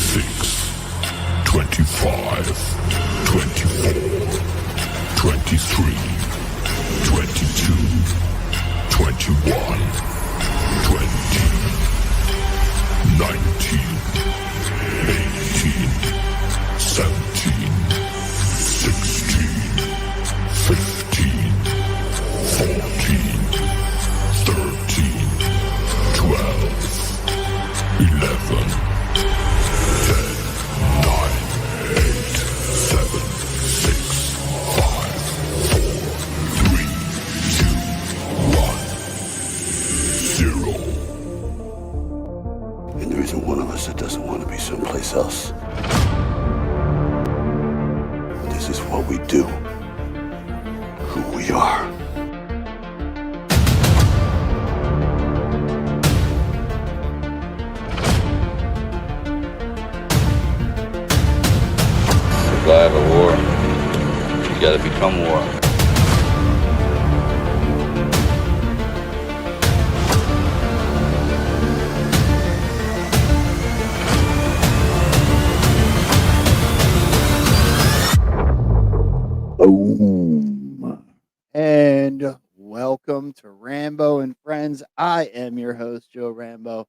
25, 24, 23, 22, 21, 20, 19, 18, 17, 16, 15, 14, 13, 12, 11, 10, 9, 8, 7, 6, 5, 4, 3, 2, 1, 0. And there isn't one of us that doesn't want to be someplace else. This is what we do. Who we are. Survive a war. You gotta become war. Boom. And welcome to Rambo and Frens. I am your host, Joe Rambo.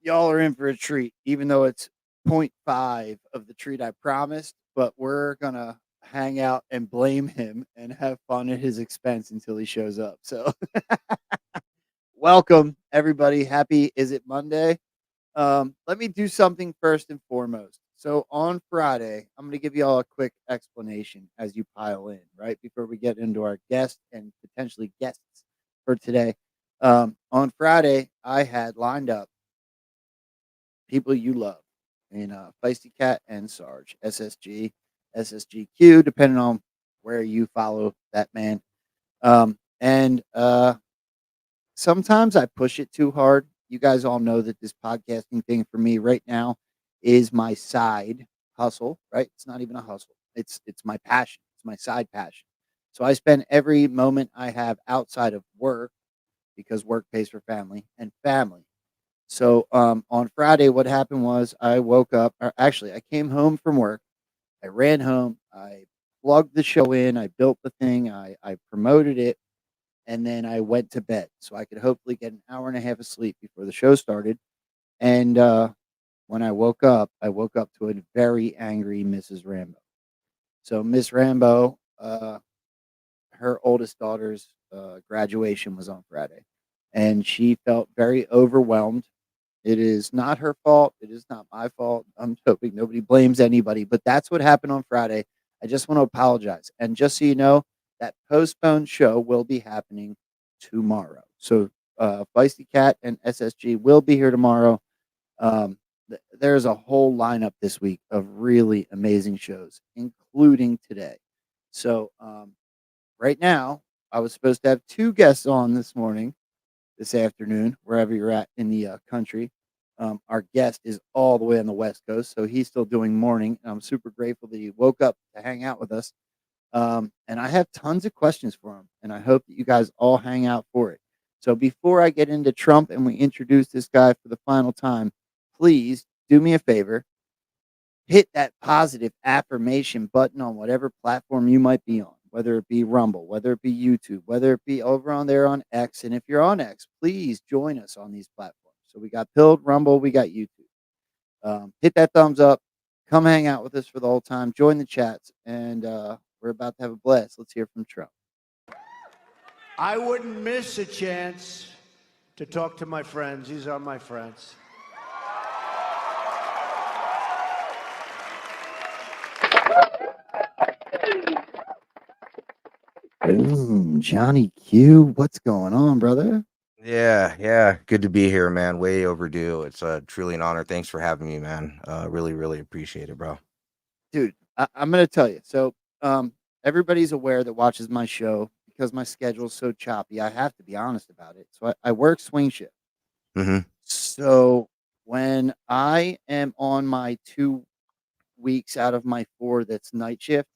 Y'all are in for a treat, even though it's 0.5 of the treat I promised, but we're going to hang out and blame him and have fun at his expense until he shows up. So welcome, everybody. Happy Is It Monday? Let me do something first and foremost. So on Friday, I'm going to give you all a quick explanation as you pile in, right? Before we get into our guest and potentially guests for today. On Friday, I had lined up people you love in Feisty Cat and Sarge, SSG, SSGQ, depending on where you follow that man. And sometimes I push it too hard. You guys all know that this podcasting thing for me right now is my side hustle, right? It's not even a hustle. It's my passion. It's my side passion. So I spend every moment I have outside of work because work pays for family and family. So on Friday, what happened was I woke up, or actually I came home from work. I ran home. I plugged the show in. I built the thing. I promoted it. And then I went to bed so I could hopefully get an hour and a half of sleep before the show started. And when I woke up to a very angry Mrs. Rambo. So Miss Rambo, her oldest daughter's graduation was on Friday, and she felt very overwhelmed. It is not her fault. It is not my fault. I'm hoping nobody blames anybody, but that's what happened on Friday. I just want to apologize. And just so you know, that postponed show will be happening tomorrow. So Feisty Cat and SSG will be here tomorrow. There's a whole lineup this week of really amazing shows, including today. So right now, I was supposed to have two guests on this afternoon, wherever you're at in the country. Our guest is all the way on the West Coast, so he's still doing morning. And I'm super grateful that he woke up to hang out with us. And I have tons of questions for him, and I hope that you guys all hang out for it. So before I get into Trump and we introduce this guy for the final time, please do me a favor. Hit that positive affirmation button on whatever platform you might be on, whether it be Rumble, whether it be YouTube, whether it be over on there on X. And if you're on X, please join us on these platforms. So we got Pilled, Rumble, we got YouTube. Hit that thumbs up. Come hang out with us for the whole time. Join the chats. And we're about to have a blast. Let's hear from Trump. I wouldn't miss a chance to talk to my friends. These are my friends. Boom, Johnny Q. What's going on, brother? Yeah. Good to be here, man. Way overdue. It's truly an honor. Thanks for having me, man. Really appreciate it, bro. Dude, I'm going to tell you. So everybody's aware that watches my show because my schedule is so choppy. I have to be honest about it. So I work swing shift. Mm-hmm. So when I am on my 2 weeks out of my 4 that's night shift,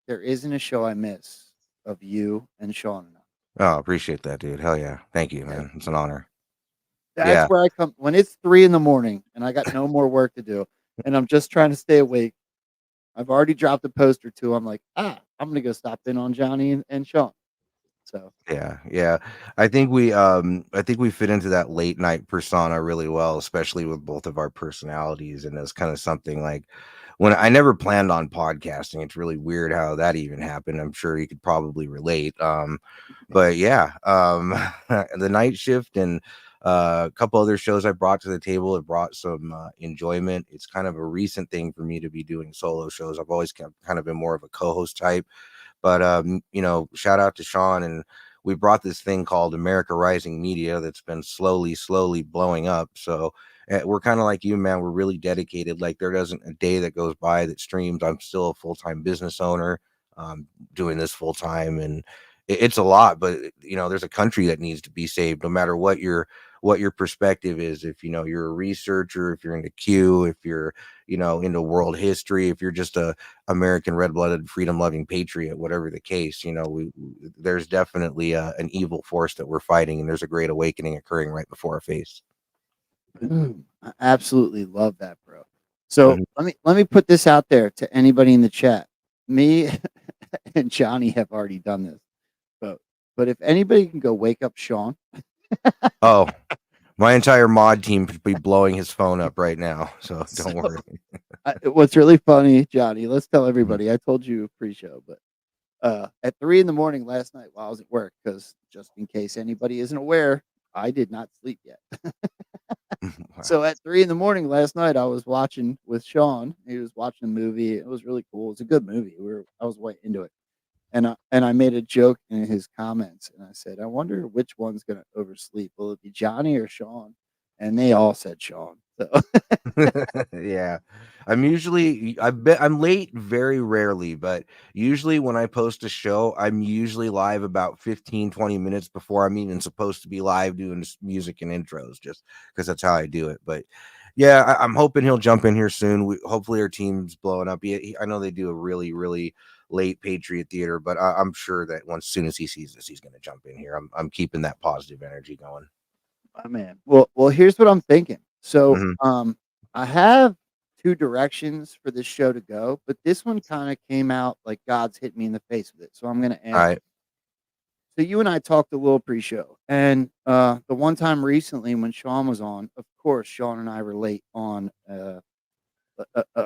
there isn't a show I miss of you and SeanAnon. Oh, appreciate that, dude. Hell yeah. Thank you, man. It's an honor. That's where I come when it's 3 a.m. and I got no more work to do. and I'm just trying to stay awake. I've already dropped a post or two. I'm like, I'm gonna go stop in on Johnny and Sean. So Yeah. I think we fit into that late night persona really well, especially with both of our personalities. And it's kind of something like when I never planned on podcasting. It's really weird how that even happened. I'm sure you could probably relate. But yeah, the night shift and a couple other shows I brought to the table. It brought some enjoyment. It's kind of a recent thing for me to be doing solo shows. I've always kind of been more of a co-host type. But shout out to Sean, and we brought this thing called America Rising Media that's been slowly blowing up. So we're kind of like you, man. We're really dedicated. Like there doesn't a day that goes by that streams. I'm still a full-time business owner, doing this full time, and it's a lot. But there's a country that needs to be saved, no matter what your perspective is. If you're a researcher, if you're into Q, if you're into world history, if you're just a American red-blooded freedom-loving patriot, whatever the case, there's definitely an evil force that we're fighting, and there's a great awakening occurring right before our face. boom. I absolutely love that, bro. So Mhm. let me put this out there to anybody in the chat. Me and Johnny have already done this, but if anybody can go wake up Sean. Oh, my entire mod team could be blowing his phone up right now, so don't worry. What's really funny, Johnny, let's tell Mhm. everybody. I told you pre-show, but at 3 in the morning last night while I was at work, because just in case anybody isn't aware, I did not sleep yet. Wow. So at 3 in the morning last night, I was watching with Sean. He was watching a movie. It was really cool. It's a good movie. I was way into it. And I made a joke in his comments, and I said, I wonder which one's gonna oversleep. Will it be Johnny or Sean? And they all said Sean. So Yeah. I'm late very rarely, but usually when I post a show, I'm usually live about 15-20 minutes before I'm even supposed to be live doing music and intros, just because that's how I do it. But yeah, I'm hoping he'll jump in here soon. Hopefully our team's blowing up. I know they do a really late Patriot Theater, but I'm sure that once soon as he sees this, he's going to jump in here. I'm keeping that positive energy going. oh, man. Well, here's what I'm thinking. So, Mhm. I have 2 directions for this show to go, but this one kinda came out like God's hit me in the face with it, so I'm gonna All ask. right. So you and I talked a little pre-show, and, the one time recently when Sean was on, of course, Sean and I relate on, a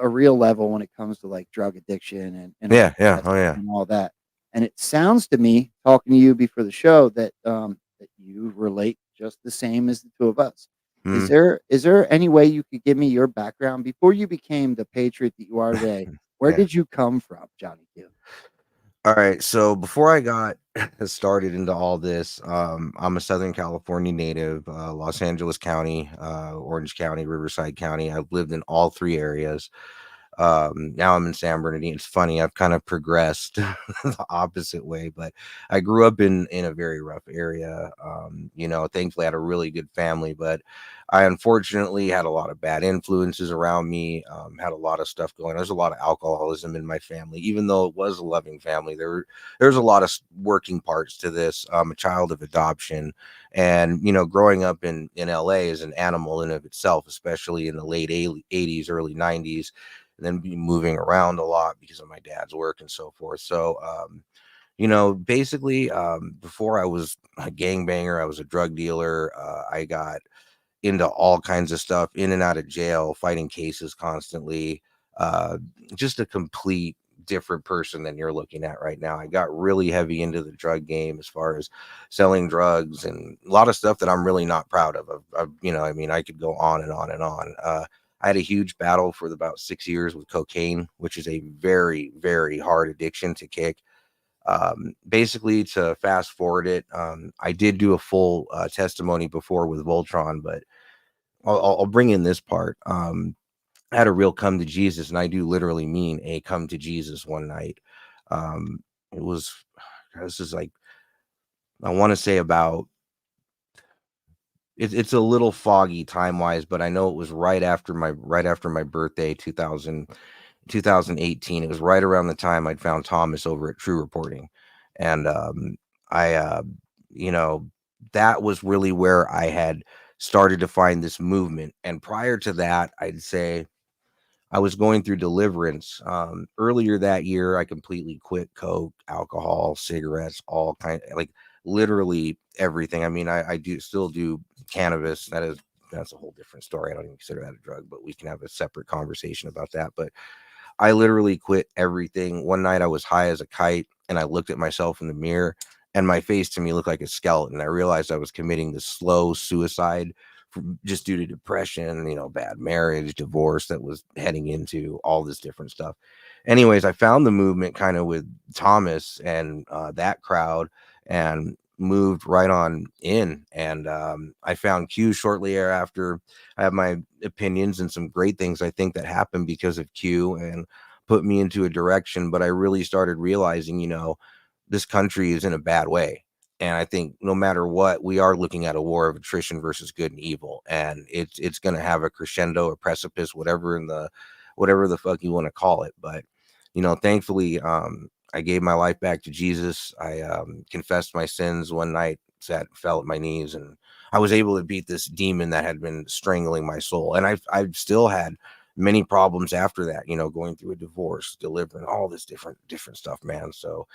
real level when it comes to, like, drug addiction and all Yeah. that Oh yeah. and all that, and it sounds to me, talking to you before the show, that, that you relate just the same as the 2 of us. Mhm. Is there any way you could give me your background before you became the patriot that you are today? Where Yeah. did you come from, Johnny Q? All right. So before I got started into all this, I'm a Southern California native, Los Angeles County, Orange County, Riverside County. I've lived in all three areas. Now I'm in San Bernardino. It's funny, I've kind of progressed the opposite way, but I grew up in a very rough area. Thankfully I had a really good family, but I unfortunately had a lot of bad influences around me. Had a lot of stuff going. There's a lot of alcoholism in my family, even though it was a loving family. There's a lot of working parts to this. I'm a child of adoption, and growing up in LA is an animal in of itself, especially in the late 80s, early 90s, and then be moving around a lot because of my dad's work and so forth. So, basically, before I was a gangbanger, I was a drug dealer. I got into all kinds of stuff, in and out of jail, fighting cases constantly. Uh, just a complete different person than you're looking at right now. I got really heavy into the drug game as far as selling drugs and a lot of stuff that I'm really not proud of. I could go on and on and on. I had a huge battle for about 6 years with cocaine, which is a very hard addiction to kick. Basically, to fast forward it, I did do a full testimony before with Voltron, but I'll bring in this part. I had a real come to Jesus, and I do literally mean a come to Jesus one night. It was this is like, I want to say about, it's a little foggy time wise, but I know it was right after my birthday, 2018. It was right around the time I'd found Thomas over at True Reporting, and I you know that was really where I had started to find this movement. And prior to that, I'd say I was going through deliverance. Earlier that year, I completely quit coke, alcohol, cigarettes, all kind of like literally everything. I mean, I do still do cannabis. That's a whole different story. I don't even consider that a drug, but we can have a separate conversation about that. But I literally quit everything. One night I was high as a kite and I looked at myself in the mirror and my face to me looked like a skeleton. I realized I was committing the slow suicide just due to depression, bad marriage, divorce that was heading into all this different stuff. Anyways, I found the movement kind of with Thomas and that crowd and moved right on in. And I found Q shortly thereafter. I have my opinions and some great things I think that happened because of Q and put me into a direction. But I really started realizing, this country is in a bad way. And I think no matter what, we are looking at a war of attrition versus good and evil. And it's going to have a crescendo, a precipice, whatever the fuck you want to call it. But, thankfully, I gave my life back to Jesus. I confessed my sins one night, fell at my knees, and I was able to beat this demon that had been strangling my soul. And I've still had many problems after that, going through a divorce, delivering all this different stuff, man. So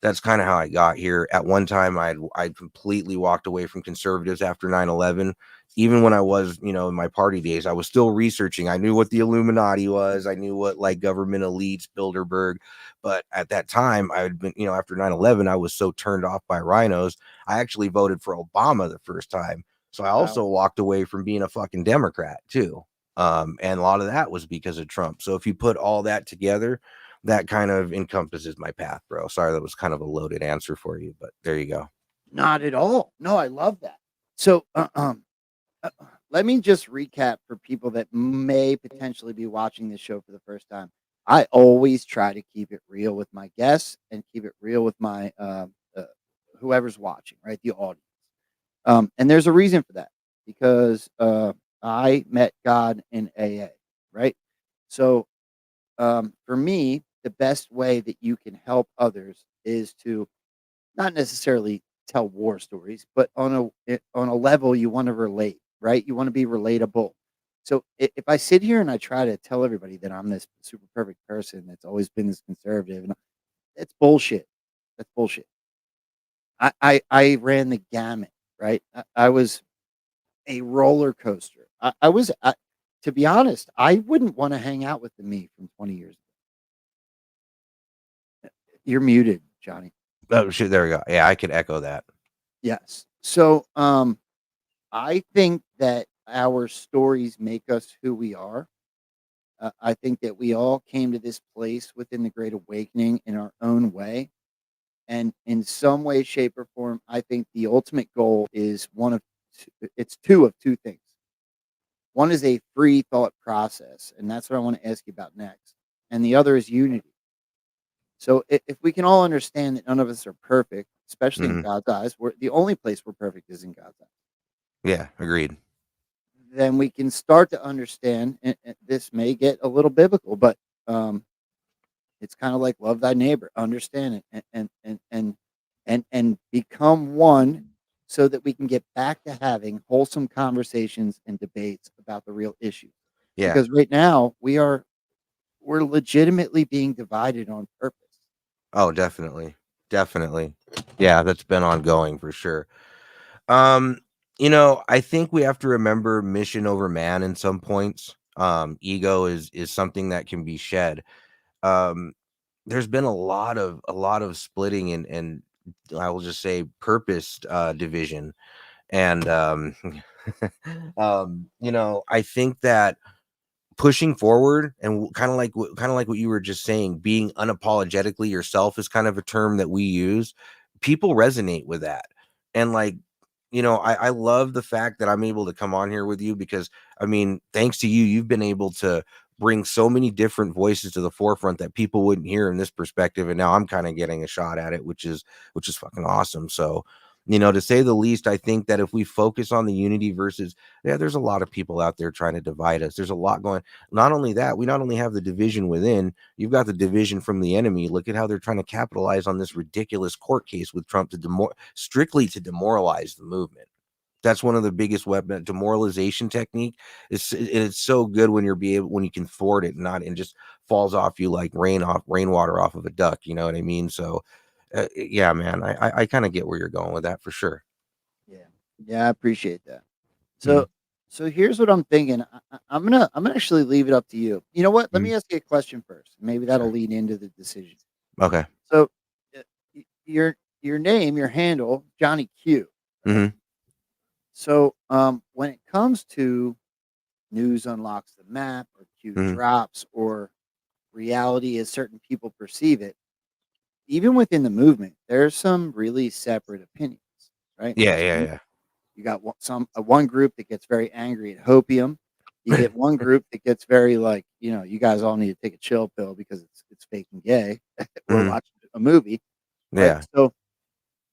that's kind of how I got here. At one time, I'd completely walked away from conservatives after 9/11. Even when I was, in my party days, I was still researching. I knew what the Illuminati was. I knew what like government elites, Bilderberg. But at that time, I had been, after 9/11, I was so turned off by rhinos. I actually voted for Obama the first time. So I also walked away from being a fucking Democrat too. And a lot of that was because of Trump. So if you put all that together, that kind of encompasses my path, bro. Sorry, that was kind of a loaded answer for you, but there you go. Not at all. No, I love that. So, let me just recap for people that may potentially be watching this show for the first time. I always try to keep it real with my guests and keep it real with my whoever's watching, right? The audience. And there's a reason for that because I met God in AA, right? So, for me, the best way that you can help others is to not necessarily tell war stories, but on a level you want to relate, right? You want to be relatable. So if I sit here and I try to tell everybody that I'm this super perfect person that's always been this conservative, and that's bullshit. That's bullshit. I ran the gamut, right? I was a roller coaster. To be honest, I wouldn't want to hang out with the me from 20 years ago. You're muted, Johnny. Oh shit, there we go. Yeah, I could echo that. Yes. So, I think that our stories make us who we are. I think that we all came to this place within the Great Awakening in our own way. And in some way, shape, or form, I think the ultimate goal is it's two of two things. One is a free thought process, and that's what I want to ask you about next. And the other is unity. So if we can all understand that none of us are perfect, especially in God's eyes, the only place we're perfect is in God's eyes. Yeah, agreed. Then we can start to understand, and this may get a little biblical, but it's kind of like love thy neighbor, understand it, and become one, so that we can get back to having wholesome conversations and debates about the real issues. Yeah. Because right now we're legitimately being divided on purpose. Oh, definitely. Yeah, that's been ongoing for sure. I think we have to remember mission over man in some points. Ego is something that can be shed. There's been a lot of splitting and I will just say purposed division. And I think that pushing forward and kind of like what you were just saying, being unapologetically yourself is kind of a term that we use. People resonate with that. And I love the fact that I'm able to come on here with you because I mean, thanks to you, you've been able to bring so many different voices to the forefront that people wouldn't hear in this perspective. And now I'm kind of getting a shot at it, which is fucking awesome. So, to say the least, I think that if we focus on the unity versus, there's a lot of people out there trying to divide us. There's a lot going. Not only that, we not only have the division within, you've got the division from the enemy. Look at how they're trying to capitalize on this ridiculous court case with Trump strictly to demoralize the movement. That's one of the biggest weapon demoralization technique. It's so good when when you can thwart it, and just falls off you like rainwater off of a duck. You know what I mean? So, yeah, man, I kind of get where you're going with that for sure. Yeah. Yeah, I appreciate that. Hmm. So so here's what I'm thinking. I'm gonna actually leave it up to you. You know what? Let Hmm. me ask you a question first. Maybe that'll Sure. lead into the decision. Okay. So your name, your handle, Johnny Q, right? Hmm. So when it comes to news unlocks the map or Q Hmm. drops or reality as certain people perceive it, even within the movement, there's some really separate opinions, right? Yeah, So yeah, yeah. you got one group that gets very angry at hopium. You get one group that gets very like, you guys all need to take a chill pill because it's fake and gay. We're Hmm. watching a movie, right? Yeah.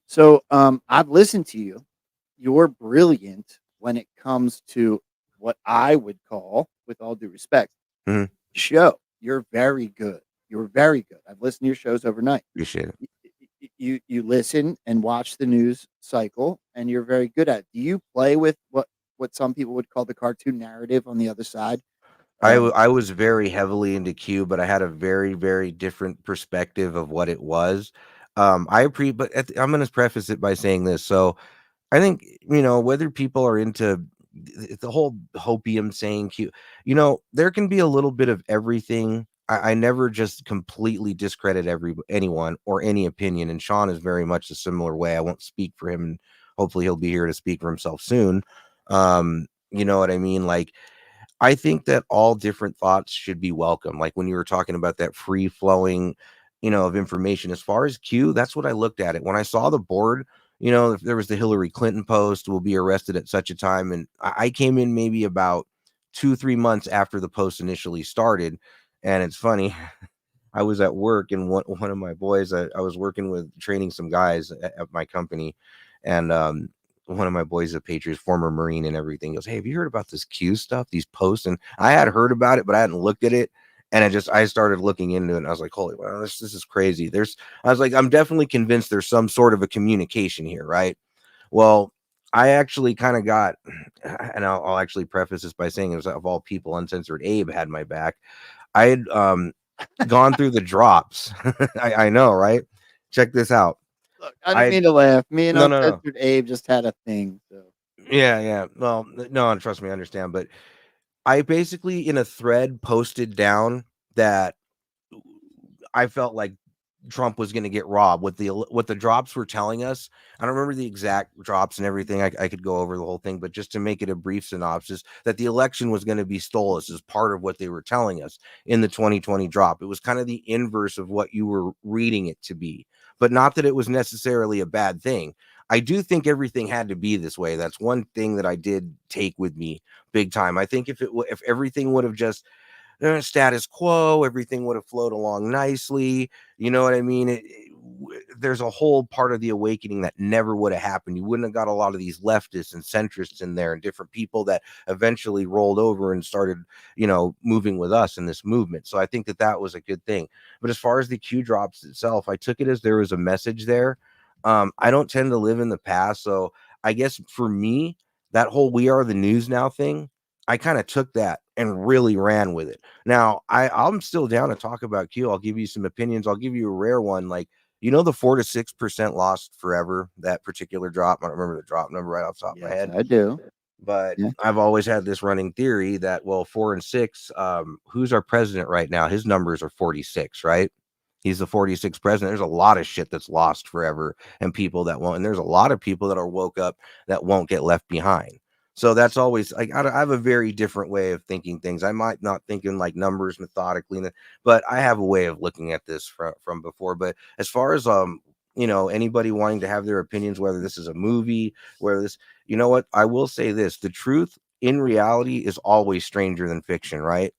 So I've listened to you. You're brilliant when it comes to what I would call, with all due respect, Hmm. show. You're very good. You're very good. I've listened to your shows overnight. Appreciate it. You listen and watch the news cycle, and you're very good at it. Do you play with what some people would call the cartoon narrative on the other side? I was very heavily into Q, but I had a very, very different perspective of what it was. But I'm going to preface it by saying this. So I think, whether people are into the whole hopium saying Q, there can be a little bit of everything. I never just completely discredit anyone or any opinion. And Sean is very much a similar way. I won't speak for him, and hopefully he'll be here to speak for himself soon. You know what I mean? Like, I think that all different thoughts should be welcome. Like when you were talking about that free flowing, of information. As far as Q, that's what I looked at it. When I saw the board, if there was the Hillary Clinton post, will be arrested at such a time. And I came in maybe about 2, 3 months after the post initially started. And it's funny, I was at work, and one of my boys, I was working with training some guys at my company, and one of my boys, a Patriots former Marine and everything, goes, "Hey, have you heard about this Q stuff? These posts?" And I had heard about it, but I hadn't looked at it. And I started looking into it, and I was like, "Holy, wow, this is crazy." I was like, I'm definitely convinced there's some sort of a communication here, right? Well, I actually kind of got, and I'll actually preface this by saying, it was, of all people, Uncensored Abe had my back. I had gone through the drops. I know, right? Check this out. Look, I didn't I mean to laugh. Me and No, no, no. Uncensored Abe just had a thing. So Yeah, yeah. Well, no, trust me, I understand. But I basically in a thread posted down that I felt like Trump was going to get robbed. What the drops were telling us. I don't remember the exact drops and everything. I could go over the whole thing, but just to make it a brief synopsis, that the election was going to be stolen as part of what they were telling us in the 2020 drop. It was kind of the inverse of what you were reading it to be, but not that it was necessarily a bad thing. I do think everything had to be this way. That's one thing that I did take with me big time. I think if everything would have just status quo, everything would have flowed along nicely. You know what I mean? There's a whole part of the awakening that never would have happened. You wouldn't have got a lot of these leftists and centrists in there and different people that eventually rolled over and started, moving with us in this movement. So I think that was a good thing. But as far as the Q drops itself, I took it as there was a message there. I don't tend to live in the past. So I guess for me, that whole "we are the news now" thing, I kind of took that and really ran with it. Now, I'm still down to talk about Q. I'll give you some opinions. I'll give you a rare one. Like, the 4 to 6% lost forever, that particular drop. I don't remember the drop number right off the top of my yes, head. I do. But Yeah, I've always had this running theory that, well, 4 and 6, who's our president right now? His numbers are 46, right? He's the 46th president. There's a lot of shit that's lost forever, and people that won't. And there's a lot of people that are woke up that won't get left behind. So that's always like, I have a very different way of thinking things. I might not think in like numbers methodically, but I have a way of looking at this from before. But as far as anybody wanting to have their opinions, whether this is a movie, whether this, what I will say, this: the truth in reality is always stranger than fiction, right?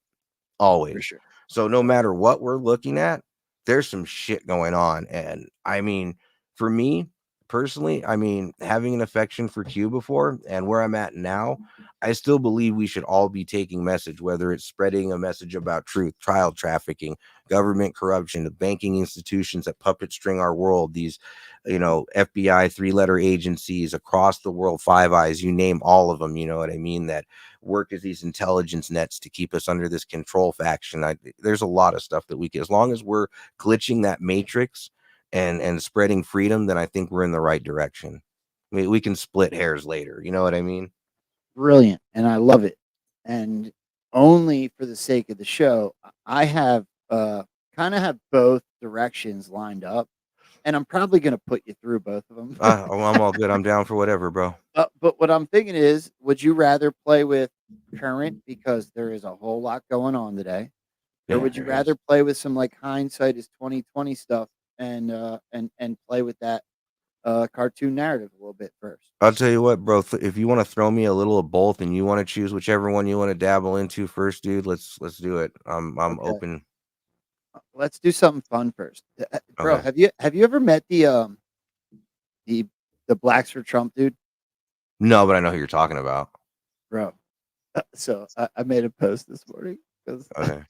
for Always. sure. So no matter what we're looking at, there's some shit going on. And I mean, for me, personally, I mean, having an affection for Q before and where I'm at now, I still believe we should all be taking message, whether it's spreading a message about truth, child trafficking, government corruption, the banking institutions that puppet string our world, these, FBI 3-letter agencies across the world, Five Eyes, you name all of them, you know what I mean, that work as these intelligence nets to keep us under this control faction. There's a lot of stuff that we can, as long as we're glitching that matrix and spreading freedom, then I think we're in the right direction. I mean, we can split hairs later. You know what I mean? Brilliant, and I love it. And only for the sake of the show, I have kind of have both directions lined up, and I'm probably going to put you through both of them. I'm all good. I'm down for whatever, bro. But what I'm thinking is, would you rather play with current because there is a whole lot going on today, or would you rather play with some like hindsight is 2020 stuff and play with that cartoon narrative a little bit first? I'll tell you what, bro. If you want to throw me a little of both, and you want to choose whichever one you want to dabble into first, dude, let's do it. I'm Okay. open. Let's do something fun first, bro. Okay. Have you ever met the Blacks for Trump dude, No, but I know who you're talking about. bro? So I made a post this morning because Okay.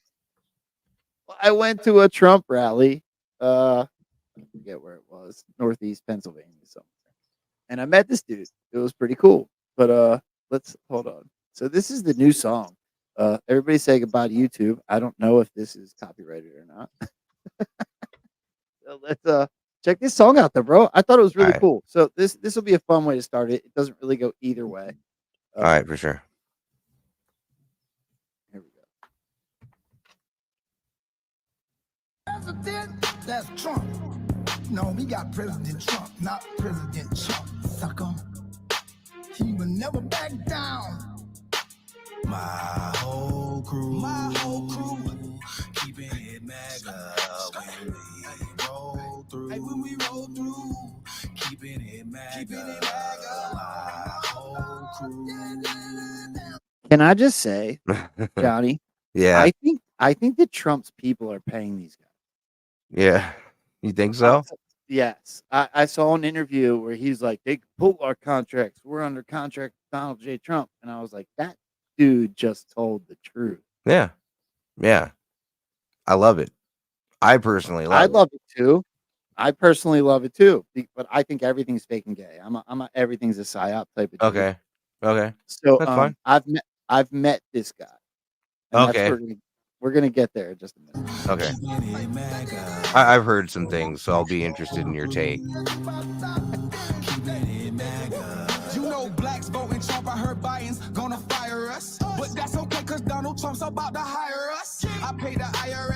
I went to a Trump rally. I forget where it was, Northeast Pennsylvania somewhere, and I met this dude. It was pretty cool. But let's hold on. So this is the new song. Everybody say goodbye to YouTube. I don't know if this is copyrighted or not. So let's check this song out, though, bro. I thought it was really cool. So this will be a fun way to start it. It doesn't really go either way. All right, for sure. Here we go. President, that's Trump. No, we got President Trump, not President Trump, sucker. He will never back down. My whole crew, keeping it mega when we roll through. Hey, when we roll through, keeping it mega. My whole crew. Can I just say, Johnny? Yeah. I think that Trump's people are paying these guys. Yeah. You think so? Yes. I saw an interview where he's like, they pull our contracts. We're under contract with Donald J. Trump. And I was like, that dude just told the truth. Yeah. Yeah. I love it. I personally love it. I love it too. I personally love it too. But I think everything's fake and gay. Everything's a psyop type of dude. Okay. So that's fine. I've met this guy. And okay. We're gonna get there in just a minute. Okay. I've heard some things, so I'll be interested in your take. You know blacks voting Trump. I heard Biden's gonna fire us, but that's okay because Donald Trump's about to hire us. I pay the IRS.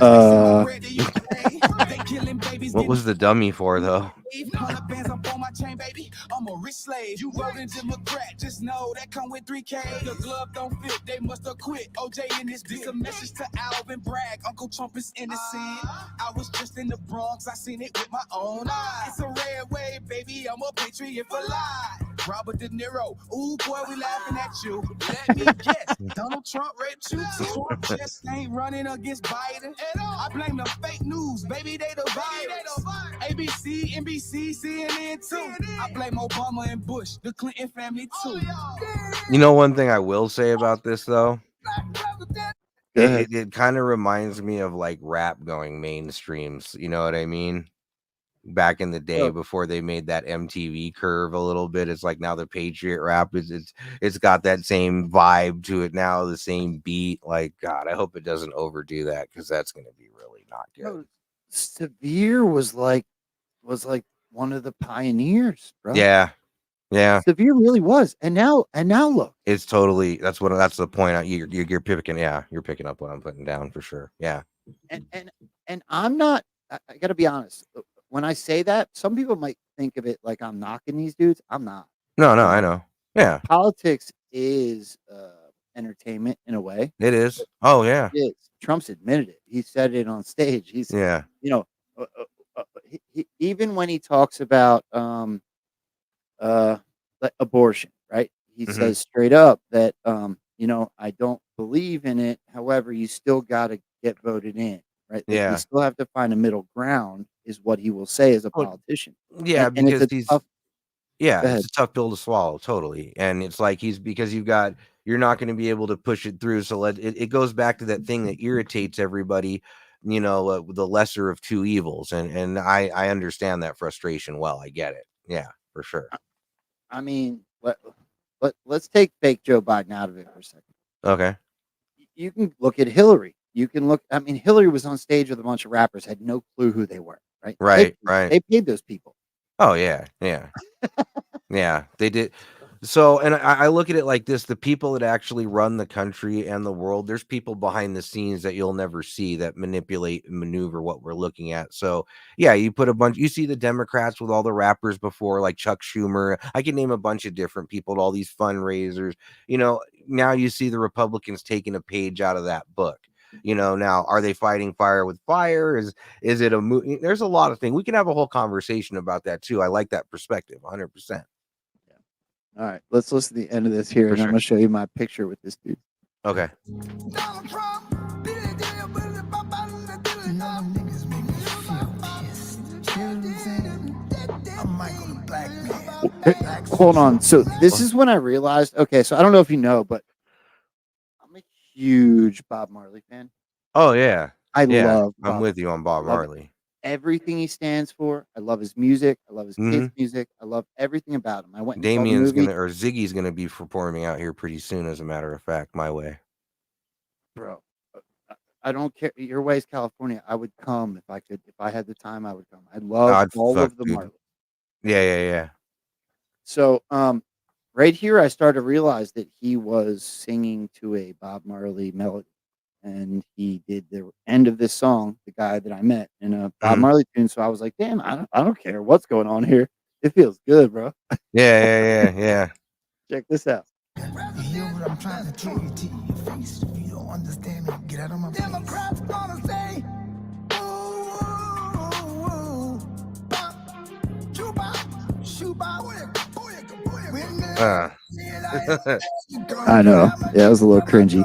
They killing babies. What was the dummy for though? 100 bands up on my chain, baby. I'm a rich slave. You voting Democrat, just know that come with 3K. The glove don't fit, they must have quit. OJ in this dick. A message to Alvin Bragg. Uncle Trump is innocent. I was just in the Bronx, I seen it with my own eyes. It's a red wave, baby. I'm a patriot for life. Robert De Niro, ooh boy, we laughing at you. Let me guess, Donald Trump raped you too. Trump just ain't running against Biden at all. I blame the fake news, baby. They the virus. ABC, NBC, CNN too. I blame Obama and Bush, the Clinton family too. You know, one thing I will say about this though, it kind of reminds me of like rap going mainstreams. You know what I mean? Back in the day before they made that MTV curve a little bit, it's like now the Patriot rap it's got that same vibe to it now, the same beat. Like, God, I hope it doesn't overdo that because that's going to be really not good. No, Severe was like one of the pioneers, bro. Yeah. Severe really was, and now look, it's totally that's the point. You're picking, you're picking up what I'm putting down for sure. Yeah, and I'm not. I got to be honest. When I say that, some people might think of it like I'm knocking these dudes. I'm not. No, I know. Yeah, politics is entertainment in a way. It is. Oh yeah, it is. Trump's admitted it. He said it on stage. He's even when he talks about like abortion, right? He says straight up that I don't believe in it. However, you still got to get voted in, right? Yeah, you still have to find a middle ground, is what he will say as a politician. Yeah, and because it's Yeah, Go it's ahead. a tough pill to swallow, totally. And it's like because you're not going to be able to push it through. So it goes back to that thing that irritates everybody, the lesser of two evils. And I understand that frustration well. I get it. Yeah, for sure. I mean, let's take fake Joe Biden out of it for a second. Okay. You can look at Hillary. You can look. I mean, Hillary was on stage with a bunch of rappers, had no clue who they were. Right. Right. Right. They paid those people. Oh yeah. Yeah. Yeah, they did. So, and I look at it like this: the people that actually run the country and the world, there's people behind the scenes that you'll never see that manipulate and maneuver what we're looking at. So, yeah, you see the Democrats with all the rappers before, like Chuck Schumer. I can name a bunch of different people, all these fundraisers. Now you see the Republicans taking a page out of that book. Now are they fighting fire with fire? Is it a movie? There's a lot of things. We can have a whole conversation about that too. I like that perspective 100%. All right, let's listen to the end of this here, For and I'm sure. gonna show you my picture with this dude. Okay. Donald Trump, niggas make me feel pissed. You know what I'm saying? I'm Michael the Black Man. Hold on. So this is when I realized. Okay, so I don't know if you know, but I'm a huge Bob Marley fan. Oh yeah. I Yeah, love. I'm Bob with you on Bob Love Marley. everything he stands for. I love his music. I love his kids' music. I love everything about him. I went and saw the Damien's movie, or Ziggy's gonna be performing out here pretty soon, as a matter of fact, my way. bro. I don't care. Your way is California. I would come if I could. If I had the time, I would come. I love I'd all fuck, of the dude. Marley. Yeah. So, right here, I started to realize that he was singing to a Bob Marley melody, and he did the end of this song, the guy that I met, in a Bob Marley tune. So I was like, damn, I don't care what's going on here. It feels good, bro. Yeah. Check this out. You hear what I'm trying to tell you to your face. If you don't understand me, get out of my face. Democrats gonna say, I know. Yeah, it was a little cringy.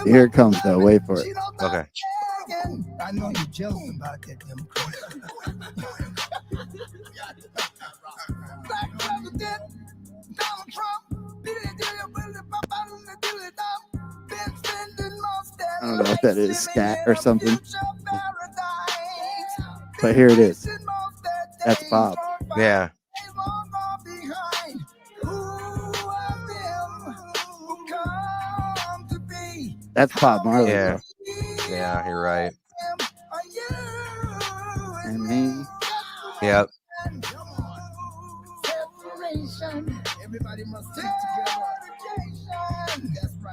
Here it comes, though. Wait for it. Okay. I know you're jealous about that, Democrat. Black president, Donald Trump. I don't know what that is, scat or something. But here it is. That's Bob. Yeah. That's Bob Marley. Yeah. Bro. Yeah, you're right. And me. Yep. Everybody must stick together.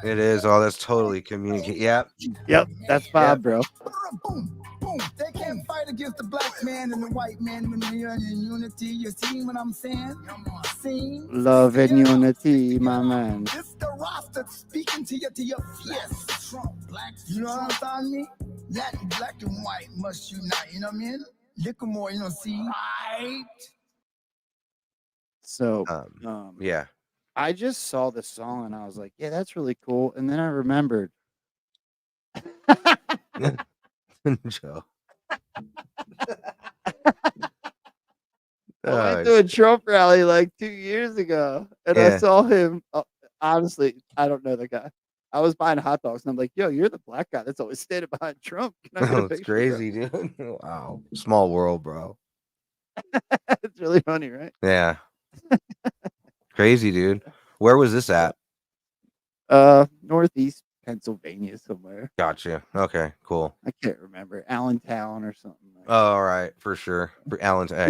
It is. Oh, that's totally communicate. Yep. Yep, that's Bob, bro. Boom, boom. They can't fight against the black man and the white man when we are in unity. You see what I'm saying? See? Love and unity, my man. It's the roster speaking to your yes. Trump, black. You know what I'm saying? Latin, black and white must unite. You know what I mean? Look more, see? Right. So, yeah. I just saw the song and I was like, yeah, that's really cool. And then I remembered. Joe. I went to a Trump rally like 2 years ago, and I saw him. Honestly, I don't know the guy. I was buying hot dogs, and I'm like, "Yo, you're the black guy that's always standing behind Trump." Can I get a That's picture, crazy, dude. Wow. Small world, bro. It's really funny, right? Yeah. Crazy, dude. Where was this at? Northeast Pennsylvania somewhere. Gotcha. Okay, cool. I can't remember. Allentown or something. Like Oh, all right, for sure. For Allentown.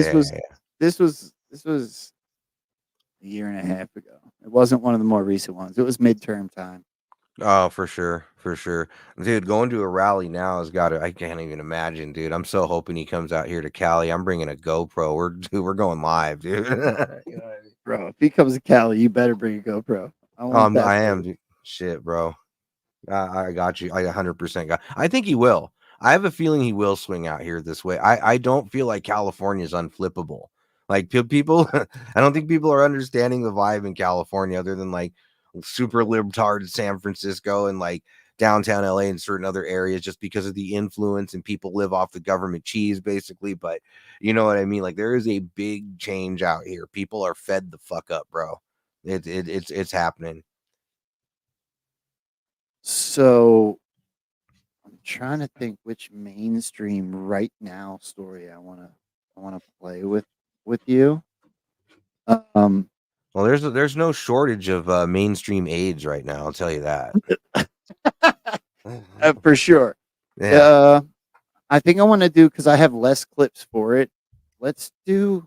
This was a year and a half ago. It wasn't one of the more recent ones. It was midterm time. Oh, for sure. Dude, going to a rally now has got to, I can't even imagine, dude. I'm so hoping he comes out here to Cali. I'm bringing a GoPro. We're going live, dude. You know what I mean? Bro, if he comes to Cali, you better bring a GoPro. I am, dude. Shit, bro. I got you. I 100% got. I think he will. I have a feeling he will swing out here this way. I don't feel like California is unflippable. Like people, I don't think people are understanding the vibe in California other than like super libtard San Francisco and like downtown LA and certain other areas just because of the influence and people live off the government cheese basically. But you know what I mean? Like there is a big change out here. People are fed the fuck up, bro. It's happening. So I'm trying to think which mainstream right now story I want to play with you. Well, there's no shortage of mainstream AIDS right now. I'll tell you that. For sure. Yeah. I think I want to do, because I have less clips for it. Let's do.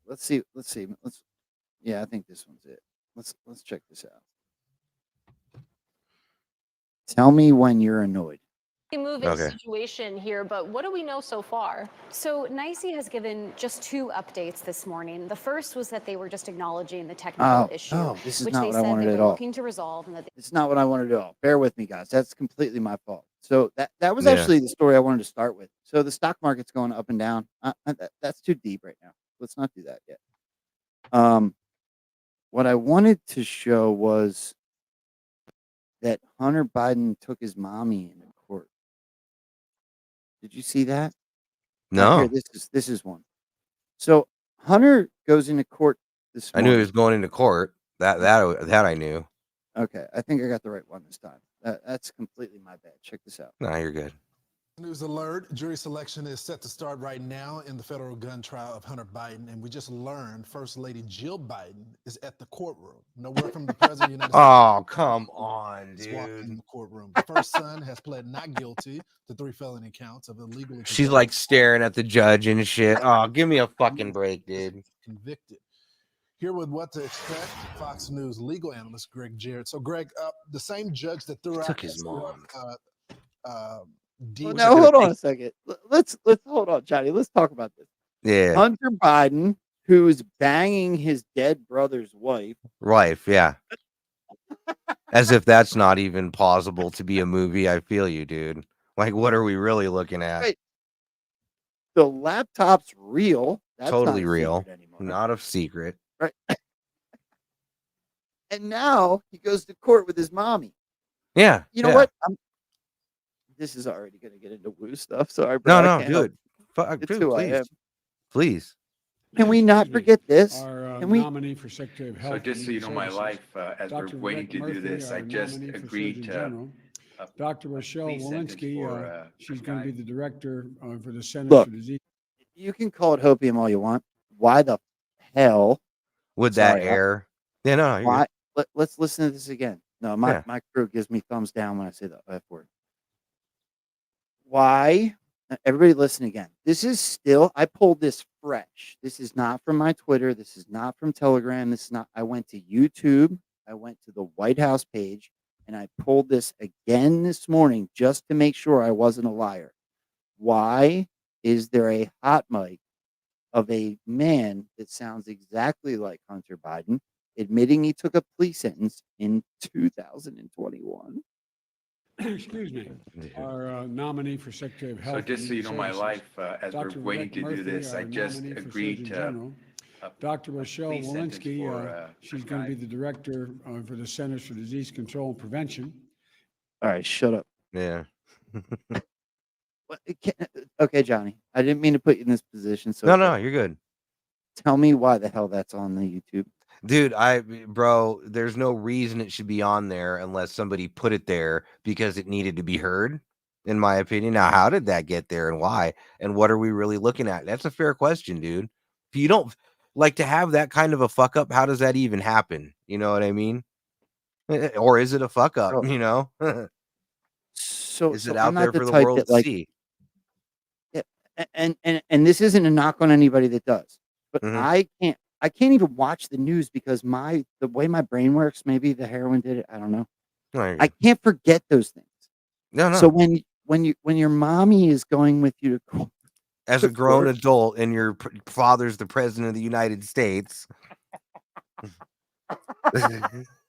Let's see. Yeah, I think this one's it. Let's check this out. Tell me when you're annoyed. Moving situation here, but what do we know so far? So NICE has given just 2 updates this morning. The first was that they were just acknowledging the technical issue, no, this is which not they what I said wanted they at were all. looking to resolve. And that It's not what I wanted at all. Bear with me, guys. That's completely my fault. So that was actually the story I wanted to start with. So the stock market's going up and down. That's too deep right now. Let's not do that yet. What I wanted to show was that Hunter Biden took his mommy into court. Did you see that? No. Here, this is one. So Hunter goes into court this I morning. knew he was going into court. That I knew. Okay, I think I got the right one this time. That's completely my bad. Check this out. No, you're good. News alert, jury selection is set to start right now in the federal gun trial of Hunter Biden. And we just learned First Lady Jill Biden is at the courtroom. No word from the President of the United States. Oh, come on, Is walking in dude. the courtroom. The first son has pled not guilty to 3 felony counts of illegally. She's like staring at the judge and shit. Oh, give me a fucking break, dude. Convicted. Here with what to expect, Fox News legal analyst Greg Jarrett. So, Greg, the same judge that threw out his mom. Well, now hold on a second. Let's hold on, Johnny. Let's talk about this. Yeah. Hunter Biden, who's banging his dead brother's wife. Wife, yeah. As if that's not even plausible to be a movie. I feel you, dude. Like, what are we really looking at? Right. The laptop's real. That's totally not real. Anymore. Not a secret. Right. And now he goes to court with his mommy. Yeah. You know what? This is already going to get into woo stuff. Sorry, bro. No, dude. It's who I am. Please. Can we not forget this? Our Can we? Nominee for Secretary of Health. So just so you know my life, as we're Dr. waiting Rick to do Murphy, this, I our just nominee for agreed Surgeon to General. Dr. Rochelle plea sentence Walensky, for, she's some going to guy. be the director for the Center Look, for Disease. you can call it hopium all you want. Why the hell would that air? Yeah, no. Why? Let's listen to this again. No, my crew gives me thumbs down when I say the F word. Why? Everybody listen again. This is still, I pulled this fresh. This is not from my Twitter. This is not from Telegram. This is not, I went to YouTube. I went to the White House page and I pulled this again this morning just to make sure I wasn't a liar. Why is there a hot mic of a man that sounds exactly like Hunter Biden admitting he took a plea sentence in 2021? Excuse me. Our nominee for Secretary of Health. So just so you know my life, as Dr. we're waiting Rick to Murphy, do this, I our just nominee for agreed Surgeon to General. Dr. Rochelle plea sentence Walensky, for, she's going to be the director for the Centers for Disease Control and Prevention. All right, shut up. Yeah. Okay, Johnny. I didn't mean to put you in this position. So No, you're good. Tell me why the hell that's on the YouTube. Dude, bro, there's no reason it should be on there unless somebody put it there because it needed to be heard, in my opinion. Now, how did that get there and why? And what are we really looking at? That's a fair question, dude. If you don't like to have that kind of a fuck up, how does that even happen? You know what I mean? Or is it a fuck up, you know? So is it out I'm not there the for the type world that, to like, see? Yeah, and this isn't a knock on anybody that does, but I can't even watch the news because the way my brain works, maybe the heroin did it. I don't know. I can't forget those things. No. So when your mommy is going with you to court, as a grown adult and your father's the president of the United States,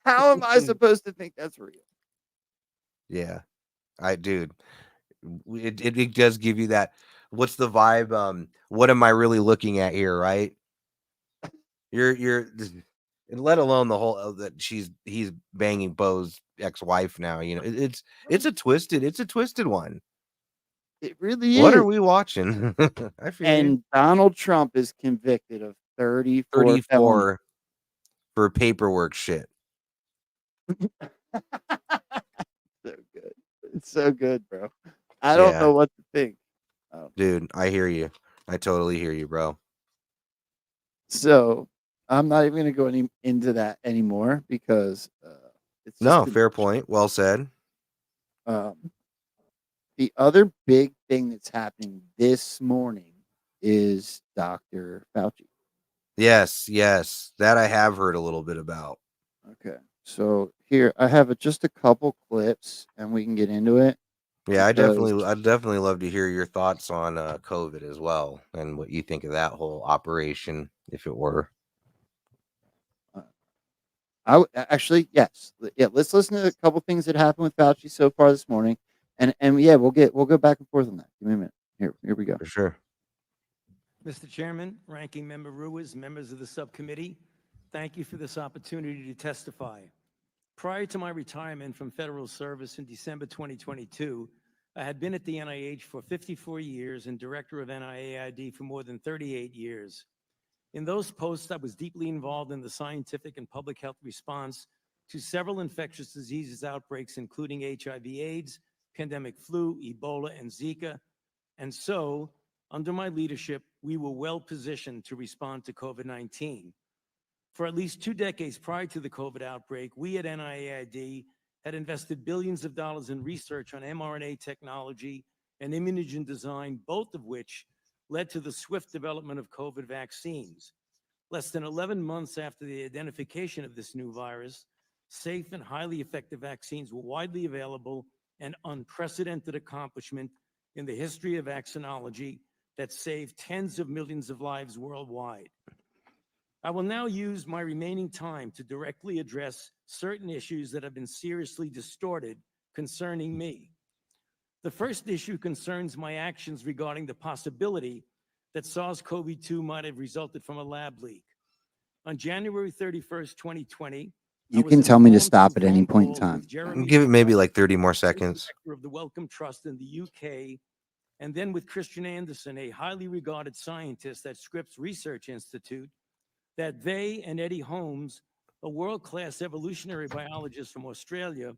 how am I supposed to think that's real? Yeah, dude, it does give you that. What's the vibe? What am I really looking at here? Right? You're And let alone the whole that he's banging Bo's ex-wife now. You know, it's a twisted one. It really What is. are we watching? I feel you. And Donald Trump is convicted of 34 felonies. 34 for paperwork shit. So good. It's so good, bro. I don't know what to think. Dude, I hear you. I totally hear you, bro. So I'm not even going to go into that anymore because it's just No, fair point. Well said. The other big thing that's happening this morning is Dr. Fauci. Yes, that I have heard a little bit about. Okay, so here I have just a couple clips, and we can get into it. Yeah, I'd definitely love to hear your thoughts on COVID as well, and what you think of that whole operation, if it were. Actually, yes, yeah. Let's listen to a couple things that happened with Fauci so far this morning, and yeah, we'll go back and forth on that. Give me a minute. Here we go. For sure. Mr. Chairman, Ranking Member Ruiz, members of the subcommittee, thank you for this opportunity to testify. Prior to my retirement from federal service in December 2022, I had been at the NIH for 54 years and director of NIAID for more than 38 years. In those posts, I was deeply involved in the scientific and public health response to several infectious diseases outbreaks, including HIV/AIDS, pandemic flu, Ebola, and Zika. And so, under my leadership, we were well positioned to respond to COVID-19. For at least 2 decades prior to the COVID outbreak, we at NIAID had invested billions of dollars in research on mRNA technology and immunogen design, both of which led to the swift development of COVID vaccines. Less than 11 months after the identification of this new virus, safe and highly effective vaccines were widely available, an unprecedented accomplishment in the history of vaccinology that saved tens of millions of lives worldwide. I will now use my remaining time to directly address certain issues that have been seriously distorted concerning me. The first issue concerns my actions regarding the possibility that SARS-CoV-2 might have resulted from a lab leak. On January 31st, 2020, you can tell me to stop at any point in time. Give it maybe like 30 more seconds. Of the Wellcome Trust in the UK, and then with Christian Anderson, a highly regarded scientist at Scripps Research Institute, that they and Eddie Holmes, a world-class evolutionary biologist from Australia,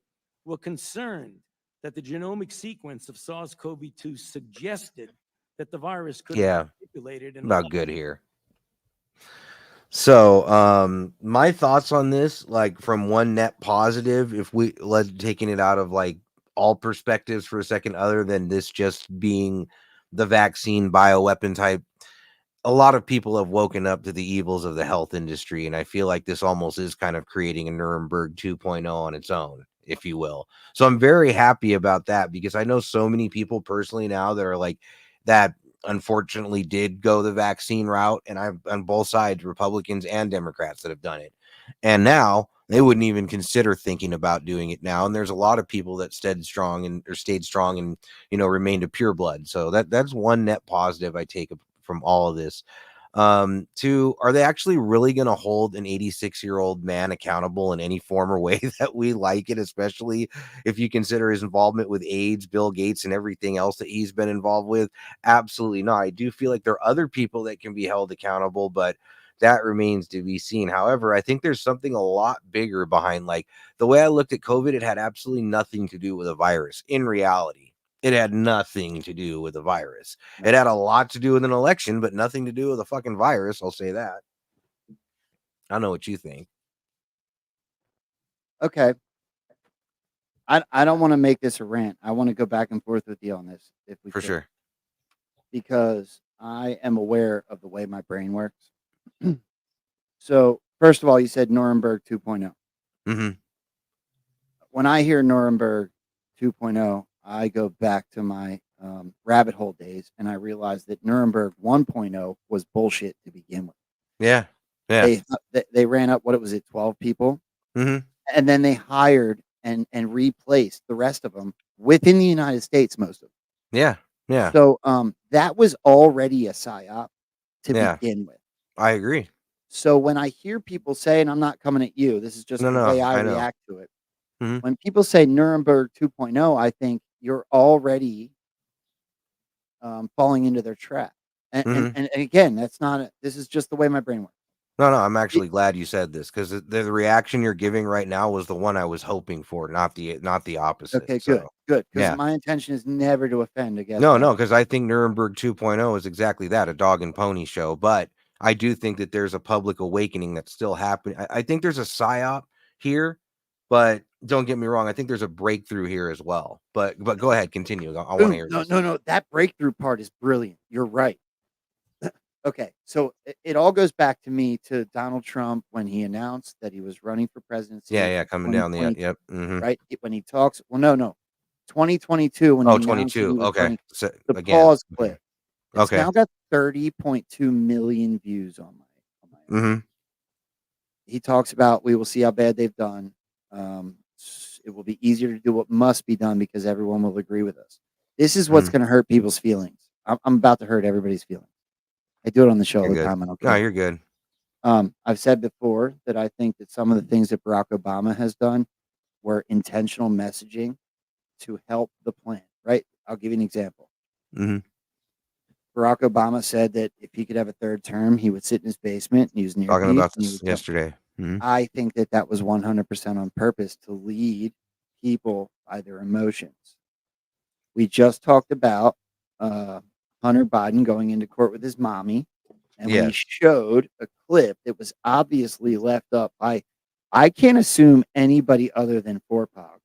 were concerned that the genomic sequence of SARS-CoV-2 suggested that the virus could have been manipulated. About good here. So, my thoughts on this, like from one net positive, if we taking it out of like all perspectives for a second, other than this just being the vaccine bioweapon type, a lot of people have woken up to the evils of the health industry. And I feel like this almost is kind of creating a Nuremberg 2.0 on its own, if you will. So I'm very happy about that, because I know so many people personally now that are like that unfortunately did go the vaccine route, and I've on both sides, Republicans and Democrats, that have done it, and now they wouldn't even consider thinking about doing it now. And there's a lot of people that stayed strong and remained a pure blood. So that's one net positive I take from all of this. Two, are they actually really going to hold an 86-year-old man accountable in any form or way that we like it, especially if you consider his involvement with AIDS, Bill Gates, and everything else that he's been involved with? Absolutely not. I do feel like there are other people that can be held accountable, but that remains to be seen. However, I think there's something a lot bigger behind, like the way I looked at COVID, it had absolutely nothing to do with a virus. In reality, it had nothing to do with the virus. It had a lot to do with an election, but nothing to do with a fucking virus. I'll say that. I don't know what you think. Okay. I don't want to make this a rant. I want to go back and forth with you on this, if we For could, sure. because I am aware of the way my brain works. So, first of all, you said Nuremberg 2.0. Mm-hmm. When I hear Nuremberg 2.0, I go back to my rabbit hole days, and I realize that Nuremberg 1.0 was bullshit to begin with. Yeah. They ran up, what was it, 12 people? Mm-hmm. And then they hired and replaced the rest of them within the United States, most of them. Yeah. So that was already a psyop to begin with. I agree. So when I hear people say, and I'm not coming at you, this is just No, the way no, I I know. react to it. Mhm. When people say Nuremberg 2.0, I think you're already falling into their trap. And, and, Mhm. and again, that's not this is just the way my brain works. No, no, I'm It, actually glad you said this because the reaction you're giving right now was the one I was hoping for, not the opposite. okay, good, So, good. Because yeah. my intention is never to offend. Guess No, no, what? because I think Nuremberg 2.0 is exactly that, a dog and pony show. But I do think that there's a public awakening that's still happening. I think there's a psyop here, but don't get me wrong. I think there's a breakthrough here as well. But go ahead, continue. I want to Boom. hear No, this. no, no. That breakthrough part is brilliant. You're right. Okay, so it all goes back to me to Donald Trump when he announced that he was running for presidency Yeah, in yeah, coming down the 2022, yep. Mm-hmm. right? When he talks, well, no, 2022 when he Oh, announced that 22. he was Okay. running, So, the again. pause Okay. clip. It's Okay. now got 30.2 million views on my. Mm-hmm. He talks about we will see how bad they've done. It will be easier to do what must be done because everyone will agree with us. This is what's Mm. going to hurt people's feelings. I'm about to hurt everybody's feelings. I do it on the show all You're the good. time. I don't No, care. you're good. I've said before that I think that some of the things that Barack Obama has done were intentional messaging to help the plan, right? I'll give you an example. Mm-hmm. Barack Obama said that if he could have a third term, he would sit in his basement and use an Talking earpiece about and he this would go. yesterday. Mm-hmm. I think that that was 100% on purpose to lead people by their emotions. We just talked about Hunter Biden going into court with his mommy, and we Yes. showed a clip that was obviously left up by, I can't assume anybody other than Forpog,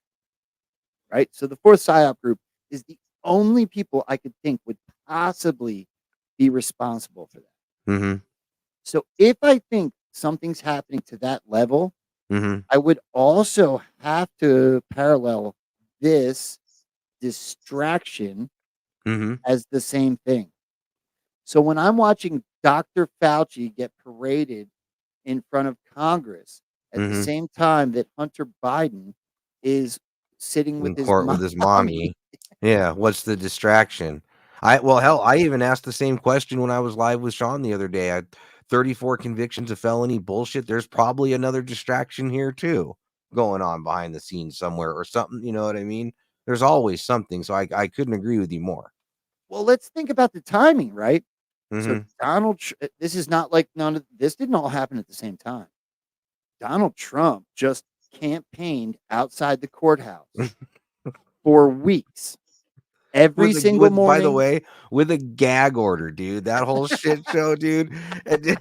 right? So the fourth PSYOP group is the only people I could think would possibly be responsible for that. Mm-hmm. So if I think something's happening to that level, Mm-hmm. I would also have to parallel this distraction Mm-hmm. as the same thing. So when I'm watching Dr. Fauci get paraded in front of Congress at the Mm-hmm. same time that Hunter Biden is sitting with In his court with his mommy. mommy. Yeah. What's the distraction? Hell, I even asked the same question when I was live with Sean the other day. I 34 convictions of felony bullshit. There's probably another distraction here too going on behind the scenes somewhere or something. You know what I mean? There's always something. So I couldn't agree with you more. Well, let's think about the timing, right? So Mm-hmm. this is not like this didn't all happen at the same time. Donald Trump just campaigned outside the courthouse for weeks. Every single By the morning. way, with a gag order, dude. That whole shit show, dude. It's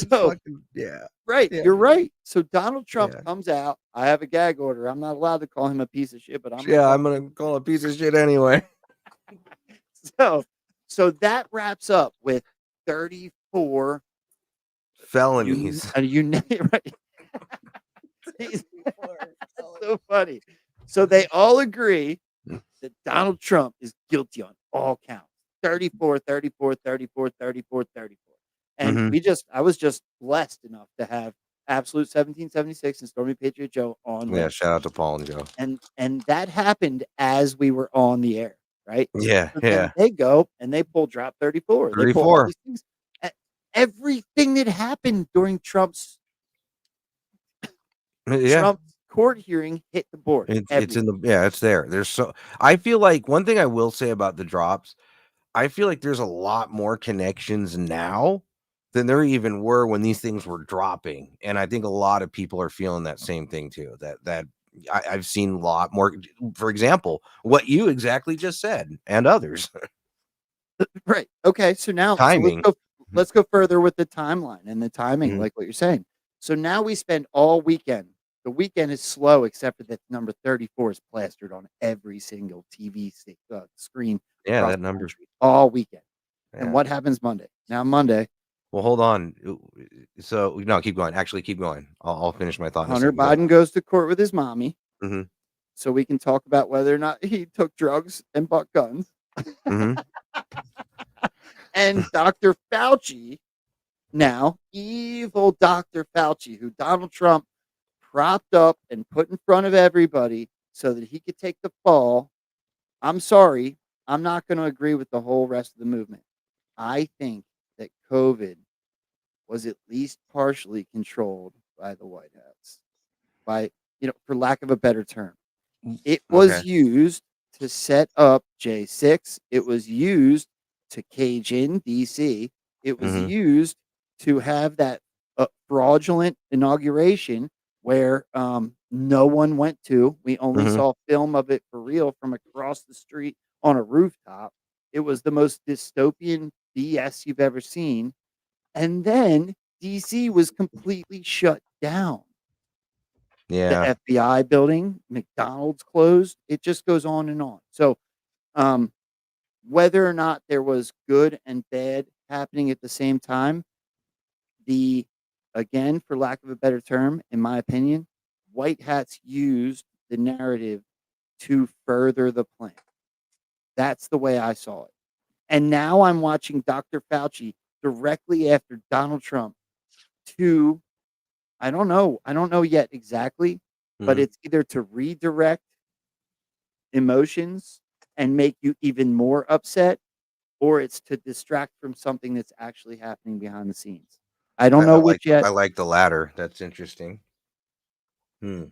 So, fucking yeah. right, Yeah. you're right. So Donald Trump Yeah. comes out. I have a gag order. I'm not allowed to call him a piece of shit, but I'm Yeah, I'm gonna gonna call a piece of shit anyway. so that wraps up with 34 Felonies. right. That's so funny. So they all agree that Donald Trump is guilty on all counts. 34, 34, 34, 34, 34. And Mm-hmm. I was just blessed enough to have Absolute 1776 and Stormy Patriot Joe on Yeah, with. shout out to Paul and Joe. And that happened as we were on the air, right? Yeah, So yeah. then they go and they pull drop 34. They pull all 34. these things. Everything that happened during Trump's Yeah. court hearing hit the board. It's in the it's there. I feel like one thing I will say about the drops, I feel like there's a lot more connections now than there even were when these things were dropping. And I think a lot of people are feeling that same thing too. I've seen a lot more, for example, what you exactly just said and others. Right. Okay. So now, Timing. let's go further with the timeline and the timing, like what you're saying. So now we spend all weekend. The weekend is slow, except for that number 34 is plastered on every single TV screen Yeah, across that the number. country all weekend. Yeah. And what happens Monday? Now Monday. Well, hold on. So no, keep going. Actually, keep going. I'll finish my thought in a Hunter second. Go ahead. Biden goes to court with his mommy. Mm-hmm. So we can talk about whether or not he took drugs and bought guns. Mm-hmm. And Dr. Fauci, now evil Dr. Fauci, who Donald Trump propped up and put in front of everybody so that he could take the fall. I'm sorry. I'm not going to agree with the whole rest of the movement. I think that COVID was at least partially controlled by the White Hats. By, for lack of a better term, it was Okay. used to set up J6. It was used to cage in DC. It was Mhm. used to have that fraudulent inauguration where no one went to. We only Mhm. saw film of it for real from across the street on a rooftop. It was the most dystopian BS you've ever seen. And then DC was completely shut down. The Yeah. FBI building, McDonald's closed. It just goes on and on. So, whether or not there was good and bad happening at the same time, again, for lack of a better term, in my opinion, white hats used the narrative to further the plan. That's the way I saw it. And now I'm watching Dr. Fauci directly after Donald Trump to, I don't know yet exactly, but Mhm. it's either to redirect emotions and make you even more upset, or it's to distract from something that's actually happening behind the scenes. I don't know which I yet. like the latter. That's interesting. Hmm.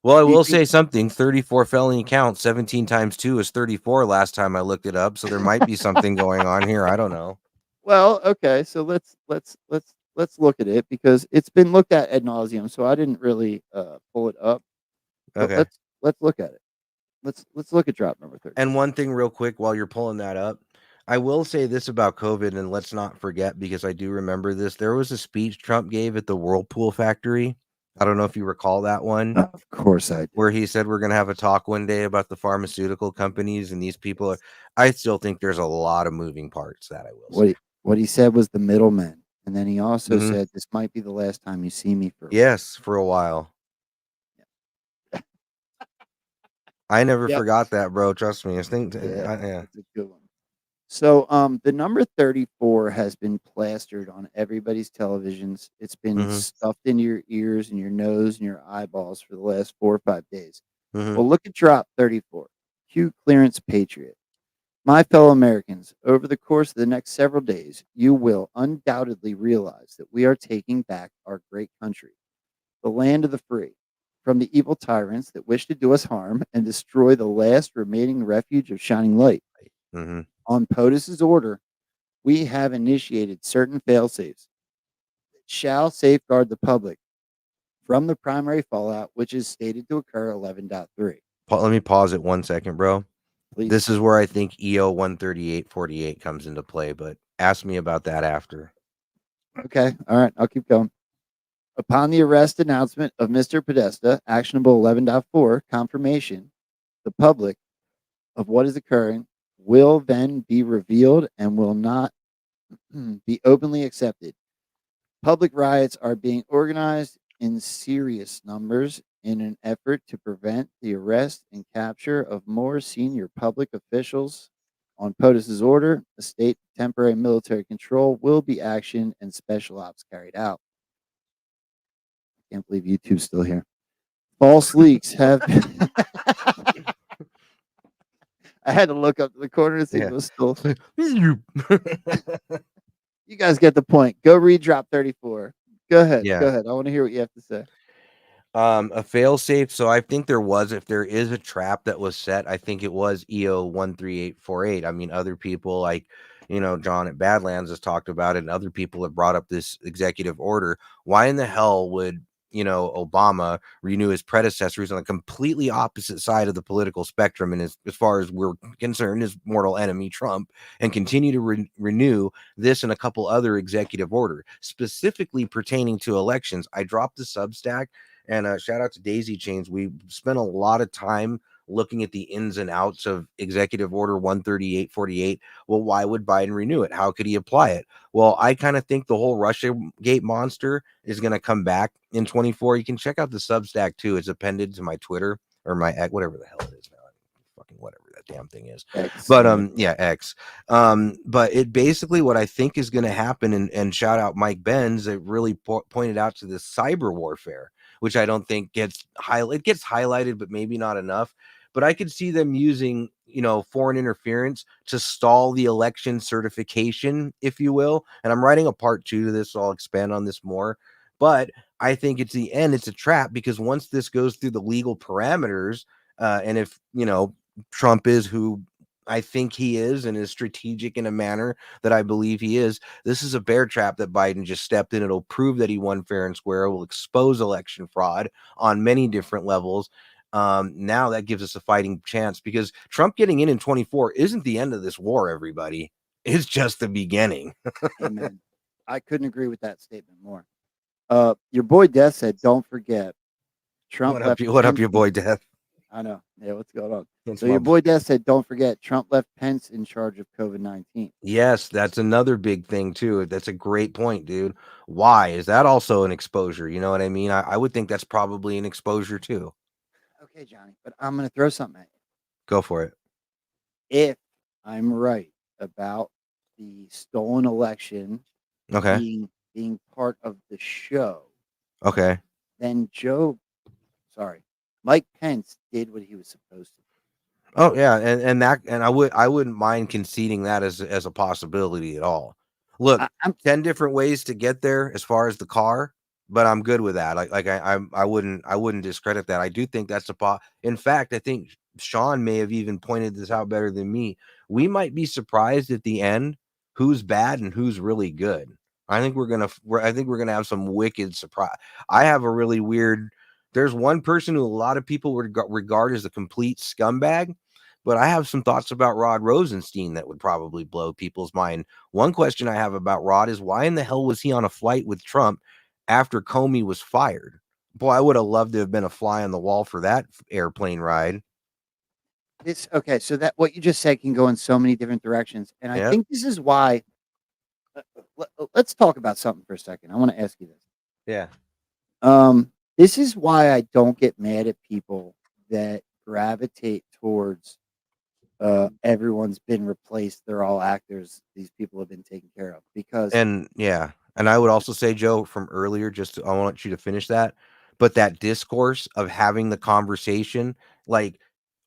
Well, I Do you will think? say something. 34 felony counts. 17 times 2 is 34 last time I looked it up. So there might be something going on here. I don't know. Well, okay, so let's look at it because it's been looked at ad nauseum. So I didn't really pull it up, but Okay. let's look at it. Let's look at drop number 30. And one thing real quick while you're pulling that up, I will say this about COVID, and let's not forget, because I do remember this. There was a speech Trump gave at the Whirlpool factory. I don't know if you recall that one, Of course I do. where he said we're going to have a talk one day about the pharmaceutical companies and these people. I still think there's a lot of moving parts, that I will say. What he said was the middlemen, and then he also Mhm. said this might be the last time you see me for. Yes, for a while. I never Yep. forgot that, bro. Trust me. I think, Yeah, yeah. that's a good one. So, the number 34 has been plastered on everybody's televisions. It's been Mhm. stuffed into your ears and your nose and your eyeballs for the last 4 or 5 days. Mhm. Well, look at drop 34. Q clearance patriot. My fellow Americans, over the course of the next several days, you will undoubtedly realize that we are taking back our great country, the land of the free, from the evil tyrants that wish to do us harm and destroy the last remaining refuge of shining light. Mhm. On POTUS's order, we have initiated certain fail-safes that shall safeguard the public from the primary fallout, which is stated to occur 11.3. Let me pause it 1 second, bro. Please. This is where I think EO 13848 comes into play, but ask me about that after. Okay. All right. I'll keep going. Upon the arrest announcement of Mr. Podesta, actionable 11.4, confirmation, the public of what is occurring will then be revealed and will not be openly accepted. Public riots are being organized in serious numbers in an effort to prevent the arrest and capture of more senior public officials. On POTUS's order, a state temporary military control will be actioned and special ops carried out. Can't believe YouTube's still here. False leaks have been. I had to look up to the corner to see if it was still. You guys get the point. Go read drop 34. Go ahead. Yeah. Go ahead. I want to hear what you have to say. A fail safe. So I think if there is a trap that was set, I think it was EO 13848. I mean, other people like, John at Badlands has talked about it, and other people have brought up this executive order. Why in the hell would, Obama renew his predecessor, who's on a completely opposite side of the political spectrum, and as far as we're concerned, his mortal enemy, Trump, and continue to renew this and a couple other executive order, specifically pertaining to elections? I dropped the Substack. And shout out to Daisy Chains. We spent a lot of time looking at the ins and outs of Executive Order 13848. Well, why would Biden renew it? How could he apply it? Well, I kind of think the whole Russia Gate monster is going to come back in 24. You can check out the Substack too. It's appended to my Twitter or my whatever the hell it is now. Fucking whatever that damn thing is. X, But yeah, X. But it basically what I think is going to happen, and shout out Mike Benz that really pointed out to this cyber warfare, which I don't think gets highlighted, but maybe not enough. but I could see them using, foreign interference to stall the election certification, if you will. And I'm writing a part 2 to this, so I'll expand on this more. But I think it's the end. It's a trap, because once this goes through the legal parameters, and if, Trump is who I think he is and is strategic in a manner that I believe he is, this is a bear trap that Biden just stepped in. It'll prove that he won fair and square. It will expose election fraud on many different levels. Now that gives us a fighting chance, because Trump getting in 24 isn't the end of this war, everybody. It's just the beginning. Amen. I couldn't agree with that statement more. Your boy Death said, "Don't forget, Trump left." What up, your boy Death? I know. Yeah, what's going on? It's So your boy Death said, "Don't forget, Trump left Pence in charge of COVID-19." Yes, that's another big thing too. That's a great point, dude. Why is that also an exposure? You know what I mean? I would think that's probably an exposure too. Okay, Johnny, but I'm going to throw something at you. Go for it. If I'm right about the stolen election Okay. being part of the show, Okay. then Mike Pence did what he was supposed to. Oh yeah, and I wouldn't mind conceding that as a possibility at all. Look, I'm 10 different ways to get there as far as the car, but I'm good with that. I wouldn't discredit that. I do think that's in fact, I think Sean may have even pointed this out better than me. We might be surprised at the end who's bad and who's really good. I think we're gonna have some wicked surprise. I have a really weird. There's one person who a lot of people would regard as a complete scumbag, but I have some thoughts about Rod Rosenstein that would probably blow people's mind. One question I have about Rod is, why in the hell was he on a flight with Trump after Comey was fired? Boy, I would have loved to have been a fly on the wall for that airplane ride. Okay, so that what you just said can go in so many different directions, and I think this is why. Let's talk about something for a second. I want to ask you this. Yeah. This is why I don't get mad at people that gravitate towards everyone's been replaced. They're all actors. These people have been taken care of because. And I would also say, Joe, from earlier, I want you to finish that, but that discourse of having the conversation, like,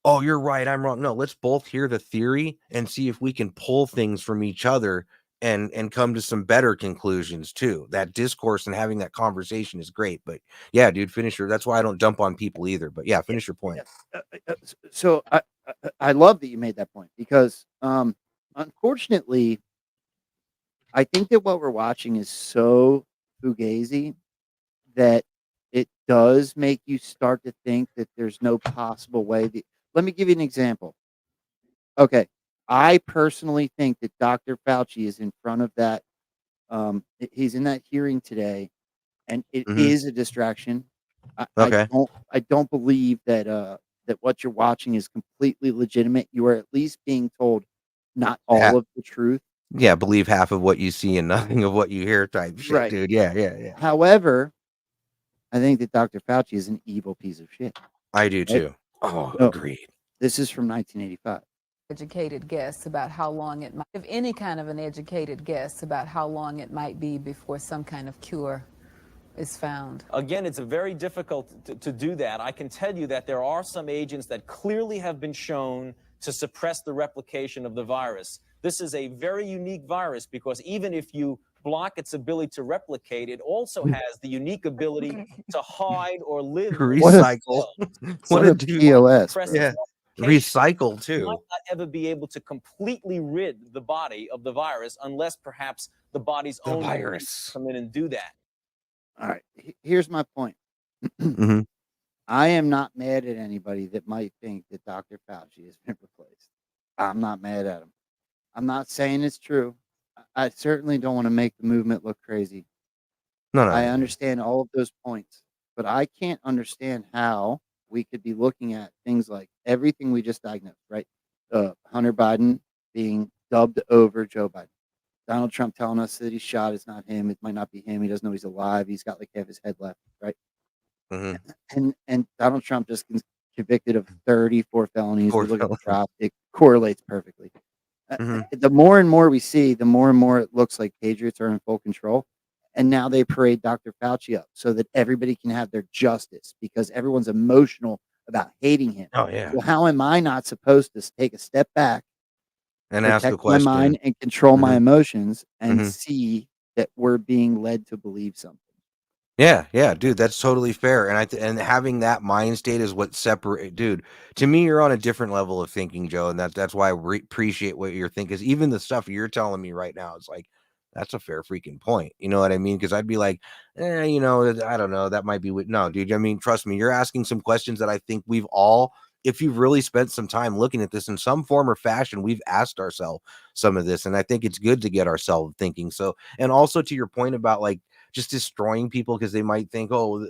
oh, you're right, I'm wrong. No, let's both hear the theory and see if we can pull things from each other and come to some better conclusions too. That discourse and having that conversation is great. But yeah, dude, finish your. That's why I don't dump on people either. But yeah, finish your point. So I love that you made that point because unfortunately, I think that what we're watching is so fugazi that it does make you start to think that there's no possible way. Let me give you an example. Okay. I personally think that Dr. Fauci is in front of that. He's in that hearing today, and it is a distraction. Okay. I don't believe that that what you're watching is completely legitimate. You are at least being told not all of the truth. Yeah, believe half of what you see and nothing of what you hear type shit, Right. dude. Yeah. However, I think that Dr. Fauci is an evil piece of shit. I do too. Oh, agreed. This is from 1985. Educated guess about how long it might, if any kind of an educated guess about how long it might be before some kind of cure is found? Again, it's very difficult to do that. I can tell you that there are some agents that clearly have been shown to suppress the replication of the virus. This is a very unique virus because even if you block its ability to replicate, it also has the unique ability to hide or live. Recycle. What a POS. Yeah. Recycle too. You might not ever be able to completely rid the body of the virus unless perhaps the body's own virus come in and do that. All right. Here's my point. I am not mad at anybody that might think that Dr. Fauci has been replaced. I'm not mad at him. I'm not saying it's true. I certainly don't want to make the movement look crazy. No. I understand all of those points, but I can't understand how we could be looking at things like everything we just diagnosed, right? Hunter Biden being dubbed over Joe Biden. Donald Trump telling us that he's shot. It's not him. It might not be him. He doesn't know he's alive. He's got like half his head left, right? And Donald Trump just convicted of 34 felonies. We look at the drop. It correlates perfectly. The more and more we see, the more and more it looks like patriots are in full control. And now they parade Dr. Fauci up so that everybody can have their justice because everyone's emotional about hating him. Oh yeah. Well, how am I not supposed to take a step back, And ask a protect my question. mind, and control my Mhm. emotions, and Mhm. see that we're being led to believe something? Yeah, yeah, dude, that's totally fair. And having that mind state is what separate, dude. To me, you're on a different level of thinking, Joe, and that's why I appreciate what you're thinking. Because even the stuff you're telling me right now, it's like that's a fair freaking point. You know what I mean? Because I'd be like, I don't know, that might be what. No, dude, I mean, trust me, you're asking some questions that I think we've all, if you've really spent some time looking at this in some form or fashion, we've asked ourselves some of this, and I think it's good to get ourselves thinking. So, and also to your point about like just destroying people because they might think, oh,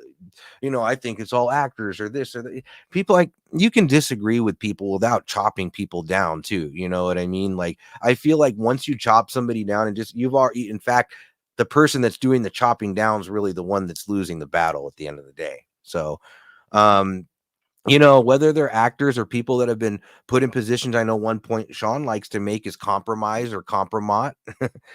I think it's all actors or this or that. People, like, you can disagree with people without chopping people down too. You know what I mean? Like, I feel like once you chop somebody down and you've already, in fact, the person that's doing the chopping down is really the one that's losing the battle at the end of the day. So, whether they're actors or people that have been put in positions. I know one point Sean likes to make is compromise or compromat.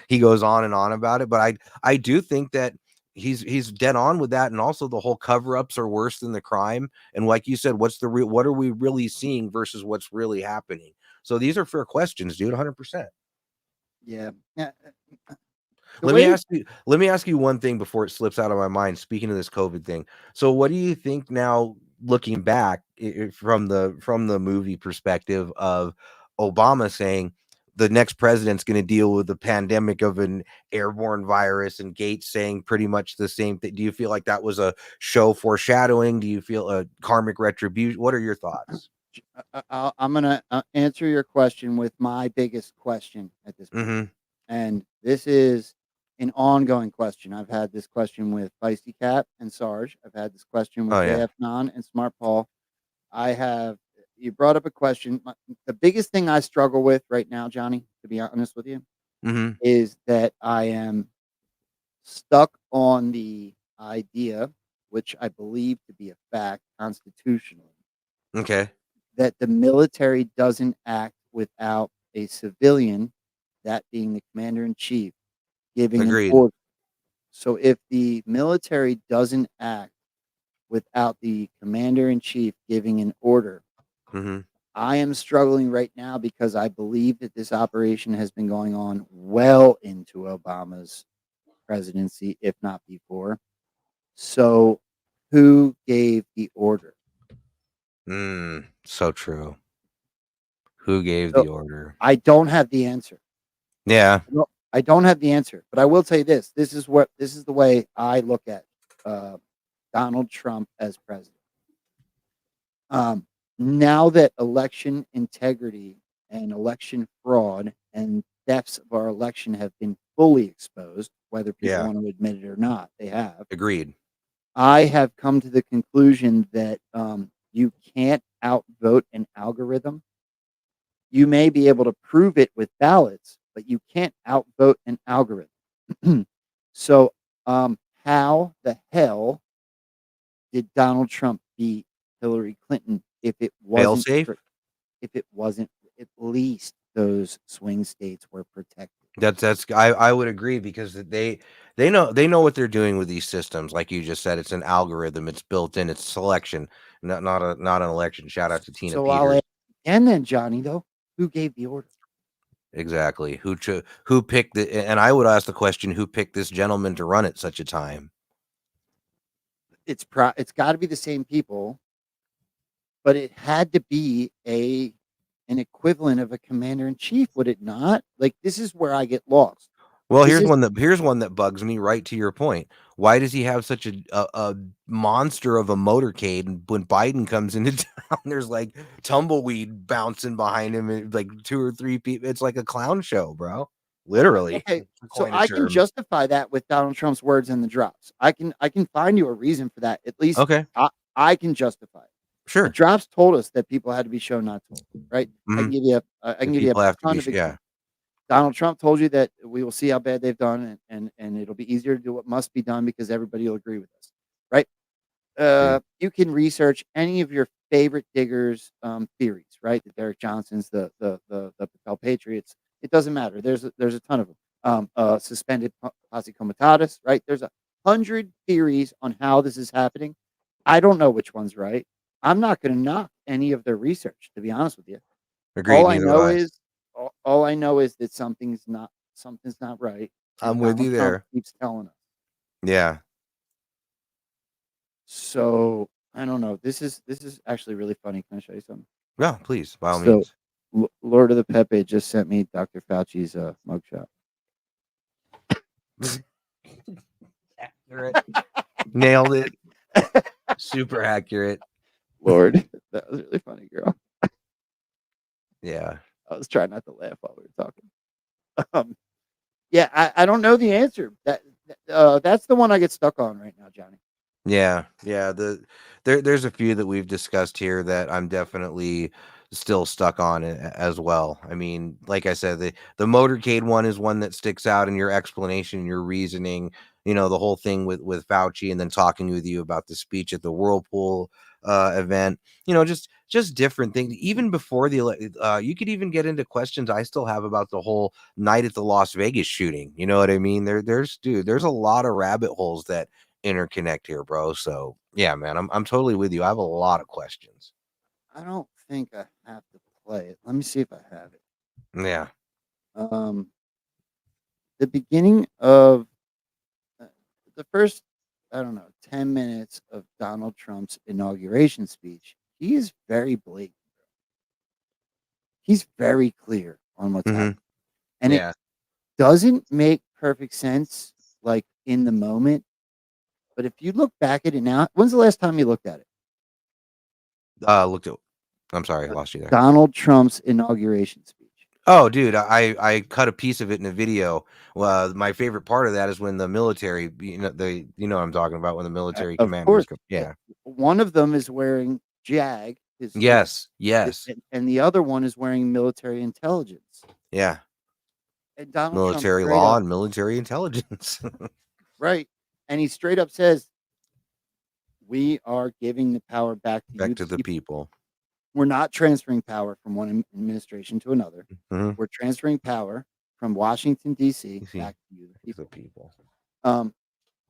He goes on and on about it, but I do think that he's dead on with that. And also the whole cover-ups are worse than the crime. And like you said, what are we really seeing versus what's really happening? So these are fair questions, dude. 100%. Yeah. Yeah. Let me ask you one thing before it slips out of my mind. Speaking of this COVID thing, so what do you think now, looking back from the movie perspective of Obama saying the next president's going to deal with the pandemic of an airborne virus, and Gates saying pretty much the same thing? Do you feel like that was a show foreshadowing? Do you feel a karmic retribution? What are your thoughts? I'm going to answer your question with my biggest question at this point. Mm-hmm. And this is an ongoing question. I've had this question with Feisty Cat and Sarge. I've had this question with Oh yeah. JF Non and Smart Paul. You brought up a question. The biggest thing I struggle with right now, Johnny, to be honest with you, Mm-hmm. is that I am stuck on the idea, which I believe to be a fact constitutionally, Okay. that the military doesn't act without a civilian, that being the commander in chief, giving an Agreed. order. So if the military doesn't act without the commander in chief giving an order, Mm-hmm. I am struggling right now because I believe that this operation has been going on well into Obama's presidency, if not before. So who gave the order? So true. Who gave So the order? I don't have the answer. Yeah. No, I don't have the answer, but I will tell you this. This is the way I look at Donald Trump as president. Now that election integrity and election fraud and thefts of our election have been fully exposed, whether people Yeah. want to admit it or not, they have. Agreed. I have come to the conclusion that you can't outvote an algorithm. You may be able to prove it with ballots, but you can't outvote an algorithm. So, how the hell did Donald Trump beat Hillary Clinton if it wasn't Fail-safe? at least those swing states were protected? I would agree, because they know what they're doing with these systems. Like you just said, it's an algorithm, it's built in, it's selection, not an election. Shout out to Tina So I'll Peters. ask again then, Johnny, though, who gave the order? Exactly. Who picked it? And I would ask the question, who picked this gentleman to run at such a time? It's got to be the same people, but it had to be an equivalent of a commander in chief, would it not? Like, this is where I get lost. Well, This here's one that bugs me, right to your point. Why does he have such a monster of a motorcade? And when Biden comes into town, there's like tumbleweed bouncing behind him, and like 2 or 3 people. It's like a clown show, bro. Literally. Okay, To so coin a I can term. justify that with Donald Trump's words and the drops. I can find you a reason for that. At least Okay. I can justify it. The Sure. drops told us that people had to be shown, not told, right? I can Mhm. give you a People have to ton be, of yeah. examples. Donald Trump told you that we will see how bad they've done, and it'll be easier to do what must be done because everybody will agree with us, right? You can research any of your favorite diggers' theories, right? The Derek Johnsons, the Patel Patriots. It doesn't matter. There's a ton of them. Suspended posse comitatus, right? There's 100 theories on how this is happening. I don't know which one's right. I'm not going to knock any of their research, to be honest with you. Agreed. All I Neither know would I. is all I know is that something's not right. I'm and with you Donald Trump there. keeps telling us. Yeah. So I don't know. This is actually really funny. Can I show you something? Yeah, please, by all So, means. Lord of the Pepe just sent me Dr. Fauci's mugshot. Accurate. Nailed it. Super accurate. Lord, that was really funny, girl. Yeah. I was trying not to laugh while we were talking. Yeah, I don't know the answer. That's the one I get stuck on right now, Johnny. Yeah, there's a few that we've discussed here that I'm definitely still stuck on as well. I mean, like I said, the motorcade one is one that sticks out in your explanation, your reasoning. The whole thing with Fauci, and then talking with you about the speech at the Whirlpool event. Just different things. Even before you could even get into questions I still have about the whole night at the Las Vegas shooting. You know what I mean? There's a lot of rabbit holes that interconnect here, bro. So yeah, man, I'm totally with you. I have a lot of questions. I don't think I have to play it. Let me see if I have it. Yeah. The beginning of the first, I don't know, 10 minutes of Donald Trump's inauguration speech, he is very blatant. He's very clear on what's happening. And Yeah. it doesn't make perfect sense, like in the moment. But if you look back at it now, when's the last time you looked at it? I'm sorry, I lost you there. Donald Trump's inauguration speech. Oh, dude, I cut a piece of it in a video. Well, my favorite part of that is when the military, what I'm talking about, when the military Of commanders course. come. Yeah. One of them is wearing JAG. Yes. And the other one is wearing military intelligence. Yeah. And Donald Military Trump law and military intelligence. Right. And he straight up says, we are giving the power back to the people. We're not transferring power from one administration to another. Mhm. We're transferring power from Washington, D.C. back to you, the people.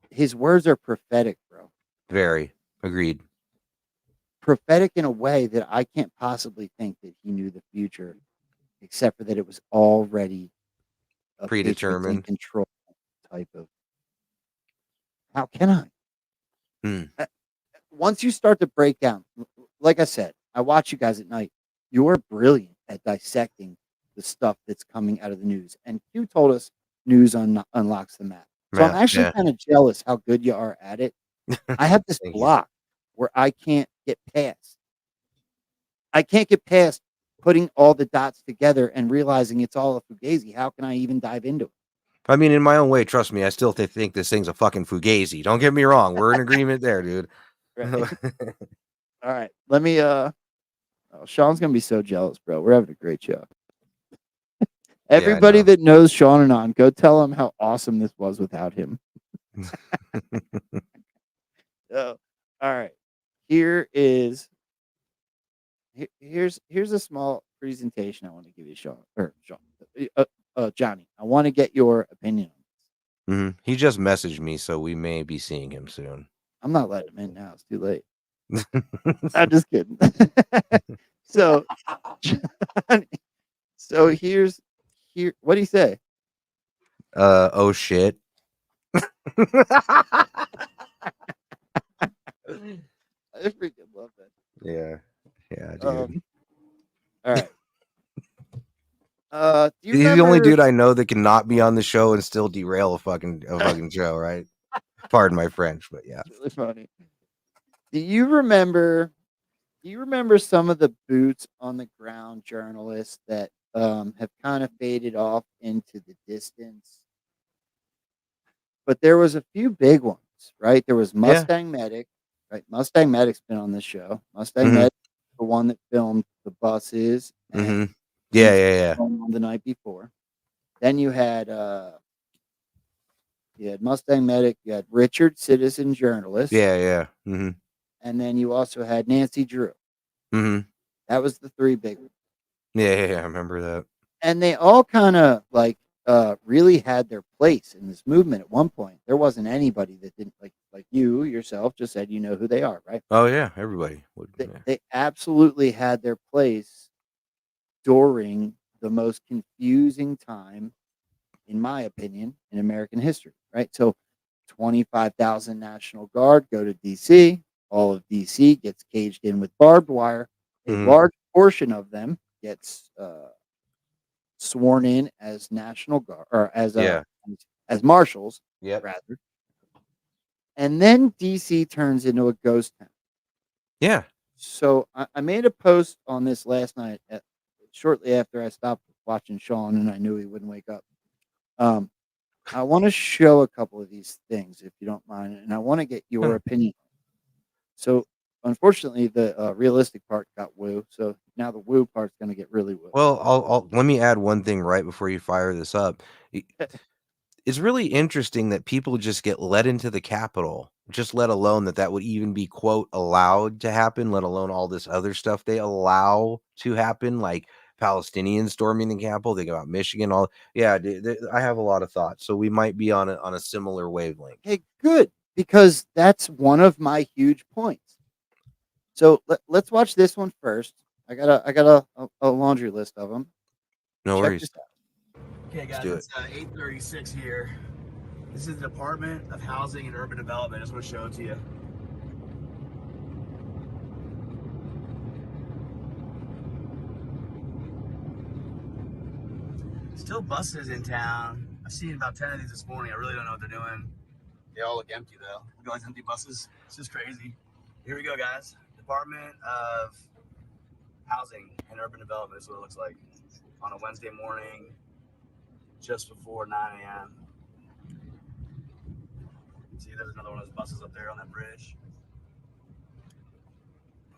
His words are prophetic, bro. Very. Agreed. Prophetic in a way that I can't possibly think that he knew the future, except for that it was already a Predetermined. control type of. How can I? Once you start to break down, like I said, I watch you guys at night. You're brilliant at dissecting the stuff that's coming out of the news. And Q told us news unlocks the map. So I'm actually kind of jealous how good you are at it. I have this block where I can't get past. I can't get past putting all the dots together and realizing it's all a fugazi. How can I even dive into it? I mean, in my own way, trust me, I still think this thing's a fucking fugazi. Don't get me wrong. We're in agreement there, dude. Right. All right. Let me Sean's gonna be so jealous, bro. We're having a great show. Everybody that knows SeanAnon, go tell him how awesome this was without him. So, all right. Here's a small presentation I want to give you, Johnny. I want to get your opinion on this. He just messaged me, so we may be seeing him soon. I'm not letting him in now. It's too late. I'm just kidding. So, Johnny, what do you say? Oh shit. I freaking love that. Yeah, dude. All right. He's the only dude I know that cannot be on the show and still derail a fucking show, right? Pardon my French, but yeah. It's really funny. Do you remember some of the boots on the ground journalists that have kind of faded off into the distance? But there was a few big ones, right? There was Mustang Medic, right? Mustang Medic's been on this show. Mustang Medic, the one that filmed the buses. And Yeah. On the night before. Then you had Mustang Medic. You had Richard, citizen journalist. Yeah. And then you also had Nancy Drew. That was the three big ones. Yeah, I remember that. And they all kind of like really had their place in this movement at one point. There wasn't anybody that didn't like you yourself just said, you know who they are, right? Oh yeah, everybody would. They absolutely had their place during the most confusing time, in my opinion, in American history, right? So 25,000 National Guard go to DC. All of DC gets caged in with barbed wire. A Mhm. large portion of them gets sworn in as National Guard or as marshals, Yep. rather. And then DC turns into a ghost town. Yeah. So I made a post on this last night, shortly after I stopped watching Sean, and I knew he wouldn't wake up. I want to show a couple of these things, if you don't mind, and I want to get your Sure. opinion. So, unfortunately, the realistic part got woo. So now the woo part's going to get really woo. Well, I'll let me add one thing right before you fire this up. It's really interesting that people just get let into the Capitol, just let alone that would even be quote allowed to happen, let alone all this other stuff they allow to happen, like Palestinians storming the Capitol. Think about Michigan. Yeah, I have a lot of thoughts, so we might be on a similar wavelength. Hey, good, because that's one of my huge points. So let's watch this one first. I got a laundry list of them. No Check worries. this out. Okay, guys, do it's 8:36 here. This is the Department of Housing and Urban Development. I just want to show it to you. Still buses in town. I've seen about 10 of these this morning. I really don't know what they're doing. They all look empty, though. Look at all these empty buses. It's just crazy. Here we go, guys. Department of Housing and Urban Development is what it looks like on a Wednesday morning just before 9 a.m. See, there's another one of those buses up there on that bridge.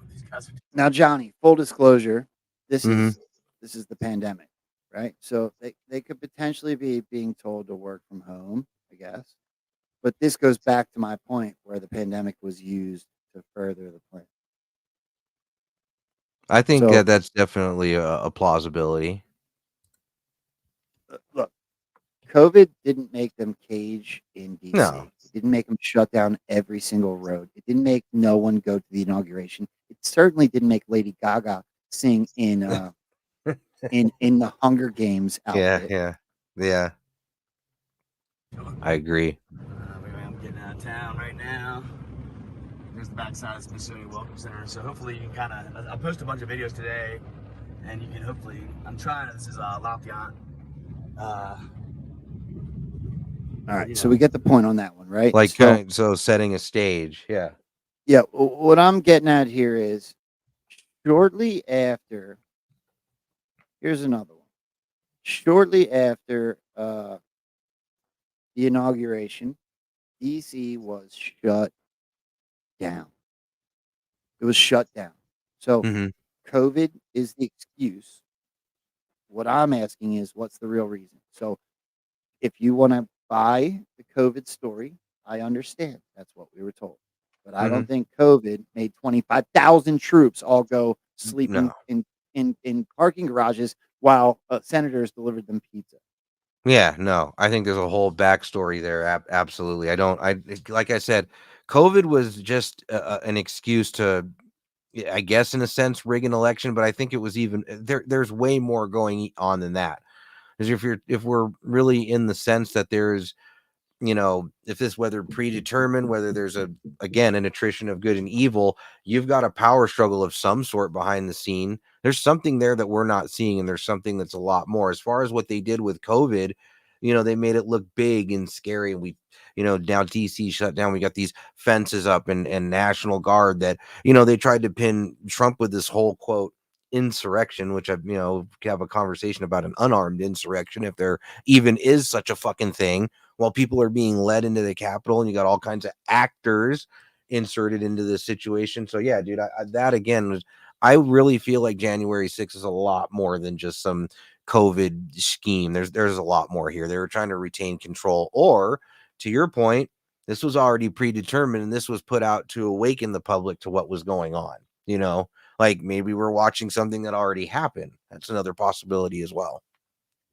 These guys are Now, Johnny, full disclosure, this Mhm. is the pandemic, right? So they could potentially be being told to work from home, I guess. But this goes back to my point where the pandemic was used to further the plan. I think So that's definitely a plausibility. look, COVID didn't make them cage in DC. No. It didn't make them shut down every single road. It didn't make no one go to the inauguration. It certainly didn't make Lady Gaga sing in in the Hunger Games outfit. Yeah. I agree. I'm getting out of town right now. There's the backside of the Smithsonian Welcome Center. So hopefully you can kind of, I'll post a bunch of videos today, and you can hopefully, I'm trying, this is Lafayette. All right, so we get the point on that one, right? Like, So, so setting a stage. Yeah. yeah, what I'm getting at here is shortly after, here's another one. Shortly after the inauguration, DC was shut down. It was shut down. So Mhm. COVID is the excuse. What I'm asking is, what's the real reason? So if you want to buy the COVID story, I understand. That's what we were told. But I don't Mhm. think COVID made 25,000 troops all go sleeping No. in parking garages while senators delivered them pizza. Yeah, no. I think there's a whole backstory there. Absolutely. Like I said, COVID was just an excuse to, yeah, I guess in a sense, rig an election, but I think it was even there's way more going on than that. Because if we're really in the sense that there's, if this, whether predetermined, whether there's again an attrition of good and evil, you've got a power struggle of some sort behind the scene. There's something there that we're not seeing, and there's something that's a lot more. As far as what they did with COVID, they made it look big and scary, and we, now DC shut down. We got these fences up and National Guard that, they tried to pin Trump with this whole quote insurrection, which I've, have a conversation about an unarmed insurrection, if there even is such a fucking thing, while people are being led into the Capitol, and you got all kinds of actors inserted into this situation. So yeah, dude, that again was, I really feel like January 6th is a lot more than just some COVID scheme. There's a lot more here. They were trying to retain control, or to your point, this was already predetermined, and this was put out to awaken the public to what was going on. Like maybe we're watching something that already happened. That's another possibility as well.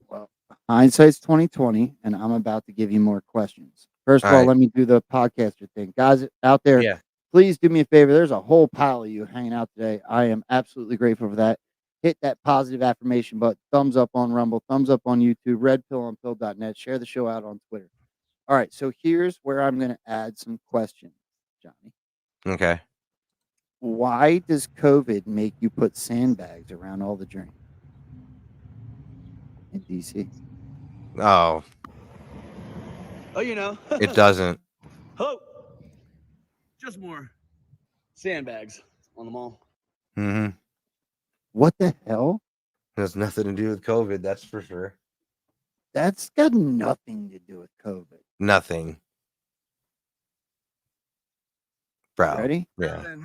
Well, hindsight's 2020, and I'm about to give you more questions. First of All all, right. let me do the podcaster thing. Guys out there, Yeah. please do me a favor. There's a whole pile of you hanging out today. I am absolutely grateful for that. Hit that positive affirmation button. Thumbs up on Rumble. Thumbs up on YouTube. Redpillonpill.net. Share the show out on Twitter. All right. So here's where I'm going to add some questions, Johnny. Okay. Why does COVID make you put sandbags around all the drink in DC? Oh, Oh, you know. it doesn't. Oh, just more sandbags on the mall. Mm-hmm. What the hell? It has nothing to do with COVID, that's for sure. That's got nothing to do with COVID. Nothing. Bro. Ready? Yeah.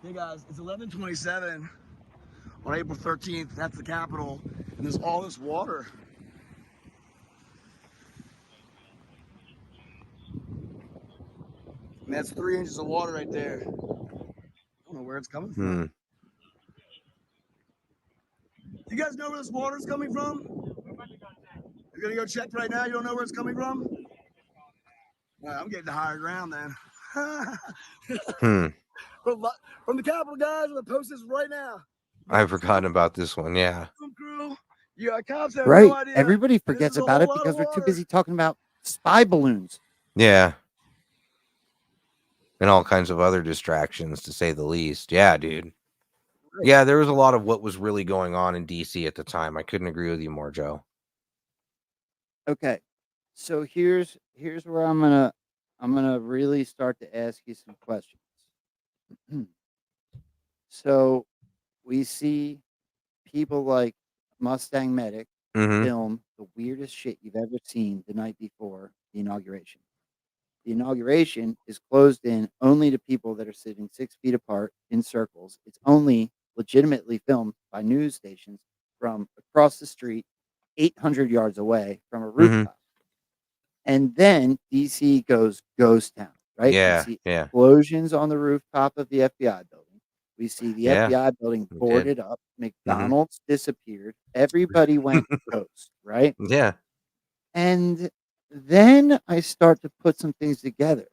Hey guys, it's 11:27 on April 13th. That's the Capitol, and there's all this water. And that's 3 inches of water right there. I don't know where it's coming from. You guys know where this water's coming from? You're gonna go check right now. You don't know where it's coming from? All right, I'm getting to higher ground then. From the Capitol, guys, I'm gonna post this right now. I've forgotten about this one. Yeah. Crew, yeah, cops have Right. no idea. Everybody This forgets is a about whole it lot of because we're too water. busy talking about spy balloons. Yeah. And all kinds of other distractions, to say the least. Yeah, dude. Right. Yeah, there was a lot of what was really going on in DC at the time. I couldn't agree with you more, Joe. Okay. So here's where I'm gonna really start to ask you some questions. So we see people like Mustang Medic Mhm. film the weirdest shit you've ever seen the night before the inauguration. The inauguration is closed in only to people that are sitting 6 feet apart in circles. It's only legitimately filmed by news stations from across the street, 800 yards away from a rooftop. And then DC goes ghost town, right? Yeah, We see yeah. explosions on the rooftop of the FBI building. We see the Yeah, FBI building we did. boarded up. McDonald's disappeared. Everybody went ghost, right? Yeah. And then I start to put some things together.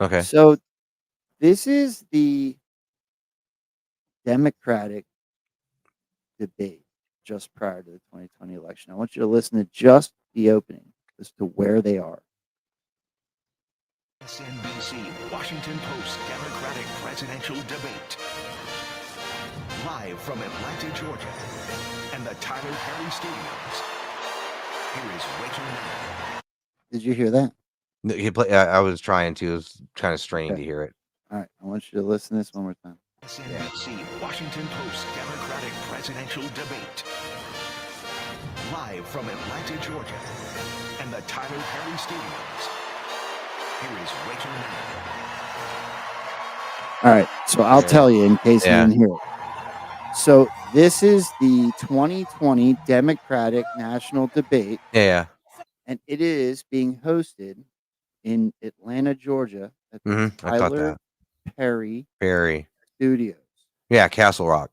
Okay. So this is the Democratic debate just prior to the 2020 election. I want you to listen to just the opening as to where they are. SNBC Washington Post Democratic presidential debate. Live from Atlanta, Georgia, and the Tyler Perry Studios. Here is Waking Up. Did you hear that? No, I was trying to. It was kind of straining to hear it. All right. I want you to listen to this one more time. SNBC Washington Post Democratic presidential debate. Live from Atlanta, Georgia, and the Tyler Perry Studios. Here is Waking Up. All right. So I'll tell you in case you didn't hear it. So this is the 2020 Democratic National Debate. Yeah. And it is being hosted in Atlanta, Georgia at the I caught Tyler that. Perry Perry Studios. Yeah, Castle Rock.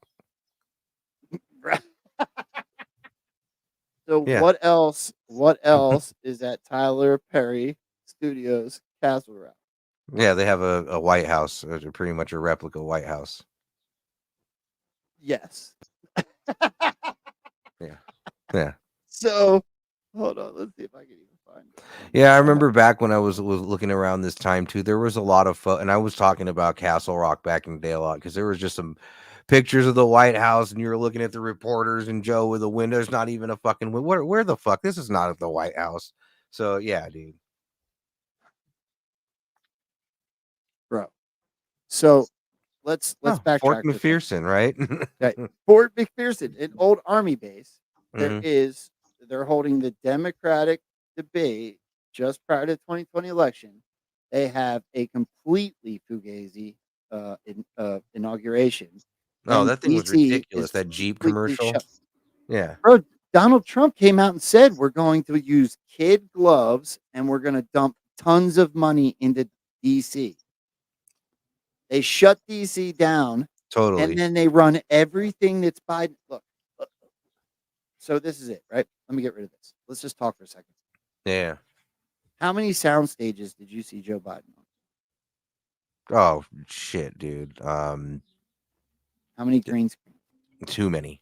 So Yeah. what else is at Tyler Perry Studios Castle Rock? Yeah, they have a White House, pretty much a replica White House. Yes. Yeah. So hold on, let's see if I can even find it. Yeah, I remember back when I was looking around this time too, there was a lot of and I was talking about Castle Rock back in the day a lot, because there was just some pictures of the White House and you were looking at the reporters and Joe with the window. There's not even a fucking window. Where the fuck? This is not at the White House. So yeah, dude. Bro. So let's backtrack. Fort for a second. McPherson, right? Right. Fort McPherson, an old army base. Mhm. They're holding the Democratic debate just prior to the 2020 election. They have a completely fugazi inauguration. Oh, And that thing was DC ridiculous. is That Jeep completely commercial. shut. Yeah. Bro, Donald Trump came out and said we're going to use kid gloves and we're going to dump tons of money into DC. They shut DC down. Totally. And then they run everything that's Biden. Look. So this is it, right? Let me get rid of this. Let's just talk for a second. Yeah. How many sound stages did you see Joe Biden on? Oh shit, dude. How many green screens? Too many.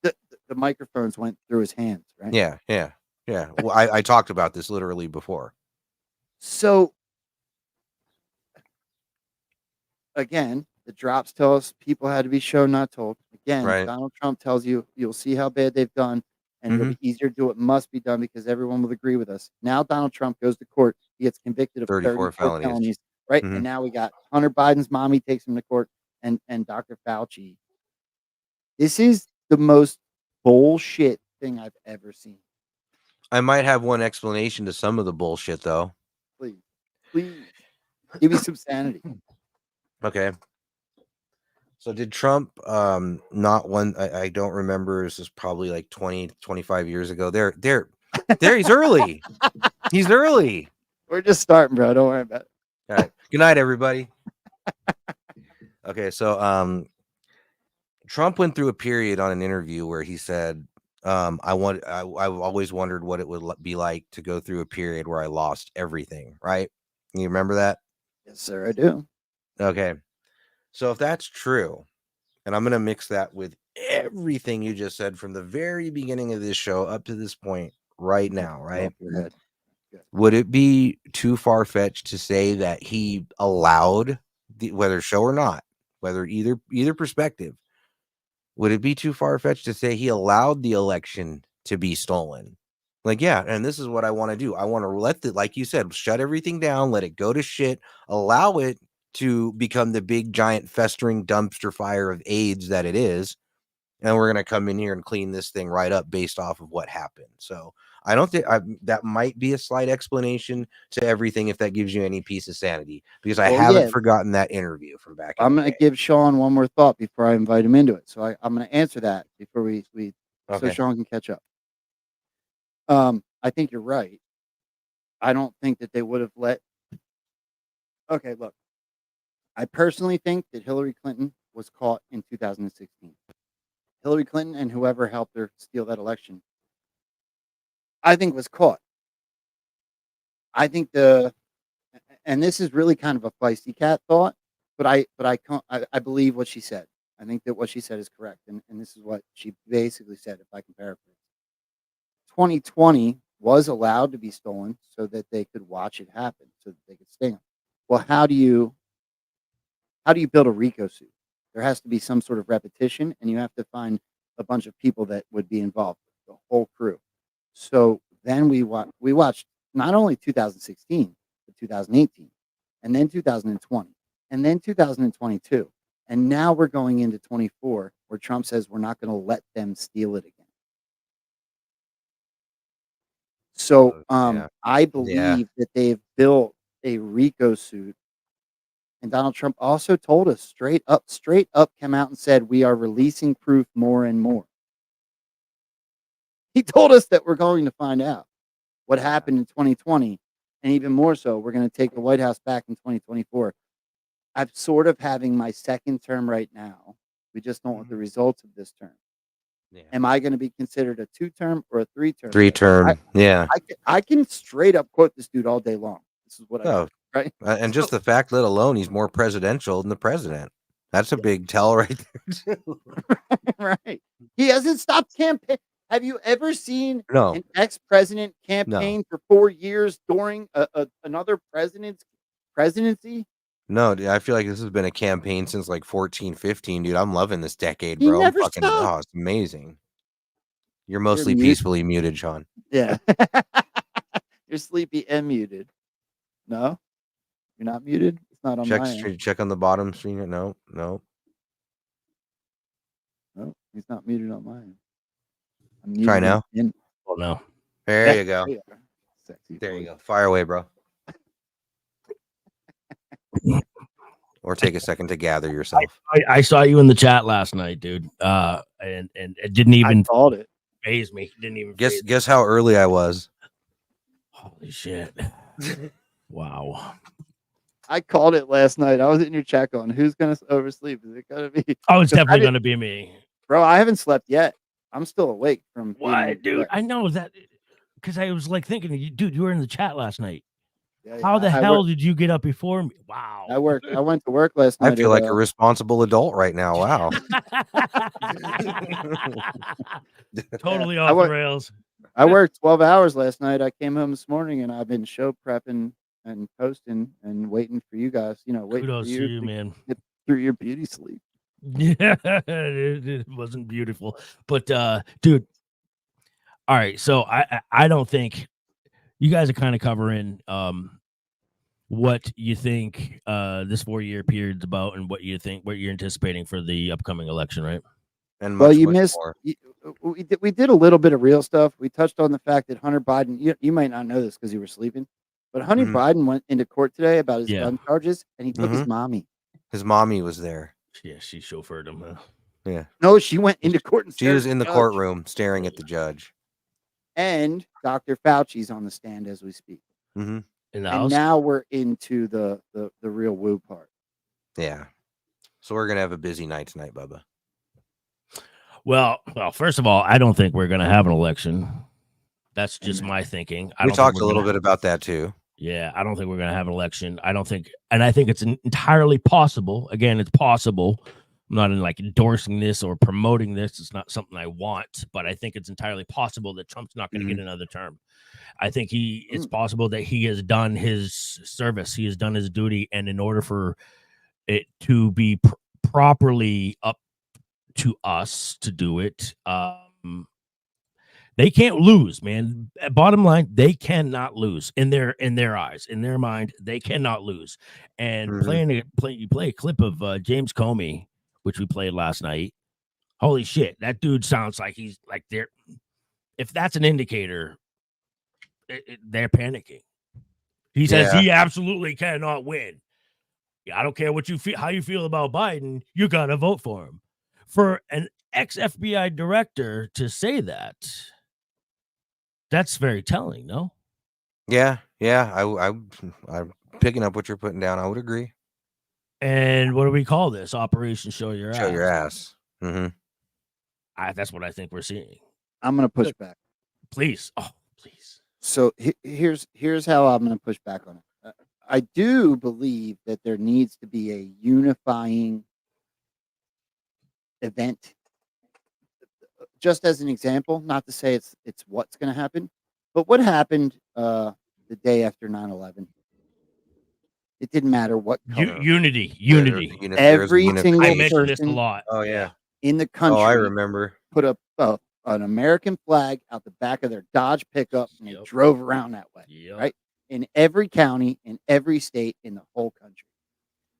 The microphones went through his hands, right? Yeah. Well, I talked about this literally before. So again, the drops tell us people had to be shown, not told. Again, Right. Donald Trump tells you you'll see how bad they've done, and it'll be easier to do what must be done because everyone will agree with us. Now Donald Trump goes to court. He gets convicted of 34 felonies, right? And now we got Hunter Biden's mommy takes him to court, and Dr. Fauci. This is the most bullshit thing I've ever seen. I might have one explanation to some of the bullshit, though. Please, give me some sanity. Okay. So did Trump not one I don't remember, this is probably like 20, 25 years ago. There he's early. He's early. We're just starting, bro. Don't worry about it. All right. Good night, everybody. Okay, so Trump went through a period on an interview where he said, I've always wondered what it would be like to go through a period where I lost everything, right? You remember that? Yes, sir, I do. Okay. So if that's true, and I'm going to mix that with everything you just said from the very beginning of this show up to this point right now, right? Would it be too far-fetched to say that he allowed, whether show or not, whether either perspective, would it be too far-fetched to say he allowed the election to be stolen? Like, yeah, and this is what I want to do. I want to like you said, shut everything down, let it go to shit, allow it to become the big, giant, festering dumpster fire of AIDS that it is. And we're going to come in here and clean this thing right up based off of what happened. So I don't think that might be a slight explanation to everything if that gives you any piece of sanity, because I haven't forgotten that interview from back. I'm going to give Sean one more thought before I invite him into it. So I'm going to answer that before we so Sean can catch up. I think you're right. I don't think that they would have let. Okay, look. I personally think that Hillary Clinton was caught in 2016. Hillary Clinton and whoever helped her steal that election, I think was caught. I think and this is really kind of a feisty cat thought, but I believe what she said. I think that what she said is correct, and this is what she basically said, if I can paraphrase. 2020 was allowed to be stolen so that they could watch it happen, so that they could stay on. Well, how do you build a RICO suit? There has to be some sort of repetition, and you have to find a bunch of people that would be involved, the whole crew. So then we watched not only 2016, but 2018, and then 2020, and then 2022. And now we're going into 24, where Trump says we're not going to let them steal it again. So I believe that they've built a RICO suit. And Donald Trump also told us straight up came out and said, we are releasing proof more and more. He told us that we're going to find out what happened in 2020. And even more so, we're going to take the White House back in 2024. I'm sort of having my second term right now. We just don't want the results of this term. Yeah. Am I going to be considered a 2-term or a 3-term? 3-term. Yeah. I can straight up quote this dude all day long. This is what I do, right? And just the fact that alone, he's more presidential than the president. That's a big tell right there, too. Right. He hasn't stopped campaign. Have you ever seen an ex-president campaign for 4 years during another president's presidency? No, dude, I feel like this has been a campaign since like 14, 15, dude. I'm loving this decade, He bro. never Fucking, stopped. it's amazing. You're mostly peacefully muted, Sean. Yeah. You're sleepy and muted. No? You're not muted? It's not on my end. Check on the bottom screen. No. No, he's not muted on mine. Try now. Well, no. There you go. Sexy there you go. Fire away, bro. Or take a second to gather yourself. I saw you in the chat last night, dude. And it didn't even faze me. It didn't even guess how early I was. Holy shit. Wow. I called it last night. I was in your chat going, who's going to oversleep? Is it going to be? Oh, it's 'Cause I definitely didn't- going to be me. Bro, I haven't slept yet. I'm still awake from being in your What, dude? chat. I know that because I was like thinking, dude, you were in the chat last night. Yeah, How the I hell work- did you get up before me? Wow. I worked. I went to work last night. I feel at, like a responsible adult right now. Wow. Totally I off the work- rails. I worked 12 hours last night. I came home this morning and I've been show prepping and posting and waiting for you guys. You know, waiting Kudos for to you you, to man. get through your beauty sleep. Yeah, it wasn't beautiful, but dude. All right, so I don't think you guys are kind of covering what you think this 4-year period's about and what you're anticipating for the upcoming election, right? And Well, much, you much missed. more. We did a little bit of real stuff. We touched on the fact that Hunter Biden. You might not know this because you were sleeping, but Hunter Mhm. Biden went into court today about his Yeah. gun charges, and he took his Mhm. mommy. His mommy was there. Yeah, she chauffeured him. Huh? Yeah. No, she went into court and She stared was at in the judge. courtroom staring at the judge. And Dr. Fauci's on the stand as we speak. Mm-hmm. In the And house. now we're into the real woo part. Yeah. So we're gonna have a busy night tonight, Bubba. Well, first of all, I don't think we're going to have an election. That's just my thinking. We talked a little bit about that too. Yeah, I don't think we're going to have an election. I don't think, and I think it's entirely possible. Again, it's possible. I'm not like endorsing this or promoting this. It's not something I want, but I think it's entirely possible that Trump's not going to get another term. I think it's possible that he has done his service. He has done his duty. And in order for it to be properly up to us to do it, they can't lose, man. Bottom line, they cannot lose in their eyes, in their mind. They cannot lose. And you play a clip of James Comey, which we played last night. Holy shit, that dude sounds like he's like they're. If that's an indicator, they're panicking. He says he absolutely cannot win. Yeah, I don't care what you feel, how you feel about Biden. You got to vote for him. For an ex-FBI director to say that. That's very telling, no? Yeah. I'm picking up what you're putting down. I would agree. And what do we call this? Operation Show Your Ass. Show your ass. Mm-hmm. That's what I think we're seeing. I'm going to push back. Please. Oh, please. So here's how I'm going to push back on it. I do believe that there needs to be a unifying event. Just as an example, not to say it's what's going to happen, but what happened the day after 9/11? It didn't matter what color. Unity. Every single I mentioned this a person lot. Oh yeah. in the country. Oh, I remember. Put up an American flag out the back of their Dodge pickup and they drove around that way. Right? In every county, in every state, in the whole country.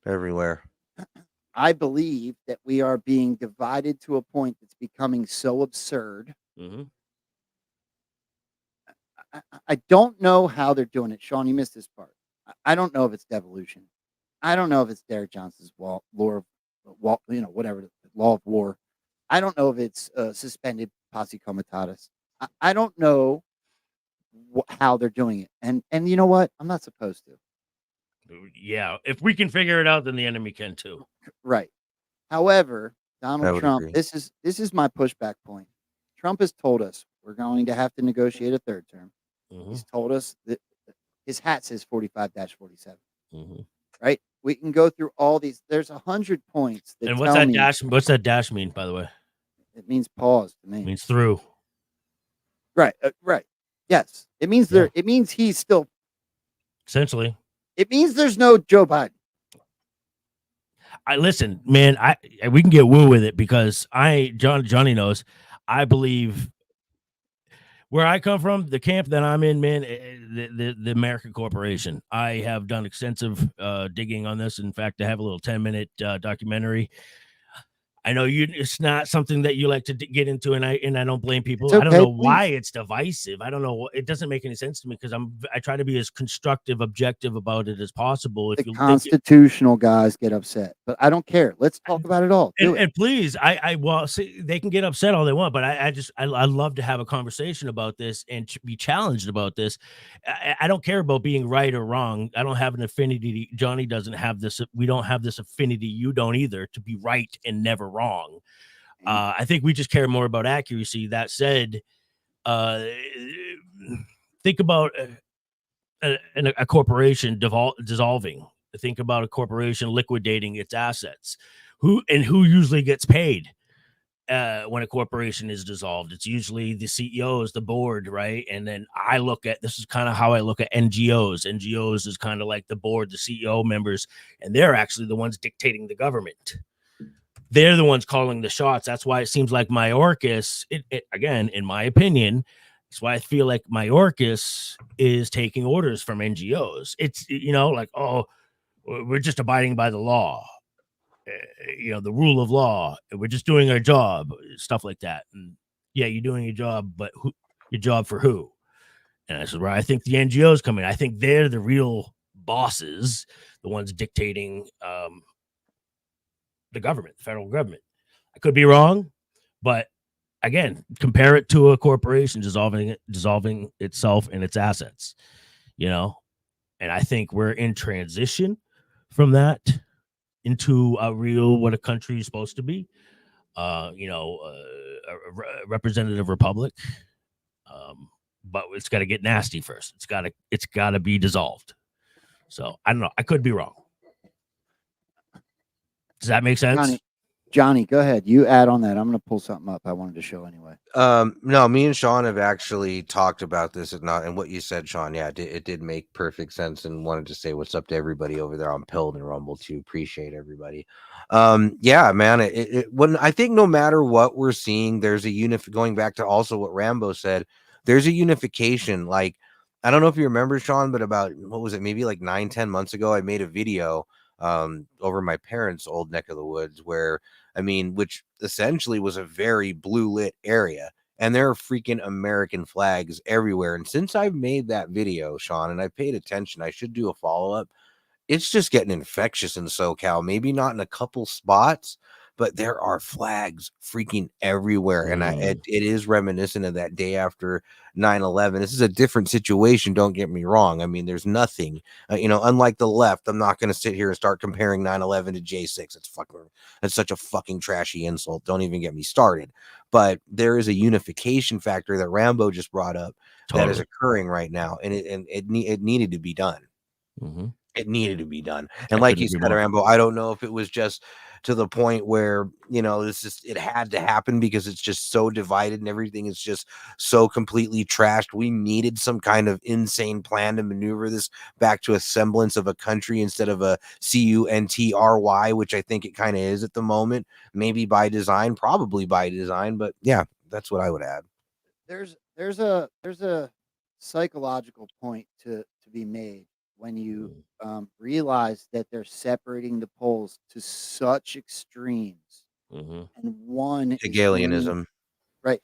Everywhere. I believe that we are being divided to a point that's becoming so absurd. Mm-hmm. I don't know how they're doing it. Sean, you missed this part. I don't know if it's devolution. I don't know if it's Derek Johnson's law of war. I don't know if it's suspended posse comitatus. I don't know how they're doing it. And you know what? I'm not supposed to. Yeah, if we can figure it out, then the enemy can too. Right. However, Donald Trump, agree. this is my pushback point. Trump has told us we're going to have to negotiate a third term. Mm-hmm. He's told us that his hat says 45-47. Mm-hmm. Right? We can go through all these. There's 100 points. And what's that dash? What's that dash mean, by the way? It means pause to me. It means through. Right. Right. Yes. It means there. It means he's still. Essentially. It means there's no Joe Biden. I listen, man. We can get woo with it because Johnny knows. I believe where I come from, the camp that I'm in, man. The American corporation. I have done extensive digging on this. In fact, I have a little 10-minute documentary. I know it's not something that you like to get into, and I don't blame people. It's I don't okay, know why it's divisive. I don't know. It doesn't make any sense to me because I try to be as constructive, objective about it as possible. If The you think constitutional guys get upset, but I don't care. Let's talk about it all. Do it. and please, well, see, they can get upset all they want, but I love to have a conversation about this and be challenged about this. I don't care about being right or wrong. I don't have an affinity. Johnny doesn't have this. We don't have this affinity. You don't either, to be right and never wrong. I think we just care more about accuracy. That said, think about a corporation dissolving. Think about a corporation liquidating its assets. Who usually gets paid when a corporation is dissolved? It's usually the CEOs, the board, right? And then this is kind of how I look at NGOs. NGOs is kind of like the board, the CEO members, and they're actually the ones dictating the government. They're the ones calling the shots. That's why it seems like Mayorkas, again, in my opinion, that's why I feel like Mayorkas is taking orders from NGOs. It's, like, oh, we're just abiding by the law, the rule of law. We're just doing our job, stuff like that. And yeah, you're doing your job, but your job for who? And this is where I think the NGOs come in. I think they're the real bosses, the ones dictating the government, the federal government. I could be wrong, but again, compare it to a corporation dissolving itself and its assets, and I think we're in transition from that into a real, what a country is supposed to be, a representative republic. But it's got to get nasty first. It's got to be dissolved. So I don't know. I could be wrong. Does that make sense? Johnny, go ahead. You add on that. I'm going to pull something up I wanted to show anyway. No, me and Sean have actually talked about this and what you said, Sean. Yeah, it did make perfect sense, and wanted to say what's up to everybody over there on Pilled and Rumble too. Appreciate everybody. Yeah, man. When I think no matter what we're seeing, there's a going back to also what Rambo said. There's a unification. Like, I don't know if you remember, Sean, but about what was it? Maybe like 9-10 months ago, I made a video over my parents' old neck of the woods which essentially was a very blue lit area, and there are freaking American flags everywhere. And since I've made that video, Sean, and I paid attention, I should do a follow-up. It's just getting infectious in SoCal. Maybe not in a couple spots, but there are flags freaking everywhere. And it is reminiscent of that day after 9/11. This is a different situation. Don't get me wrong. I mean, there's nothing, unlike the left. I'm not going to sit here and start comparing 9/11 to J6. It's such a fucking trashy insult. Don't even get me started. But there is a unification factor that Rambo just brought up that is occurring right now. And it needed to be done. Mm-hmm. It needed to be done. And like you said, Rambo, I don't know if it was just to the point where, it had to happen because it's just so divided and everything is just so completely trashed. We needed some kind of insane plan to maneuver this back to a semblance of a country instead of a CUNTRY, which I think it kind of is at the moment. Maybe by design, probably by design. But yeah, that's what I would add. There's a psychological point to be made when you realize that they're separating the polls to such extremes, and one Hegelianism, right?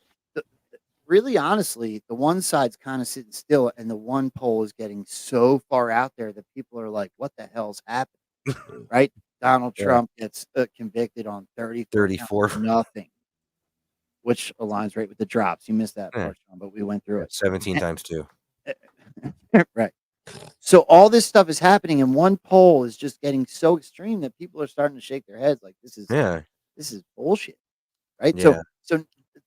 Really, honestly, the one side's kind of sitting still, and the one poll is getting so far out there that people are like, "What the hell's happening?" Right? Donald Trump gets convicted on 34 nothing, which aligns right with the drops. You missed that part, Sean, but we went through it 17 times 2. Right. So all this stuff is happening, and one poll is just getting so extreme that people are starting to shake their heads like this is bullshit, right? Yeah. So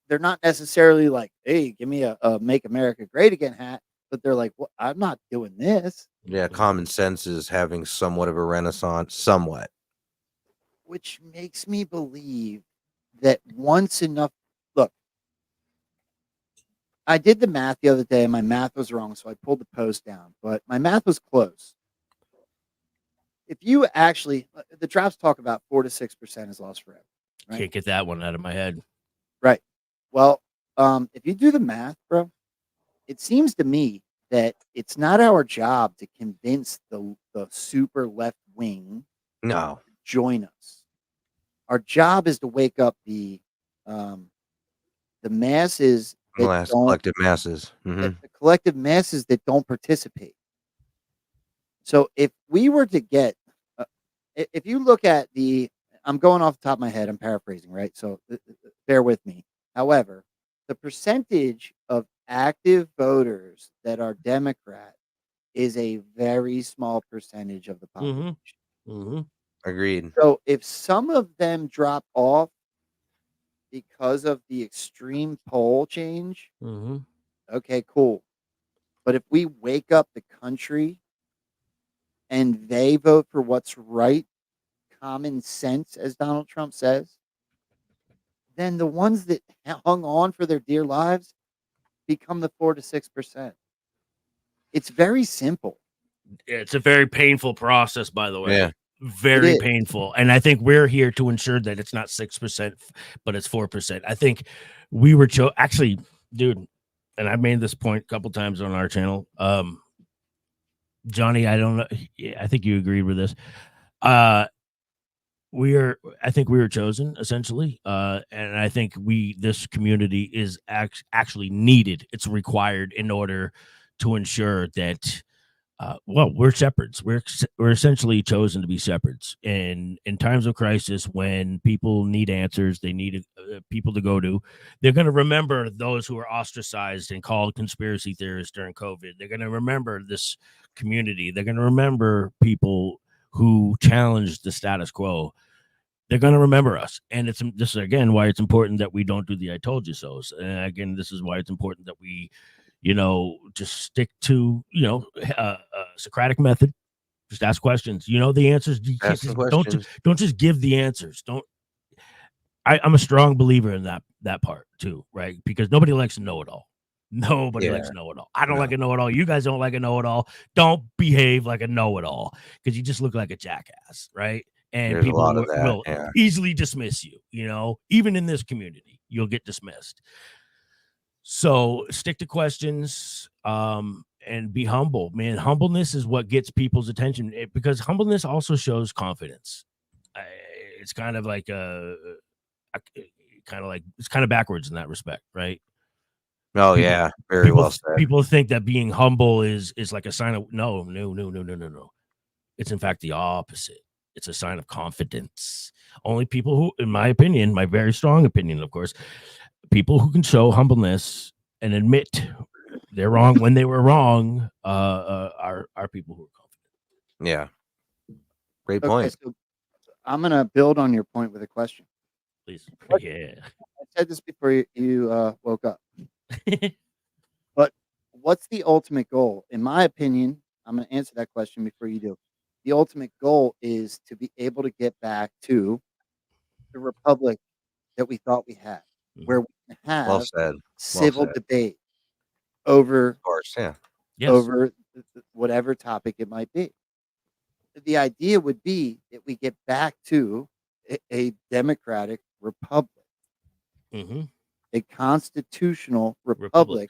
they're not necessarily like, hey, give me a Make America Great Again hat, but they're like, well, I'm not doing this. Yeah, common sense is having somewhat of a renaissance, somewhat. Which makes me believe that once enough, look, I did the math the other day, and my math was wrong, so I pulled the post down, but my math was close. If you actually, the drops talk about 4 to 6% is lost forever. Right? Can't get that one out of my head. Right. Well, if you do the math, bro, it seems to me that it's not our job to convince the super left wing to join us. Our job is to wake up the masses that Collective masses. the collective masses that don't participate. So if we were to get, if you look at I'm going off the top of my head, I'm paraphrasing, right? So bear with me. However, the percentage of active voters that are Democrat is a very small percentage of the population. Agreed. So if some of them drop off because of the extreme poll change, okay, cool. But if we wake up the country and they vote for what's right, common sense, as Donald Trump says, then the ones that hung on for their dear lives become the 4 to 6%. It's very simple. It's a very painful process, by the way. Yeah. Very painful. And I think we're here to ensure that it's not 6%, but it's 4%. I think we were actually, dude, and I've made this point a couple times on our channel. Johnny, I don't know. I think you agreed with this. I think we were chosen essentially. And I think this community is actually needed. It's required in order to ensure that we're shepherds. We're essentially chosen to be shepherds. And in times of crisis, when people need answers, they need people to go to. They're going to remember those who were ostracized and called conspiracy theorists during COVID. They're going to remember this community. They're going to remember people who challenged the status quo. They're going to remember us. And this is, again, why it's important that we don't do the I told you so's. And again, this is why it's important that we, just stick to, Socratic method. Just ask questions. The answers. You can't don't just give the answers. I'm a strong believer in that part too, right? Because nobody likes to know it all. Nobody likes to know it all. I don't like a know it all. You guys don't like a know it all. Don't behave like a know it all because you just look like a jackass, right? And There's people a lot of that, will easily dismiss you. Even in this community, you'll get dismissed. So stick to questions and be humble, man. Humbleness is what gets people's attention because humbleness also shows confidence. It's kind of like it's kind of backwards in that respect, right? Oh, yeah. Very well said. People think that being humble is like a sign of no. It's in fact the opposite. It's a sign of confidence. Only people who, in my opinion, my very strong opinion, of course, people who can show humbleness and admit they're wrong when they were wrong are people who are confident. Yeah. Great point. So I'm going to build on your point with a question. Please. Yeah. I said this before you woke up. But what's the ultimate goal? In my opinion, I'm going to answer that question before you do. The ultimate goal is to be able to get back to the republic that we thought we had, where we can have civil debate over, over whatever topic it might be. The idea would be that we get back to a democratic republic, a constitutional republic,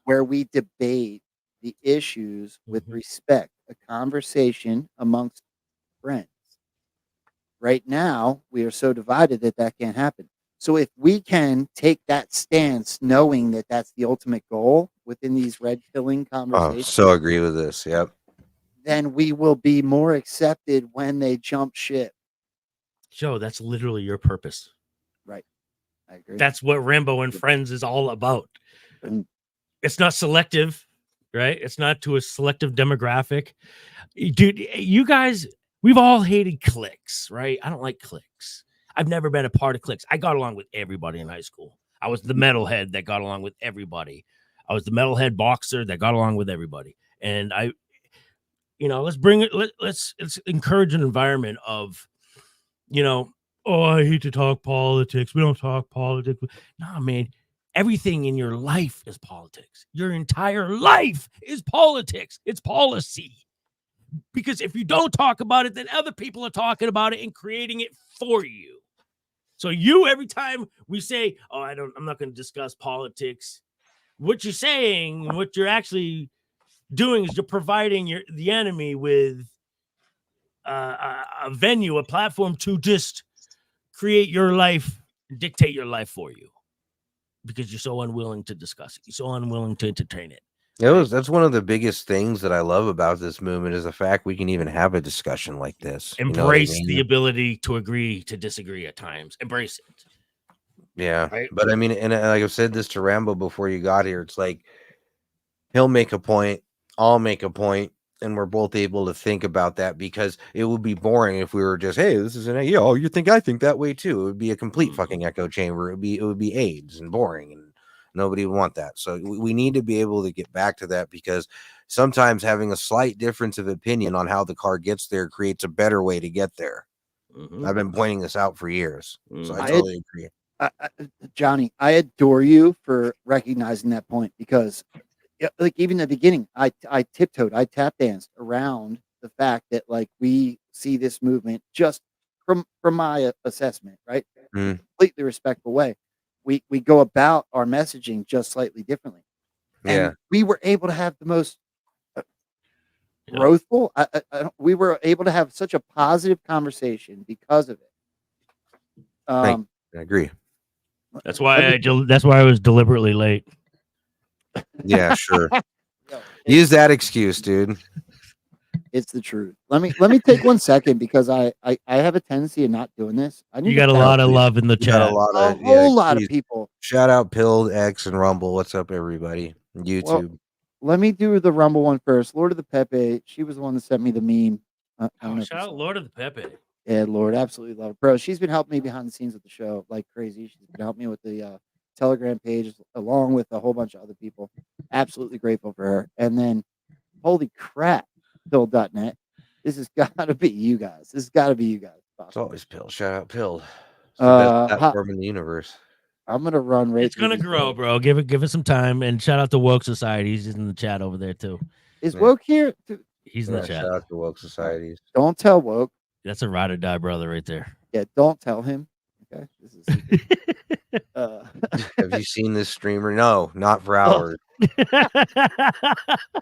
where we debate the issues with respect, a conversation amongst friends. Right now, we are so divided that can't happen. So if we can take that stance, knowing that that's the ultimate goal within these red-pilling conversations, so agree with this. Yep. Then we will be more accepted when they jump ship. Joe, that's literally your purpose. Right. I agree. That's what Rambo and Frens is all about. It's not selective, right? It's not to a selective demographic. Dude, you guys, we've all hated cliques, right? I don't like cliques. I've never been a part of cliques. I got along with everybody in high school. I was the metalhead that got along with everybody. I was the metalhead boxer that got along with everybody. And let's bring it. Let's encourage an environment of, I hate to talk politics. We don't talk politics. Nah, man. Everything in your life is politics. Your entire life is politics. It's policy. Because if you don't talk about it, then other people are talking about it and creating it for you. So every time we say, I'm not going to discuss politics, what you're saying, what you're actually doing is you're providing the enemy with a venue, a platform to just create your life, dictate your life for you because you're so unwilling to discuss it. You're so unwilling to entertain it. That's one of the biggest things that I love about this movement is the fact we can even have a discussion like this. Embrace the ability to agree to disagree at times. Embrace it. Yeah. Right? But I mean, and like I've said this to Rambo before you got here, it's like he'll make a point, I'll make a point, and we're both able to think about that because it would be boring if we were just, hey, this is an you think I think that way too. It would be a complete fucking echo chamber. It would be AIDS and boring, and nobody would want that. So we need to be able to get back to that because sometimes having a slight difference of opinion on how the car gets there creates a better way to get there. I've been pointing this out for years, so I totally agree. Johnny, I adore you for recognizing that point because, like, even in the beginning, I tiptoed, I tap danced around the fact that like we see this movement just from my assessment, right? Completely respectful way. We go about our messaging just slightly differently, and we were able to have the most growthful. We were able to have such a positive conversation because of it. I agree. That's why that's why I was deliberately late. Yeah, sure. Use that excuse, dude. It's the truth. Let me take 1 second because I have a tendency of not doing this. I need You got a lot of love in the chat. a whole lot of people. Shout out Pilled, X, and Rumble. What's up, everybody? YouTube. Well, let me do the Rumble one first. Lord of the Pepe. She was the one that sent me the meme. I don't know if you Shout out saw Lord of the Pepe. Yeah, Lord, absolutely love it. Bro, she's been helping me behind the scenes of the show like crazy. She's been helping me with the Telegram page along with a whole bunch of other people. Absolutely grateful for her. And then, holy crap, Pill.net. This has got to be you guys. This has got to be you guys. It's always Pill. Shout out Pill. It's the best platform in the universe. I'm gonna run right. It's gonna grow, bro. Give it some time. And shout out to Woke Society. He's in the chat over there too. Is Woke here? He's in the chat. Shout out to Woke Societies. Don't tell Woke. That's a ride or die brother right there. Yeah, don't tell him. Okay. This is Have you seen this streamer? No, not for hours.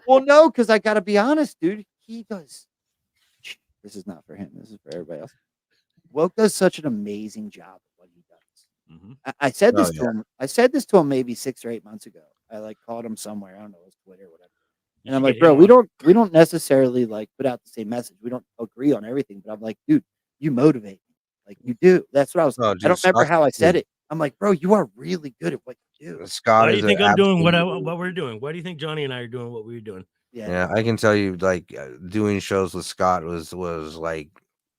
Well, no, because I gotta be honest, dude. He does. This is not for him. This is for everybody else. Woke does such an amazing job at what he does. I said this to him. I said this to him maybe 6 or 8 months ago. I like called him somewhere. I don't know, his Twitter or whatever. And I'm like, bro, we don't necessarily like put out the same message. We don't agree on everything. But I'm like, dude, you motivate me. Like you do. That's what I was. I don't remember how I said it. I'm like, bro, you are really good at what you do. Scott, why do you think I'm doing what we're doing? Why do you think Johnny and I are doing what we're doing? Yeah, I can tell you, like doing shows with Scott was like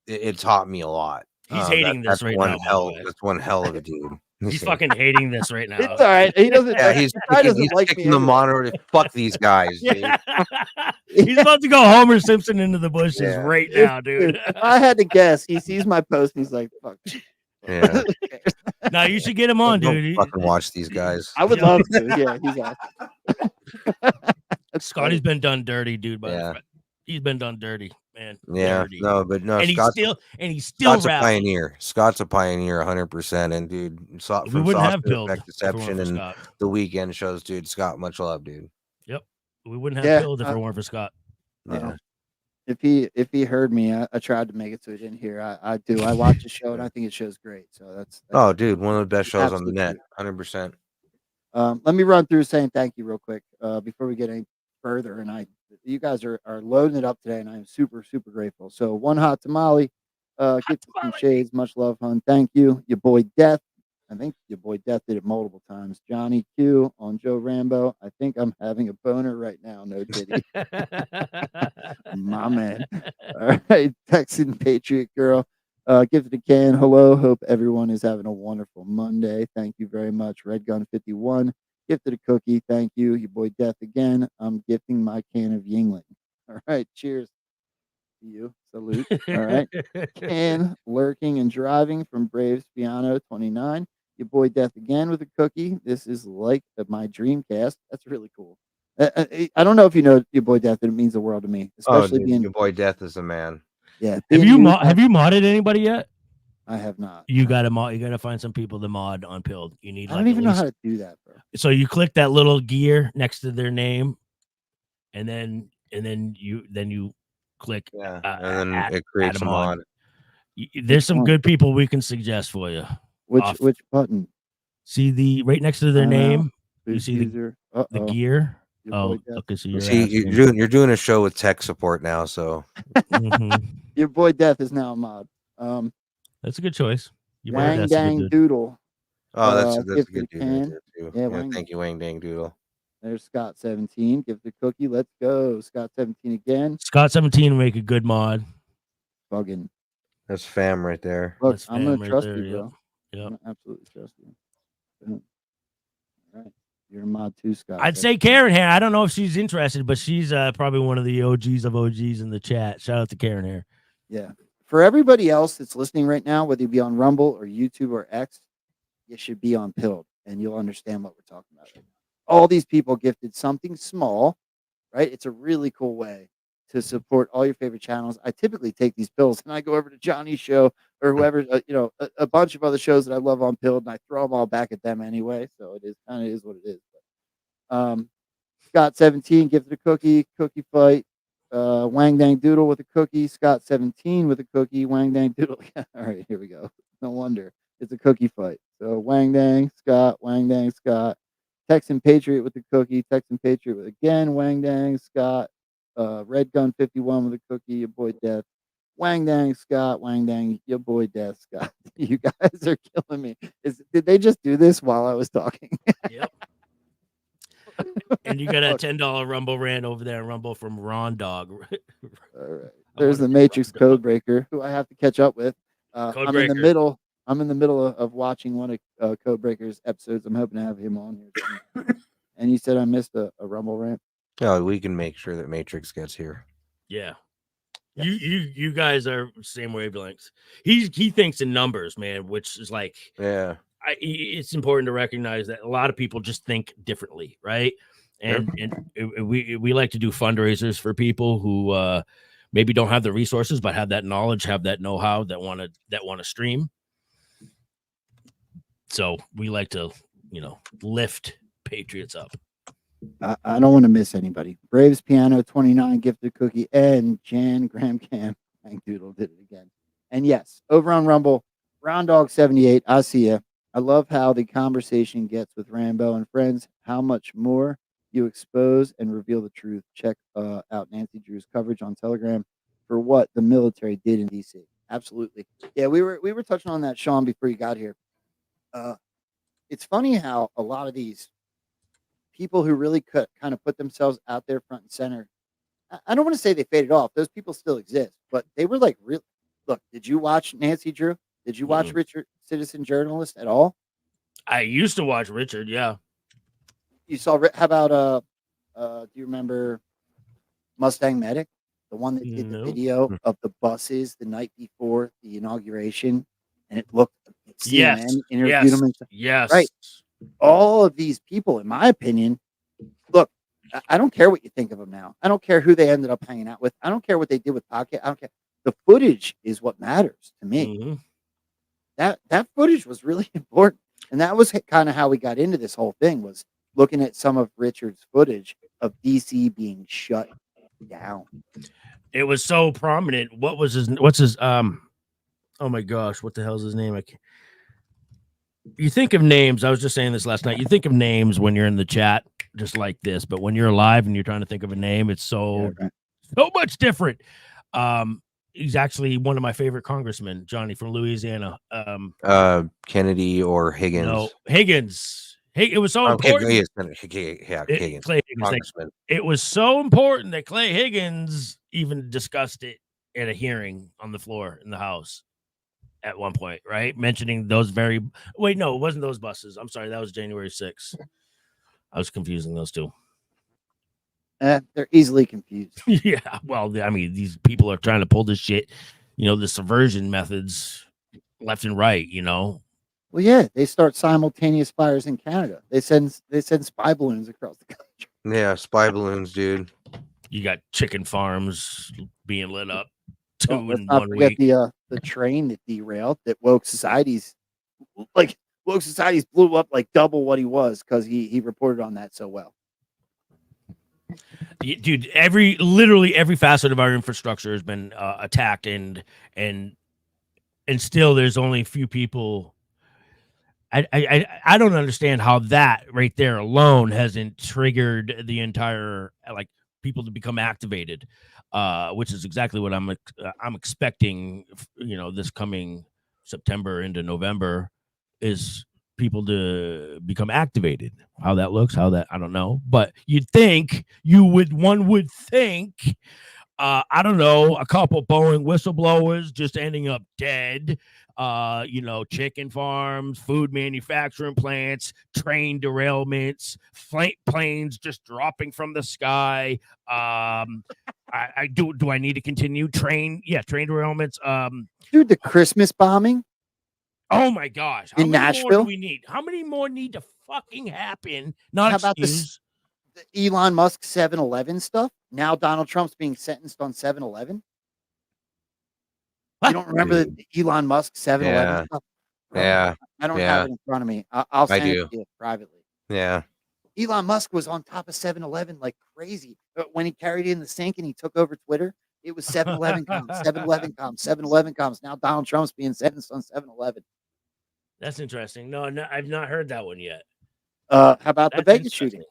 it taught me a lot. He's hating this right now. That's one hell of a dude. He's fucking hating this right now. It's all right. He doesn't. Yeah, he's kicking the monitor to fuck these guys, dude. He's about to go Homer Simpson into the bushes right now, dude. If I had to guess, he sees my post and he's like, fuck. Yeah. Now you should get him on, dude. Fucking watch these guys. I would love to. Yeah, he's awesome. Scotty's been done dirty, dude. He's been done dirty, man. Yeah, dirty. no, and Scott's he's still Scott's a pioneer. Scott's a pioneer, 100%. And dude, we wouldn't have Pilled Deception and the weekend shows, dude. Scott, much love, dude. Yep, we wouldn't have Pilled if it weren't for Scott. Yeah. If he heard me, I tried to make it so he didn't hear. I do. I watch the show and I think it show's great. So that's oh, dude, one of the best shows on the net, 100%. Let me run through saying thank you real quick before we get any further. And you guys are loading it up today, and I'm super grateful. So one hot tamale, get some shades. Much love, hun. Thank you. Your boy Death. I think your boy Death did it multiple times. Johnny Q on Joe Rambo. I think I'm having a boner right now. No titty. My man. All right. Texan Patriot Girl. Give it a can. Hello. Hope everyone is having a wonderful Monday. Thank you very much. Red Gun 51. Gifted a cookie. Thank you. Your boy Death again. I'm gifting my can of Yingling. All right. Cheers to you. Salute. All right. Can Lurking and Driving from Braves Piano 29. Your boy Death again with a cookie. This is like my Dreamcast. That's really cool. I don't know if you know your boy Death, but it means the world to me. Especially being your boy Death is a man. Yeah. Have you modded anybody yet? I have not. You gotta mod. You gotta find some people to mod on Pilled. You need. I don't even know how to do that, bro. So you click that little gear next to their name, and then you click. And then it creates a mod. There's some one? good people we can suggest for you. Which button? See the right next to their Time out. name. You Boost see user. the gear. Your Oh, boy Death. okay. So you're See, asking. you're doing a show with tech support now, so Your boy Death is now a mod. That's a good choice. Your boy Wang Death's a good Dang dude. Doodle. oh, that's a Gifted good a dude right can. there too. Yeah, Yeah, Wang. thank you, Wang Dang Doodle. There's Scott 17. Gifted a cookie. Let's go. Scott 17 again. Scott 17 make a good mod. Bugging. That's fam right there. Look, That's I'm gonna fam right trust there, you, yep. bro. Yep. I'm gonna absolutely trust you. Boom. All right. You're a mod too, Scott. I'd say Karen Hair. I don't know if she's interested, but she's probably one of the OGs of OGs in the chat. Shout out to Karen Hair. Yeah. For everybody else that's listening right now, whether you be on Rumble or YouTube or X, you should be on Pilled, and you'll understand what we're talking about right now. All these people gifted something small, right? It's a really cool way to support all your favorite channels. I typically take these pills and I go over to Johnny's show or whoever, a bunch of other shows that I love on Pilled, and I throw them all back at them anyway. So it is kind of is what it is. But, Scott 17 gifted a cookie fight. Wang Dang Doodle with a cookie. Scott 17 with a cookie. Wang Dang Doodle. All right, here we go. No wonder it's a cookie fight. So Wang Dang Scott. Wang Dang Scott. Texan Patriot with the cookie. Texan Patriot with again. Wang Dang Scott. Red Gun 51 with a cookie. Your boy Death. Wang Dang Scott. Wang Dang. Your boy Death Scott. You guys are killing me. Did they just do this while I was talking? Yep. And you got a $10 Rumble rant over there, Rumble from Ron Dog. All right. There's the Matrix Codebreaker, who I have to catch up with. I'm in the middle. I'm in the middle of watching one of Codebreaker's episodes. I'm hoping to have him on here. And you said I missed a Rumble rant. Oh, we can make sure that Matrix gets here. Yeah. You guys are same wavelengths. He thinks in numbers, man, which is like, yeah. It's important to recognize that a lot of people just think differently, right? And we like to do fundraisers for people who maybe don't have the resources, but have that knowledge, have that know-how, that want to stream. So we like to, lift patriots up. I don't want to miss anybody. Braves Piano 29 gifted cookie, and Jan Graham Cam Hank Doodle did it again. And yes, over on Rumble, Round Dog 78. I see ya. I love how the conversation gets with Rambo and Frens. How much more you expose and reveal the truth. Check out Nancy Drew's coverage on Telegram for what the military did in DC. Absolutely. Yeah, we were touching on that, Sean, before you got here. It's funny how a lot of these people who really could kind of put themselves out there front and center, I don't want to say they faded off. Those people still exist, but they were like, real. Look, did you watch Nancy Drew? Did you watch Richard, Citizen Journalist, at all? I used to watch Richard. Yeah. You saw? How about do you remember Mustang Medic, the one that did the video of the buses the night before the inauguration, and it looked CNN interviewed him and stuff. Yes. Right. All of these people, in my opinion, look, I don't care what you think of them now. I don't care who they ended up hanging out with. I don't care what they did with podcast. I don't care. The footage is what matters to me. That footage was really important. And that was kind of how we got into this whole thing, was looking at some of Richard's footage of DC being shut down. It was so prominent. What's his oh my gosh, what the hell's his name? You think of names. I was just saying this last night. You think of names when you're in the chat just like this, but when you're alive and you're trying to think of a name, it's so much different. He's actually one of my favorite congressmen, Johnny from Louisiana. Kennedy or Higgins? No, Higgins. It was so important. Higgins. Clay Higgins. It was so important that Clay Higgins even discussed it at a hearing on the floor in the House at one point, right? Mentioning those it wasn't those buses. I'm sorry, that was January 6th. I was confusing those two. They're easily confused. Yeah, well, I mean, these people are trying to pull this shit, the subversion methods left and right, Well, yeah, they start simultaneous fires in Canada. They send spy balloons across the country. Yeah, spy balloons, dude. You got chicken farms being lit up. Let's not forget the train that derailed, that woke societies blew up like double what he was because he reported on that so well. Dude, literally every facet of our infrastructure has been attacked, and and still there's only a few people. I don't understand how that right there alone hasn't triggered the entire like people to become activated, which is exactly what I'm expecting. This coming September into November is people to become activated. How that looks, I don't know, but one would think. I don't know, a couple Boeing whistleblowers just ending up dead. Chicken farms, food manufacturing plants, train derailments, planes just dropping from the sky. Do I need to continue? Train derailments. Dude, the Christmas bombing. Oh my gosh. How in many Nashville? more do we need? How many more need to fucking happen? Not How about excuse. the Elon Musk 7-Eleven stuff? Now Donald Trump's being sentenced on 7-Eleven. You don't remember the Elon Musk 7-Eleven stuff? Yeah. I don't Yeah. have it in front of me. I'll I send it do. to you privately. Yeah. Elon Musk was on top of 7-Eleven like crazy. When he carried it in the sink and he took over Twitter, it was 7-Eleven comms, 7-Eleven comms, 7-Eleven comms. Now Donald Trump's being sentenced on 7-Eleven. That's interesting. No, I've not heard that one yet. How about the That's Vegas shooting?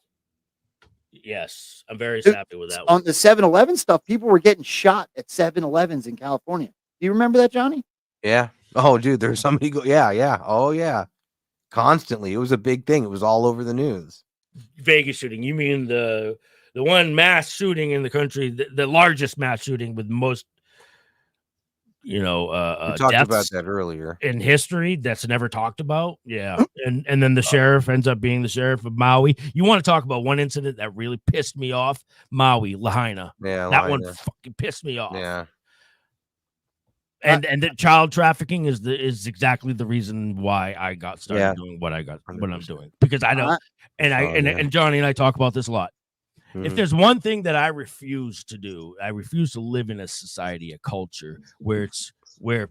Yes, I'm very Dude, happy with that on one. the 7-Eleven stuff, people were getting shot at 7-Elevens in California. Do you remember that, Johnny? Yeah. Oh, dude, there's somebody yeah. Oh, yeah. Constantly. It was a big thing. It was all over the news. Vegas shooting. You mean the one mass shooting in the country, the largest mass shooting with most, We talked deaths about that earlier. in history that's never talked about. Yeah. And then the sheriff ends up being the sheriff of Maui. You want to talk about one incident that really pissed me off? Maui, Lahaina. Yeah, That one Lahaina. fucking pissed me off. Yeah. And the child trafficking is exactly the reason why I got started doing what I'm doing, because I know, and Johnny and I talk about this a lot. If there's one thing that I refuse to do, I refuse to live in a society, a culture where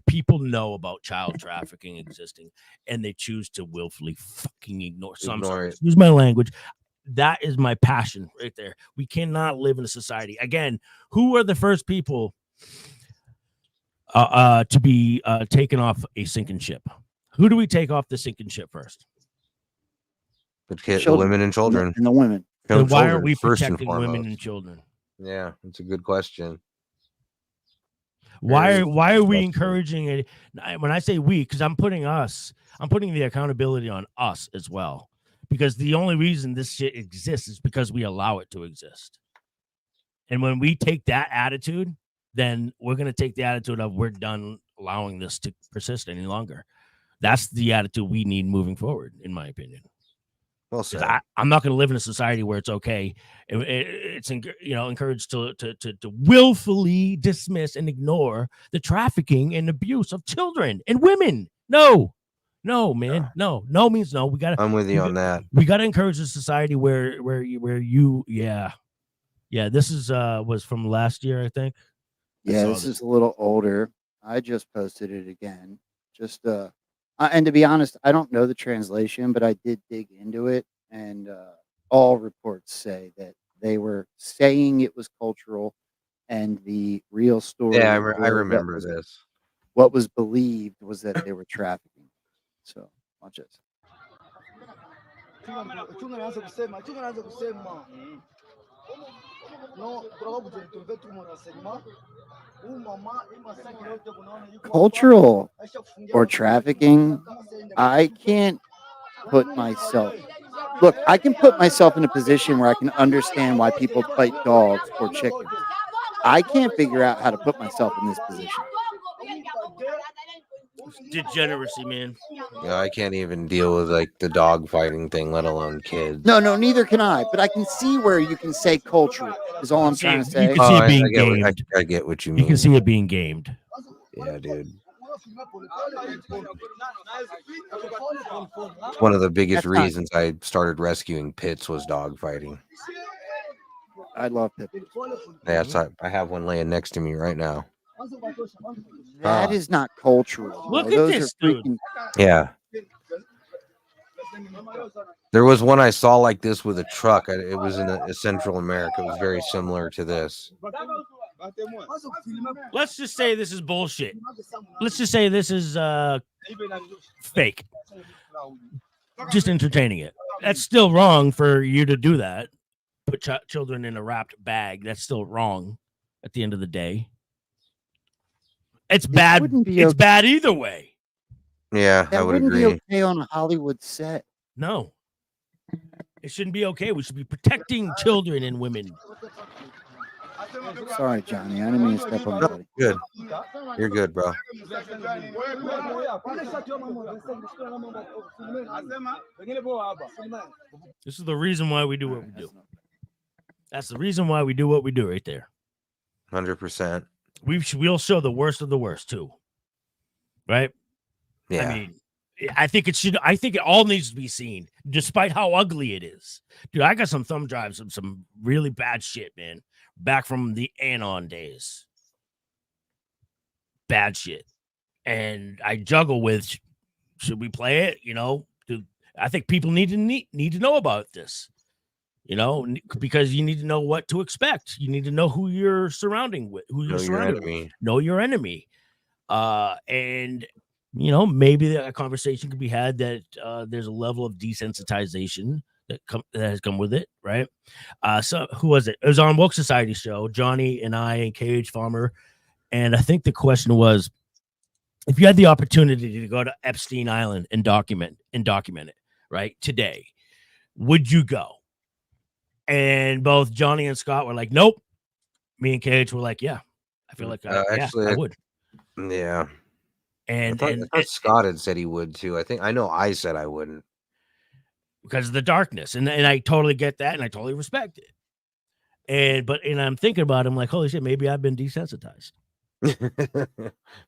people know about child trafficking existing and they choose to willfully fucking ignore. So I'm sorry, excuse my language. That is my passion right there. We cannot live in a society. Again, who are the first people to be taken off a sinking ship? Who do we take off the sinking ship first? The women and children. And the women. Then why are we protecting women and children? Yeah, it's a good question. Why are we encouraging it? When I say we, because I'm putting the accountability on us as well. Because the only reason this shit exists is because we allow it to exist. And when we take that attitude, then we're going to take the attitude of we're done allowing this to persist any longer. That's the attitude we need moving forward, in my opinion. Well said. I'm not going to live in a society where it's okay. It's encouraged to willfully dismiss and ignore the trafficking and abuse of children and women. No, man. No means no. I'm with you on that. We got to encourage a society where you this is was from last year, I think. Yeah, this is a little older. I just posted it again. And to be honest, I don't know the translation, but I did dig into it, and all reports say that they were saying it was cultural, and the real story. Yeah, I remember this. What was believed was that they were trafficking. So watch this. Cultural or trafficking, I can't put myself. Look, I can put myself in a position where I can understand why people fight dogs or chickens. I can't figure out how to put myself in this position. Degeneracy, man. Yeah, I can't even deal with like the dog fighting thing, let alone kids. No, neither can I. But I can see where you can say culture is all I'm trying to say. You can see it being gamed. I get what you mean. You can see it being gamed. Yeah, dude. One of the biggest reasons I started rescuing pits was dog fighting. I love pit. Yeah, so I have one laying next to me right now. That is not cultural. Look Those at this, are freaking. Yeah. There was one I saw like this with a truck. It was in Central America. It was very similar to this. Let's just say this is bullshit. Let's just say this is fake. Just entertaining it. That's still wrong for you to do that. Put children in a wrapped bag. That's still wrong at the end of the day. It's bad. It's bad either way. Yeah, I would agree. That wouldn't be okay on a Hollywood set. No. It shouldn't be okay. We should be protecting children and women. Sorry, Johnny. I didn't mean to step on you, buddy. Good. You're good, bro. This is the reason why we do what we do. That's the reason why we do what we do right there. 100%. We'll show the worst of the worst too. Right? Yeah. I mean, I think it all needs to be seen, despite how ugly it is. Dude, I got some thumb drives of some really bad shit, man. Back from the Anon days. Bad shit. And I juggle with, should we play it? You know, I think people need to know about this. You know, because you need to know what to expect. You need to know who you're surrounding with, Know your enemy. And you know, maybe a conversation could be had that there's a level of desensitization that has come with it, right? So who was it? It was on Woke Society show, Johnny and I and KH Farmer, and I think the question was, if you had the opportunity to go to Epstein Island and document it, right, today, would you go? And both Johnny and Scott were like, nope. Me and KH were like, yeah, I feel like actually, I would. Yeah. And I thought Scott had said he would too. I know I said I wouldn't. Because of the darkness. And I totally get that, and I totally respect it. And I'm thinking about it, I'm like, holy shit, maybe I've been desensitized.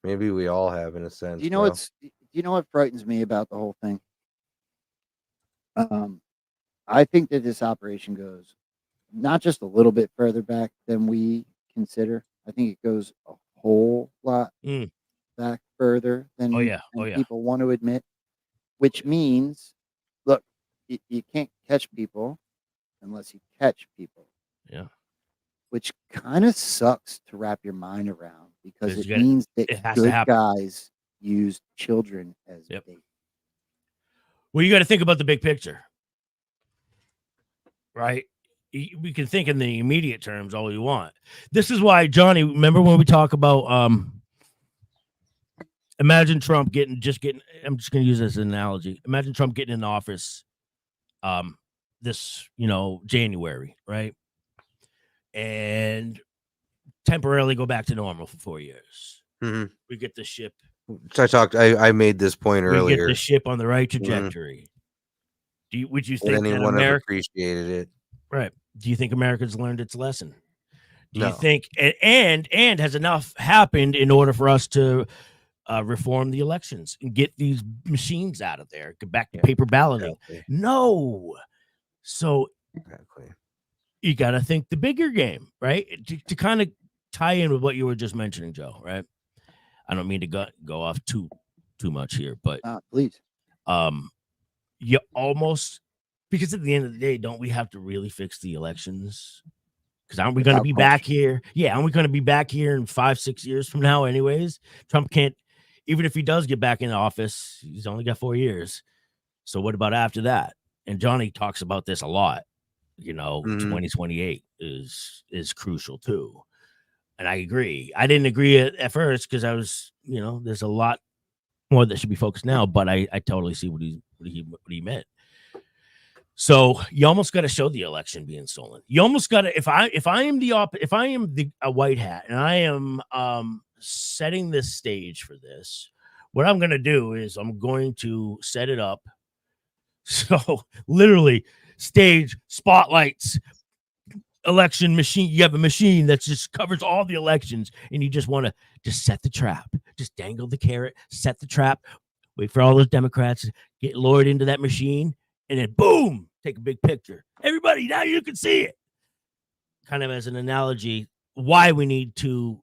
Maybe we all have, in a sense. Do you know what frightens me about the whole thing? I think that this operation goes not just a little bit further back than we consider. I think it goes a whole lot back further than people want to admit, which means, look, you can't catch people unless you catch people. Yeah. Which kind of sucks to wrap your mind around, because it means that has to good happen. guys use children as bait. Well, you got to think about the big picture, right? We can think in the immediate terms all we want. This is why, Johnny, remember when we talk about imagine Trump getting, I'm just going to use this as an analogy. Imagine Trump getting in office this, January, right? And temporarily go back to normal for 4 years. Mm-hmm. We get the ship. I made this point earlier. We get the ship on the right trajectory. Would you think that America appreciated it? Right. Do you think America's learned its lesson? Do you think and has enough happened in order for us to reform the elections and get these machines out of there, get back to paper balloting? Exactly. No. So you got to think the bigger game, right? To kind of tie in with what you were just mentioning, Joe, right? I don't mean to go off too much here, but please. You almost, because at the end of the day, don't we have to really fix the elections? Because aren't we going to be back here? Yeah, aren't we going to be back here in 5-6 years from now anyways? Trump can't, even if he does get back in office, he's only got 4 years. So what about after that? And Johnny talks about this a lot. 2028 is crucial too. And I agree. I didn't agree at first because I was, there's a lot more that should be focused now, but I totally see what he meant. So you almost got to show the election being stolen. You almost got to, if I am a white hat and I am setting this stage for this, what I'm going to do is I'm going to set it up. So literally stage, spotlights, election machine. You have a machine that just covers all the elections, and you just want to just set the trap, just dangle the carrot, set the trap, wait for all those Democrats to get lured into that machine, and then boom, take a big picture. Everybody, now you can see it. Kind of as an analogy, why they need to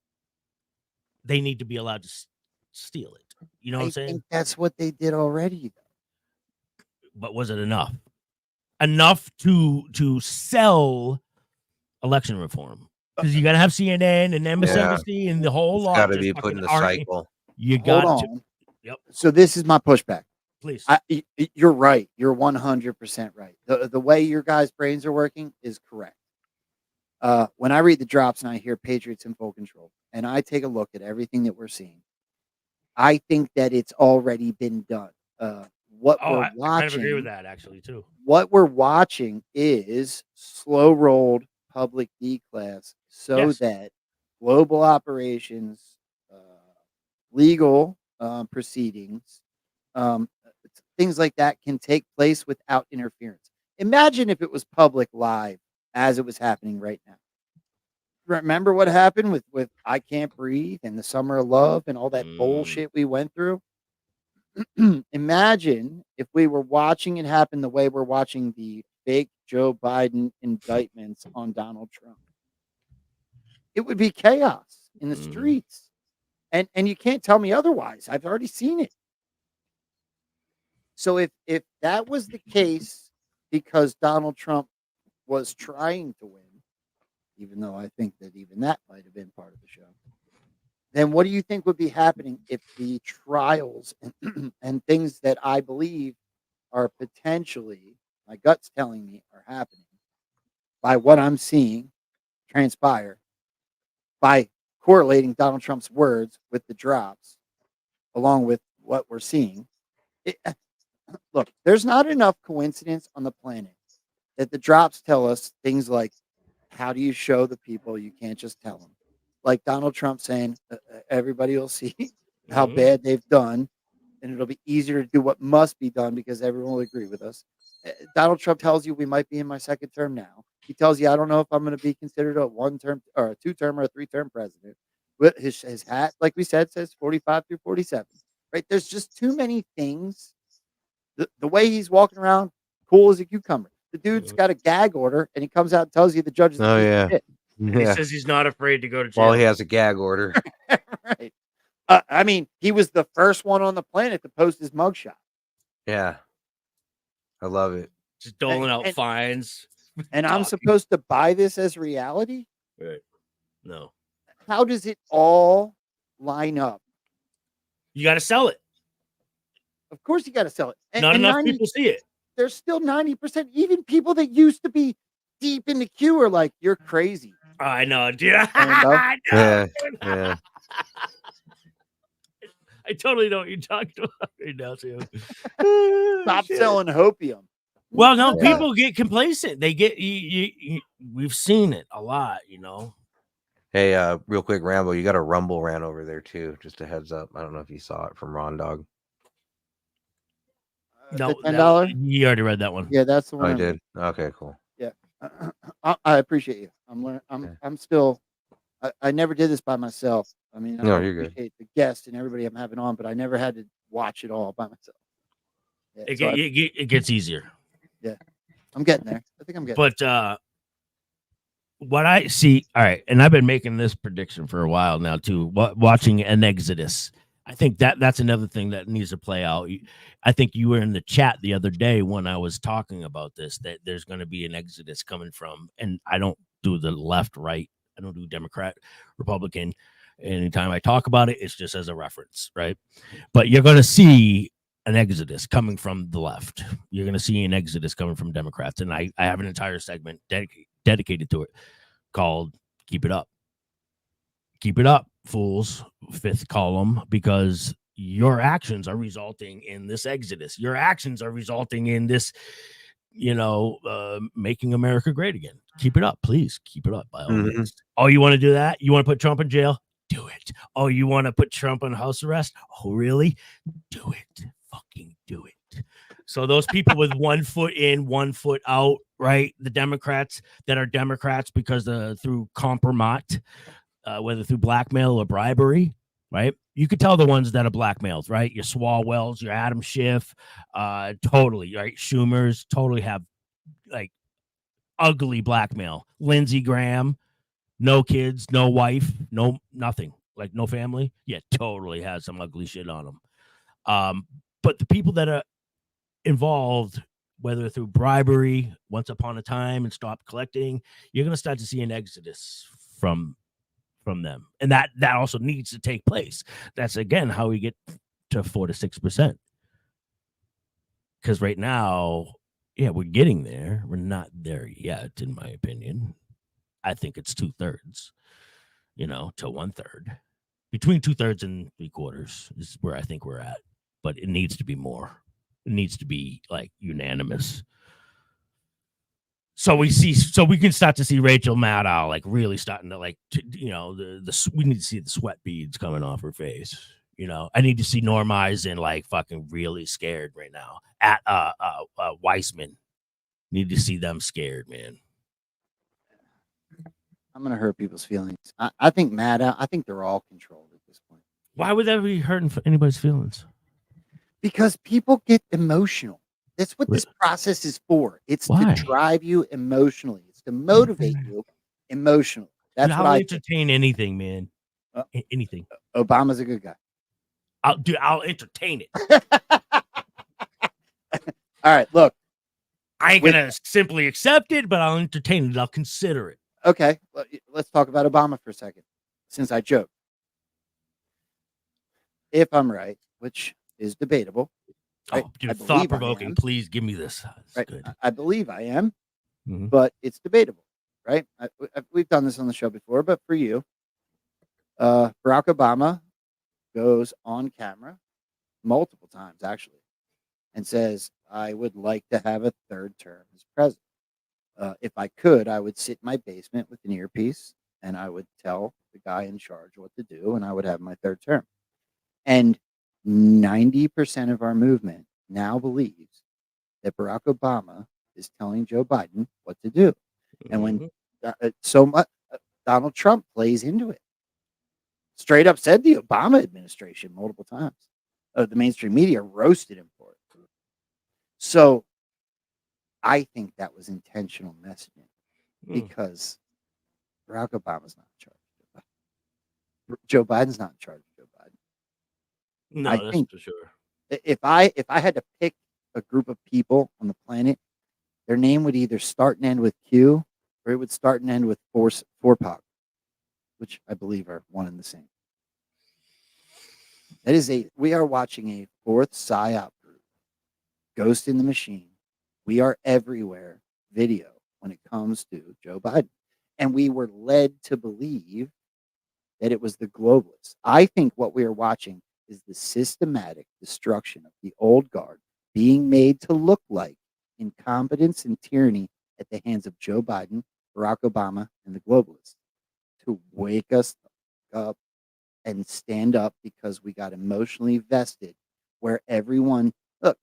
be allowed to steal it. You know what I'm saying? I think that's what they did already. But was it enough? Enough to sell election reform? because you got to have CNN and MSNBC and the whole It's lot. got to just be fucking put in the arguing. cycle. You Hold got to. on. Yep. So this is my pushback. Please. You're right. You're 100% right. The way your guys' brains are working is correct. When I read the drops and I hear Patriots in full control, and I take a look at everything that we're seeing, I think that it's already been done. What we're watching, I kind of agree with that actually too. what we're watching is slow rolled public D-class so Yes. that global operations, legal proceedings, things like that can take place without interference. Imagine if it was public live as it was happening right now. Remember what happened with I Can't Breathe and the Summer of Love and all that bullshit we went through? Imagine if we were watching it happen the way we're watching the fake Joe Biden indictments on Donald Trump. It would be chaos in the streets. And you can't tell me otherwise. I've already seen it. So if that was the case because Donald Trump was trying to win, even though I think that even that might have been part of the show, then what do you think would be happening if the trials and things that I believe are potentially, my gut's telling me are happening by what I'm seeing transpire, by correlating Donald Trump's words with the drops, along with what we're seeing? Look, there's not enough coincidence on the planet that the drops tell us things like, how do you show the people? You can't just tell them. Like Donald Trump saying, everybody will see how bad they've done, and it'll be easier to do what must be done because everyone will agree with us. Donald Trump tells you we might be in my second term now. He tells you, I don't know if I'm going to be considered a 1-term or a 2-term or a 3-term president. But his hat, like we said, says 45 through 47. Right? There's just too many things. The way he's walking around, cool as a cucumber. The dude's got a gag order, and he comes out and tells you the judge is a piece of shit. He says he's not afraid to go to jail. Well, he has a gag order. Right. I mean, he was the first one on the planet to post his mugshot. Yeah. I love it. Just doling out fines. And I'm supposed to buy this as reality? Right. No. How does it all line up? You got to sell it. Of course you got to sell it. Not enough people see it. There's still 90%. Even people that used to be deep in the queue are like, you're crazy. I know, dude. I know. Yeah. I totally know what you're talking about right now, too. Stop selling hopium. Well, no, people get complacent. They get we've seen it a lot, you know. Hey, real quick, Rambo, you got a Rumble rant over there too. Just a heads up. I don't know if you saw it from Ron Dog. No, $10. You already read that one. Yeah, that's the Oh, one. I did. Okay, cool. Yeah, I appreciate you. I'm learning. I'm still. I never did this by myself. I mean, No, I you're good. appreciate the guest and everybody I'm having on, but I never had to watch it all by myself. Yeah, It gets easier. Yeah, I'm getting there. I think I'm getting. But what I see, all right, and I've been making this prediction for a while now too. Watching an exodus, I think that's another thing that needs to play out. I think you were in the chat the other day when I was talking about this, that there's going to be an exodus coming from, and I don't do the left, right. I don't do Democrat, Republican. Anytime I talk about it, it's just as a reference, right? But you're going to see an exodus coming from the left. You're going to see an exodus coming from Democrats. And I have an entire segment dedicated to it called Keep It Up. Keep it up, fools, 5th column, because your actions are resulting in this exodus. Your actions are resulting in this, making America great again. Keep it up, please. Keep it up by all means. Oh, you want to do that? You want to put Trump in jail? Do it. Oh, you want to put Trump on house arrest? Oh, really? Do it. Fucking do it. So those people with 1 foot in, 1 foot out, right? The Democrats that are Democrats because through compromise, whether through blackmail or bribery, right? You could tell the ones that are blackmailed, right? Your Swalwells, your Adam Schiff, totally, right? Schumers totally have like ugly blackmail. Lindsey Graham, no kids, no wife, no nothing, like no family. Yeah, totally has some ugly shit on them. But the people that are involved, whether through bribery, once upon a time, and stop collecting, you're going to start to see an exodus from them, and that also needs to take place. That's again how we get to 4 to 6%. Because right now, yeah, we're getting there. We're not there yet, in my opinion. I think it's 2/3, to 1/3. Between 2/3 and 3/4 is where I think we're at. But it needs to be more. It needs to be like unanimous. So we can start to see Rachel Maddow like really starting to we need to see the sweat beads coming off her face. I need to see Norm Eisen like fucking really scared right now at Weissman. Need to see them scared, man. I'm gonna hurt people's feelings. I think Maddow. I think they're all controlled at this point. Why would that be hurting anybody's feelings? Because people get emotional. That's what this process is for. It's Why? to drive you emotionally. It's to motivate you emotionally. That's Dude, what I'll I entertain anything, man. Anything. Obama's a good guy. I'll entertain it. All right, look. I ain't gonna simply accept it, but I'll entertain it. I'll consider it. Okay, let's talk about Obama for a second, since I joked. If I'm right, which is debatable. Right? Oh, dude, thought-provoking. Please give me this. Right. Good. I believe I am, Mhm. but it's debatable, right? We've done this on the show before, but for you, Barack Obama goes on camera multiple times, actually, and says, I would like to have a third term as president. If I could, I would sit in my basement with an earpiece and I would tell the guy in charge what to do, and I would have my third term. And 90% of our movement now believes that Barack Obama is telling Joe Biden what to do. And when so much Donald Trump plays into it, straight up said the Obama administration multiple times. The mainstream media roasted him for it. So I think that was intentional messaging because Barack Obama's not in charge. Joe Biden's not in charge of Joe Biden. No, I that's think for sure. if I had to pick a group of people on the planet, their name would either start and end with Q or it would start and end with Forpak, which I believe are one and the same. We are watching a fourth PSYOP group, Ghost in the Machine. We are everywhere video when it comes to Joe Biden. And we were led to believe that it was the globalists. I think what we are watching is the systematic destruction of the old guard being made to look like incompetence and tyranny at the hands of Joe Biden, Barack Obama, and the globalists to wake us up and stand up because we got emotionally vested where everyone, look,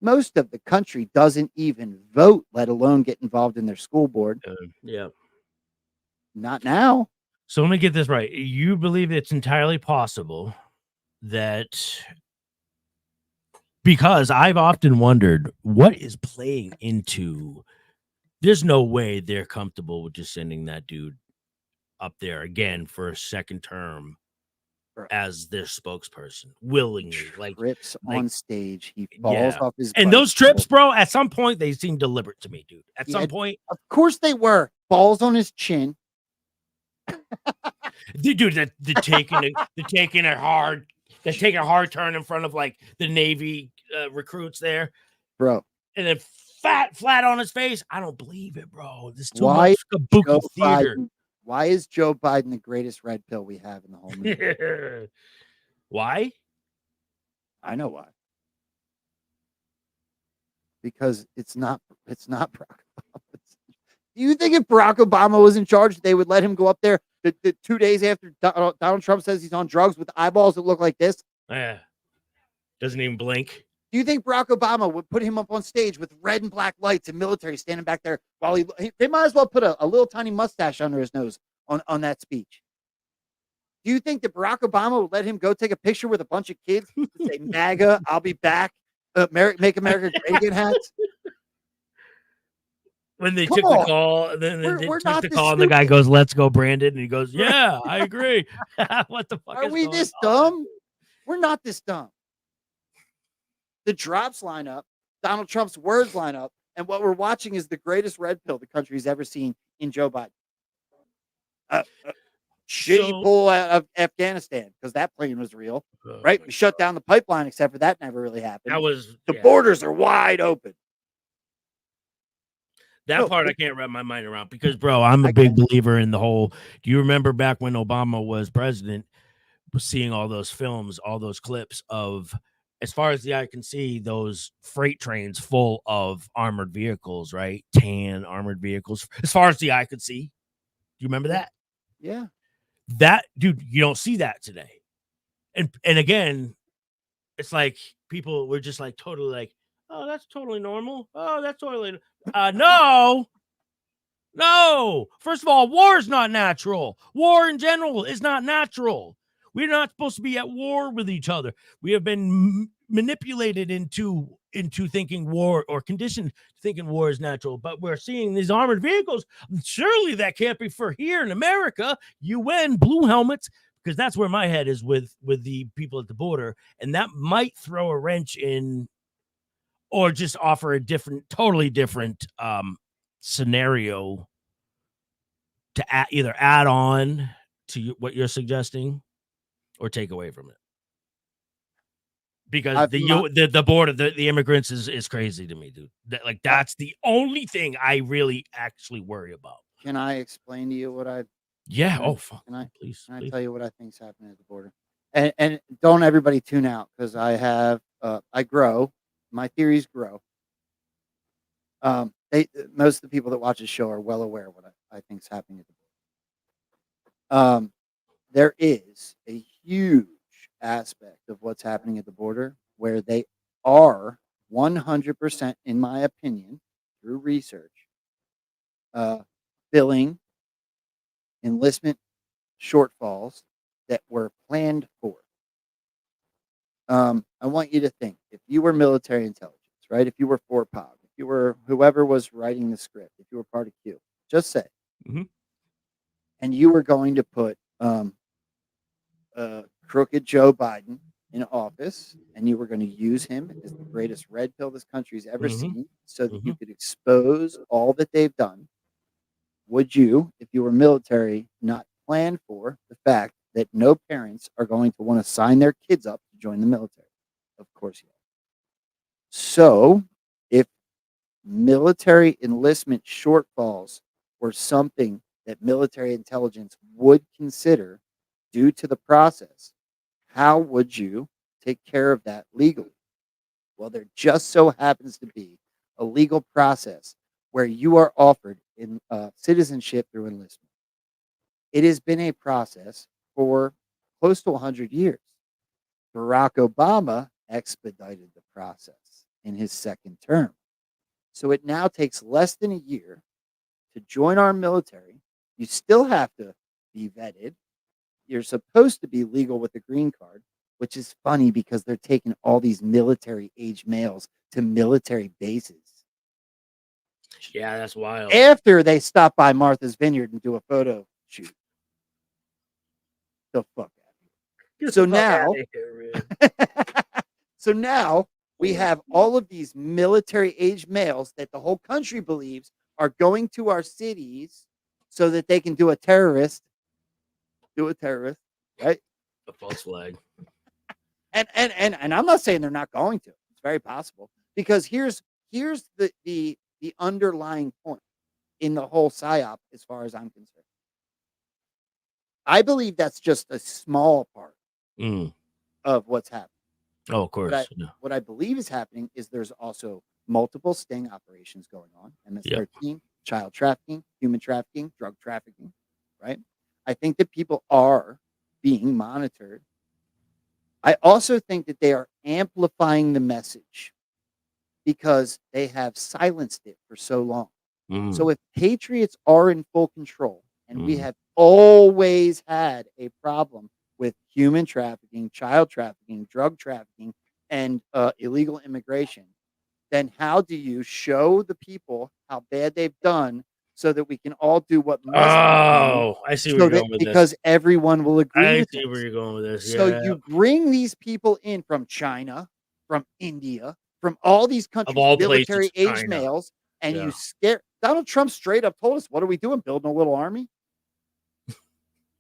most of the country doesn't even vote, let alone get involved in their school board. Yeah. Not now. So let me get this right. You believe it's entirely possible that, because I've often wondered what is playing into, there's no way they're comfortable with just sending that dude up there again for a second term as their spokesperson willingly. Trips on stage, he falls off his and bike. those trips, bro, at some point they seem deliberate to me, dude. At some point, of course they were. Balls on his chin. Dude, they're taking a hard turn in front of like the Navy recruits there, bro, and then flat on his face. I don't believe it, bro. This too much kabuki theater. Why is Joe Biden the greatest red pill we have in the whole movie? Why? I know why. Because it's not Barack Obama. Do you think if Barack Obama was in charge, they would let him go up there the 2 days after Donald Trump says he's on drugs with eyeballs that look like this? Yeah. Doesn't even blink. Do you think Barack Obama would put him up on stage with red and black lights and military standing back there while they might as well put a little tiny mustache under his nose on that speech? Do you think that Barack Obama would let him go take a picture with a bunch of kids and say, MAGA, I'll be back, make America great again hats? When they took the call, then they took the call, and the guy goes, "Let's go, Brandon," and he goes, "Yeah, I agree." What the fuck? Are we this dumb? We're not this dumb. The drops line up, Donald Trump's words line up, and what we're watching is the greatest red pill the country's ever seen in Joe Biden. shitty So- pull out of Afghanistan because that plane was real, right? We shut down the pipeline, except for that never really happened. That was the borders are wide open. That No, part I it- can't wrap my mind around because, bro, I'm a big believer in the whole. Do you remember back when Obama was president, seeing all those films, all those clips of, as far as the eye can see, those freight trains full of armored vehicles, right? Tan armored vehicles, as far as the eye could see. Do you remember that? Yeah. That, dude, you don't see that today. And again, it's like people were just like totally like, oh, that's totally normal. Oh, that's totally no. First of all, war is not natural. War in general is not natural. We're not supposed to be at war with each other. We have been manipulated into thinking war, or conditioned thinking war is natural. But we're seeing these armored vehicles. Surely that can't be for here in America. UN, blue helmets, because that's where my head is with the people at the border, and that might throw a wrench in, or just offer a totally different scenario to either add on to what you're suggesting or take away from it. Because the border, the immigrants is crazy to me, dude. That's the only thing I really actually worry about. Can I explain to you what I? Yeah. Can I- Oh, fuck. Can I? Please. Can I please. tell you what I think's happening at the border? And don't everybody tune out because I have I grow. My theories grow. Most of the people that watch the show are well aware of what I think is happening at the border. There is a huge aspect of what's happening at the border where they are 100%, in my opinion, through research, filling enlistment shortfalls that were planned for. I want you to think, if you were military intelligence, right? If you were FORPOG, if you were whoever was writing the script, if you were part of Q, just say, and you were going to put crooked Joe Biden in office, and you were going to use him as the greatest red pill this country's ever seen, so that you could expose all that they've done. Would you, if you were military, not plan for the fact that no parents are going to want to sign their kids up to join the military? Of course you are. So, if military enlistment shortfalls were something that military intelligence would consider due to the process, how would you take care of that legally? Well, there just so happens to be a legal process where you are offered in citizenship through enlistment. It has been a process for close to 100 years. Barack Obama expedited the process in his second term. So it now takes less than a year to join our military. You still have to be vetted. You're supposed to be legal with a green card, which is funny because they're taking all these military age males to military bases. Yeah, that's wild. After they stop by Martha's Vineyard and do a photo shoot. The fuck out of here. So now, so now we have all of these military age males that the whole country believes are going to our cities so that they can do a terrorist, right? A false flag. And I'm not saying they're not going to. It's very possible, because here's the underlying point in the whole psyop, as far as I'm concerned. I believe that's just a small part of what's happening. Oh, of course. What I believe is happening is there's also multiple sting operations going on. MS-13, child trafficking, human trafficking, drug trafficking, right? I think that people are being monitored. I also think that they are amplifying the message because they have silenced it for so long. So if patriots are in full control, and we have always had a problem with human trafficking, child trafficking, drug trafficking, and illegal immigration, then how do you show the people how bad they've done so that we can all do what must be done? I see where you're going with because this. everyone will agree I with see this. where you're going with this. So Yeah. you bring these people in from China, from India, from all these countries, all military places, age China. males, and Yeah. you scare. Donald Trump straight up told us, "What are we doing? Building a little army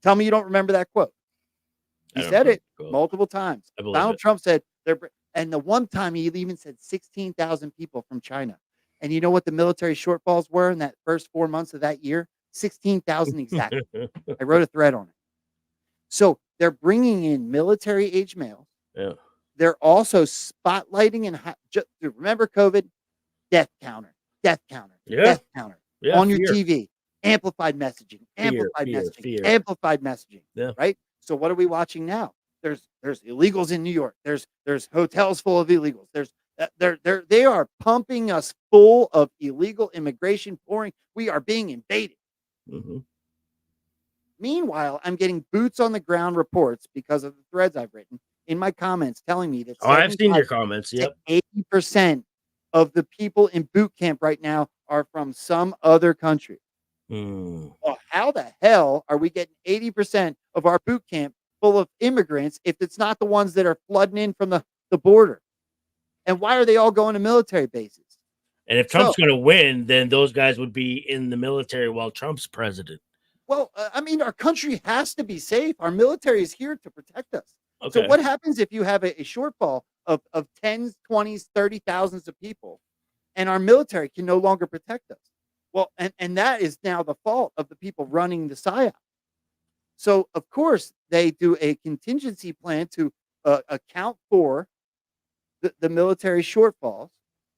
Tell me you don't remember that quote. He said it multiple times. Donald Trump said and the one time he even said 16,000 people from China. And you know what the military shortfalls were in that first 4 months of that year? 16,000 exactly. I wrote a thread on it. So they're bringing in military age males. Yeah. They're also spotlighting and remember COVID, death counter, death on your TV, amplified messaging, amplified messaging. Yeah. Right. So what are we watching now? There's illegals in New York. There's hotels full of illegals. They are pumping us full of illegal immigration pouring. We are being invaded. Mm-hmm. Meanwhile, I'm getting boots on the ground reports because of the threads I've written in my comments telling me that I've seen your comments. Yep. 80% of the people in boot camp right now are from some other country. Well, how the hell are we getting 80% of our boot camp full of immigrants if it's not the ones that are flooding in from the border? And why are they all going to military bases? And if Trump's going to win, then those guys would be in the military while Trump's president. Well, I mean, our country has to be safe. Our military is here to protect us. Okay. So what happens if you have a shortfall of tens, 20s, 30,000s of people and our military can no longer protect us? Well, and that is now the fault of the people running the PSYOP. So, of course, they do a contingency plan to account for the military shortfalls.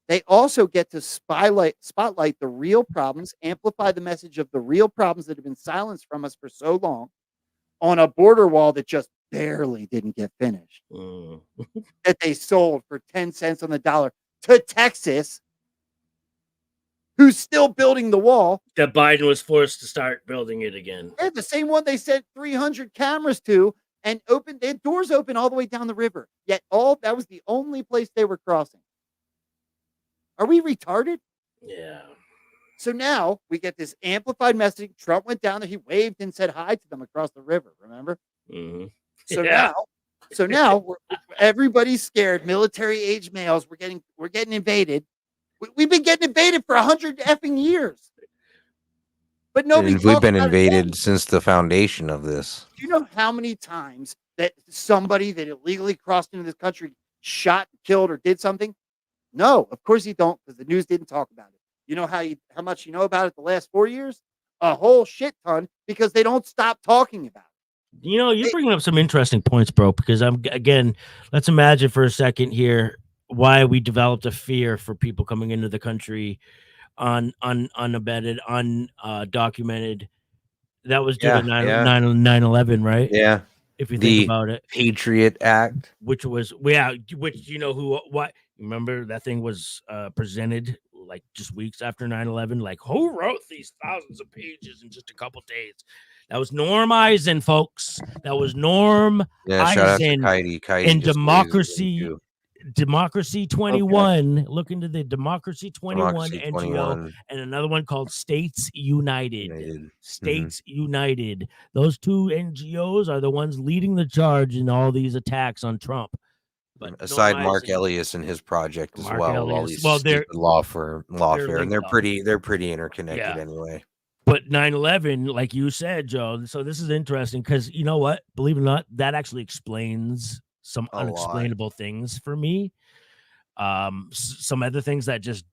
They also get to spotlight the real problems, amplify the message of the real problems that have been silenced from us for so long on a border wall that just barely didn't get finished. That they sold for 10 cents on the dollar to Texas, who's still building the wall. That Biden was forced to start building it again. Yeah, the same one they sent 300 cameras to and they had doors open all the way down the river. Yet that was the only place they were crossing. Are we retarded? Yeah. So now we get this amplified messaging. Trump went down there. He waved and said hi to them across the river. Remember? Mm-hmm. So now everybody's scared. Military age males. We're getting invaded. We've been getting invaded for 100 effing years. But nobody. We've been invaded since the foundation of this. Do you know how many times that somebody that illegally crossed into this country shot, killed, or did something? No, of course you don't, because the news didn't talk about it. You know how much you know about it the last 4 years? A whole shit ton, because they don't stop talking about it. You know, you're bringing up some interesting points, bro, because let's imagine for a second here why we developed a fear for people coming into the country unabated, undocumented. That was due to 9/11, right? Yeah. If you think about it. Patriot Act. Which you know what? Remember that thing was presented like just weeks after 9/11. Like, who wrote these thousands of pages in just a couple days? That was Norm Eisen, folks. That was Norm Eisen in Democracy 21. Okay. Look into the Democracy 21 NGO and another one called States United. States United. Those two NGOs are the ones leading the charge in all these attacks on Trump. But aside Mark Elias and his project as well, all these lawfare, and they're pretty interconnected anyway. But 9/11, like you said, Joe. So this is interesting because you know what? Believe it or not, that actually explains some unexplainable things for me. Some other things that just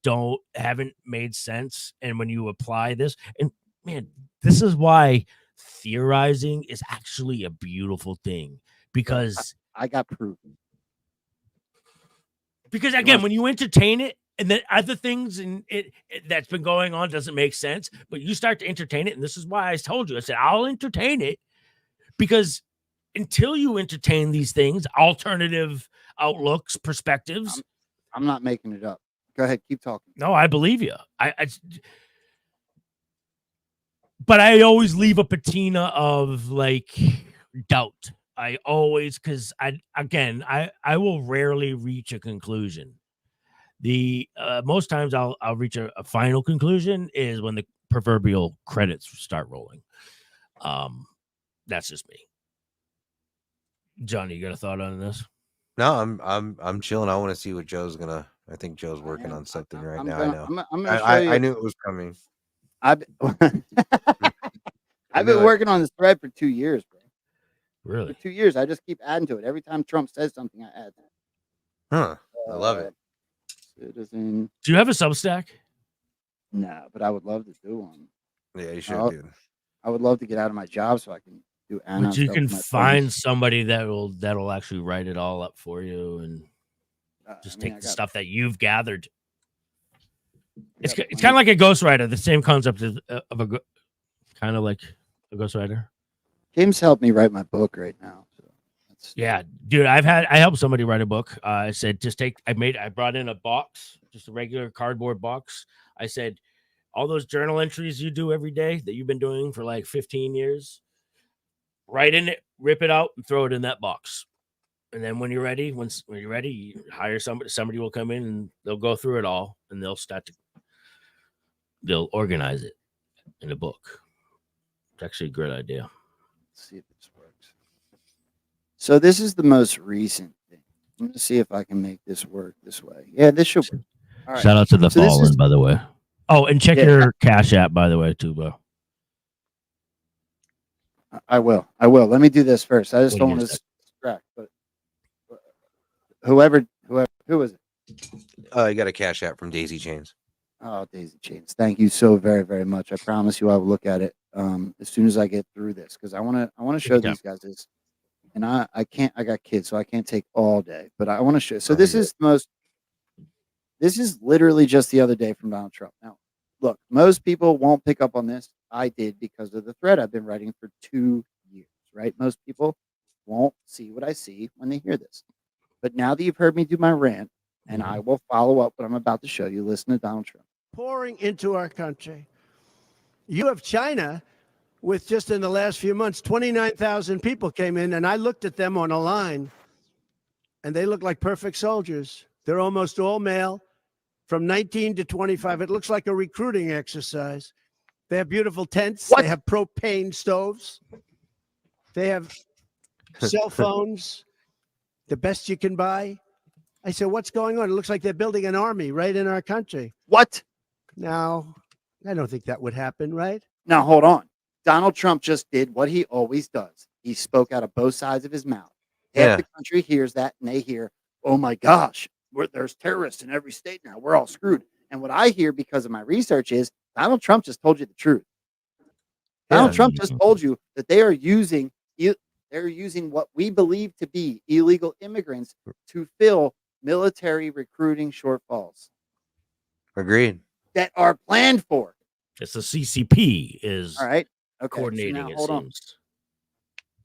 haven't made sense. And when you apply this, and man, this is why theorizing is actually a beautiful thing, because I got proof. Because again, when you entertain it, and then other things that's been going on doesn't make sense, but you start to entertain it, and this is why I told you, I said I'll entertain it, because until you entertain these things, alternative outlooks, perspectives. I'm not making it up. Go ahead, keep talking. No, I believe you. But I always leave a patina of like doubt. I always, because I will rarely reach a conclusion. The most times I'll reach a final conclusion is when the proverbial credits start rolling. That's just me. Johnny, you got a thought on this? No, I'm chilling. I want to see what Joe's gonna. I think Joe's working on something right now. I know. I'm gonna show you. I knew it was coming. I've been working on this thread for 2 years, bro. Really? For 2 years, I just keep adding to it. Every time Trump says something, I add. Huh. I love it. Citizen. Do you have a Substack? No, but I would love to do one. Yeah, you should, dude. I would love to get out of my job so I can do Anon But you stuff can with my find friends. somebody that'll actually write it all up for you and just take the stuff that you've gathered. It's kind of like a ghostwriter, the same concept of a kind of like a ghostwriter. James helped me write my book right now. So Yeah, dude, I helped somebody write a book. I said, I brought in a box, just a regular cardboard box. I said, all those journal entries you do every day that you've been doing for like 15 years, write in it, rip it out, and throw it in that box. And then when you're ready, when you're ready, you hire somebody will come in and they'll go through it all and they'll organize it in a book. It's actually a great idea. Let's see if this works. So this is the most recent thing. I'm gonna see if I can make this work this way. Yeah, this should work. All right. Shout out to the So this Fallen, is- by the way. Oh, and check your Cash App, by the way, too, bro. I will. Let me do this first. I just What don't do you want to say? distract. But who was it? You got a Cash App from Daisy Chains. Oh, Daisy Chains. Thank you so very, very much. I promise you I will look at it as soon as I get through this because I want to show these guys this. And I got kids, so I can't take all day, but I want to show. So this is literally just the other day from Donald Trump. Now, look, most people won't pick up on this. I did because of the thread I've been writing for 2 years, right? Most people won't see what I see when they hear this. But now that you've heard me do my rant, and I will follow up what I'm about to show you, listen to Donald Trump. Pouring into our country. You have China with just in the last few months, 29,000 people came in, and I looked at them on a line, and they look like perfect soldiers. They're almost all male, from 19 to 25. It looks like a recruiting exercise. They have beautiful tents. They have propane stoves. They have cell phones, the best you can buy. I said, what's going on? It looks like they're building an army right in our country. What? Now, I don't think that would happen, right? Now, hold on. Donald Trump just did what he always does. He spoke out of both sides of his mouth. Half the country hears that, and they hear, oh, my gosh, there's terrorists in every state now. We're all screwed. And what I hear because of my research is Donald Trump just told you the truth. Donald Trump just told you that they are using what we believe to be illegal immigrants to fill military recruiting shortfalls. Agreed. That are planned for. It's the CCP is all right. Okay, coordinating. so now, it hold on. seems.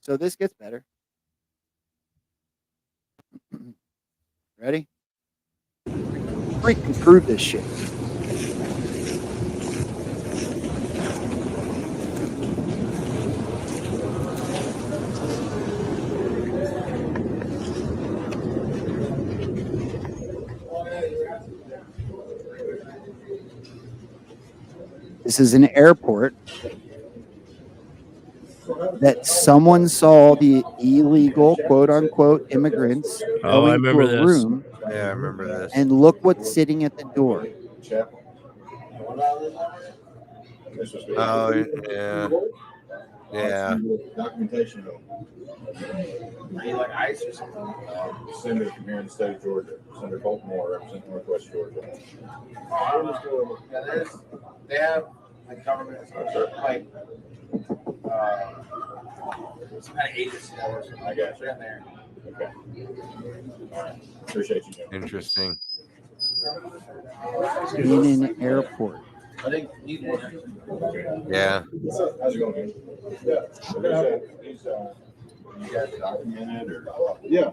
So this gets better. Ready? Freaking prove this shit. This is an airport that someone saw the illegal, quote unquote, immigrants Oh, I going to remember a this. room. Yeah, I remember this. And look what's sitting at the door. Oh, yeah. Yeah. Documentation. You like ICE or something? Senator from here in the state of Georgia. Senator Baltimore, representing Northwest Georgia. They have like government, like some kind of agency that works. I got you. In there. Okay. All right. Appreciate you. Interesting. In an airport. I think Yeah. How's it going, man? You guys documented or yeah,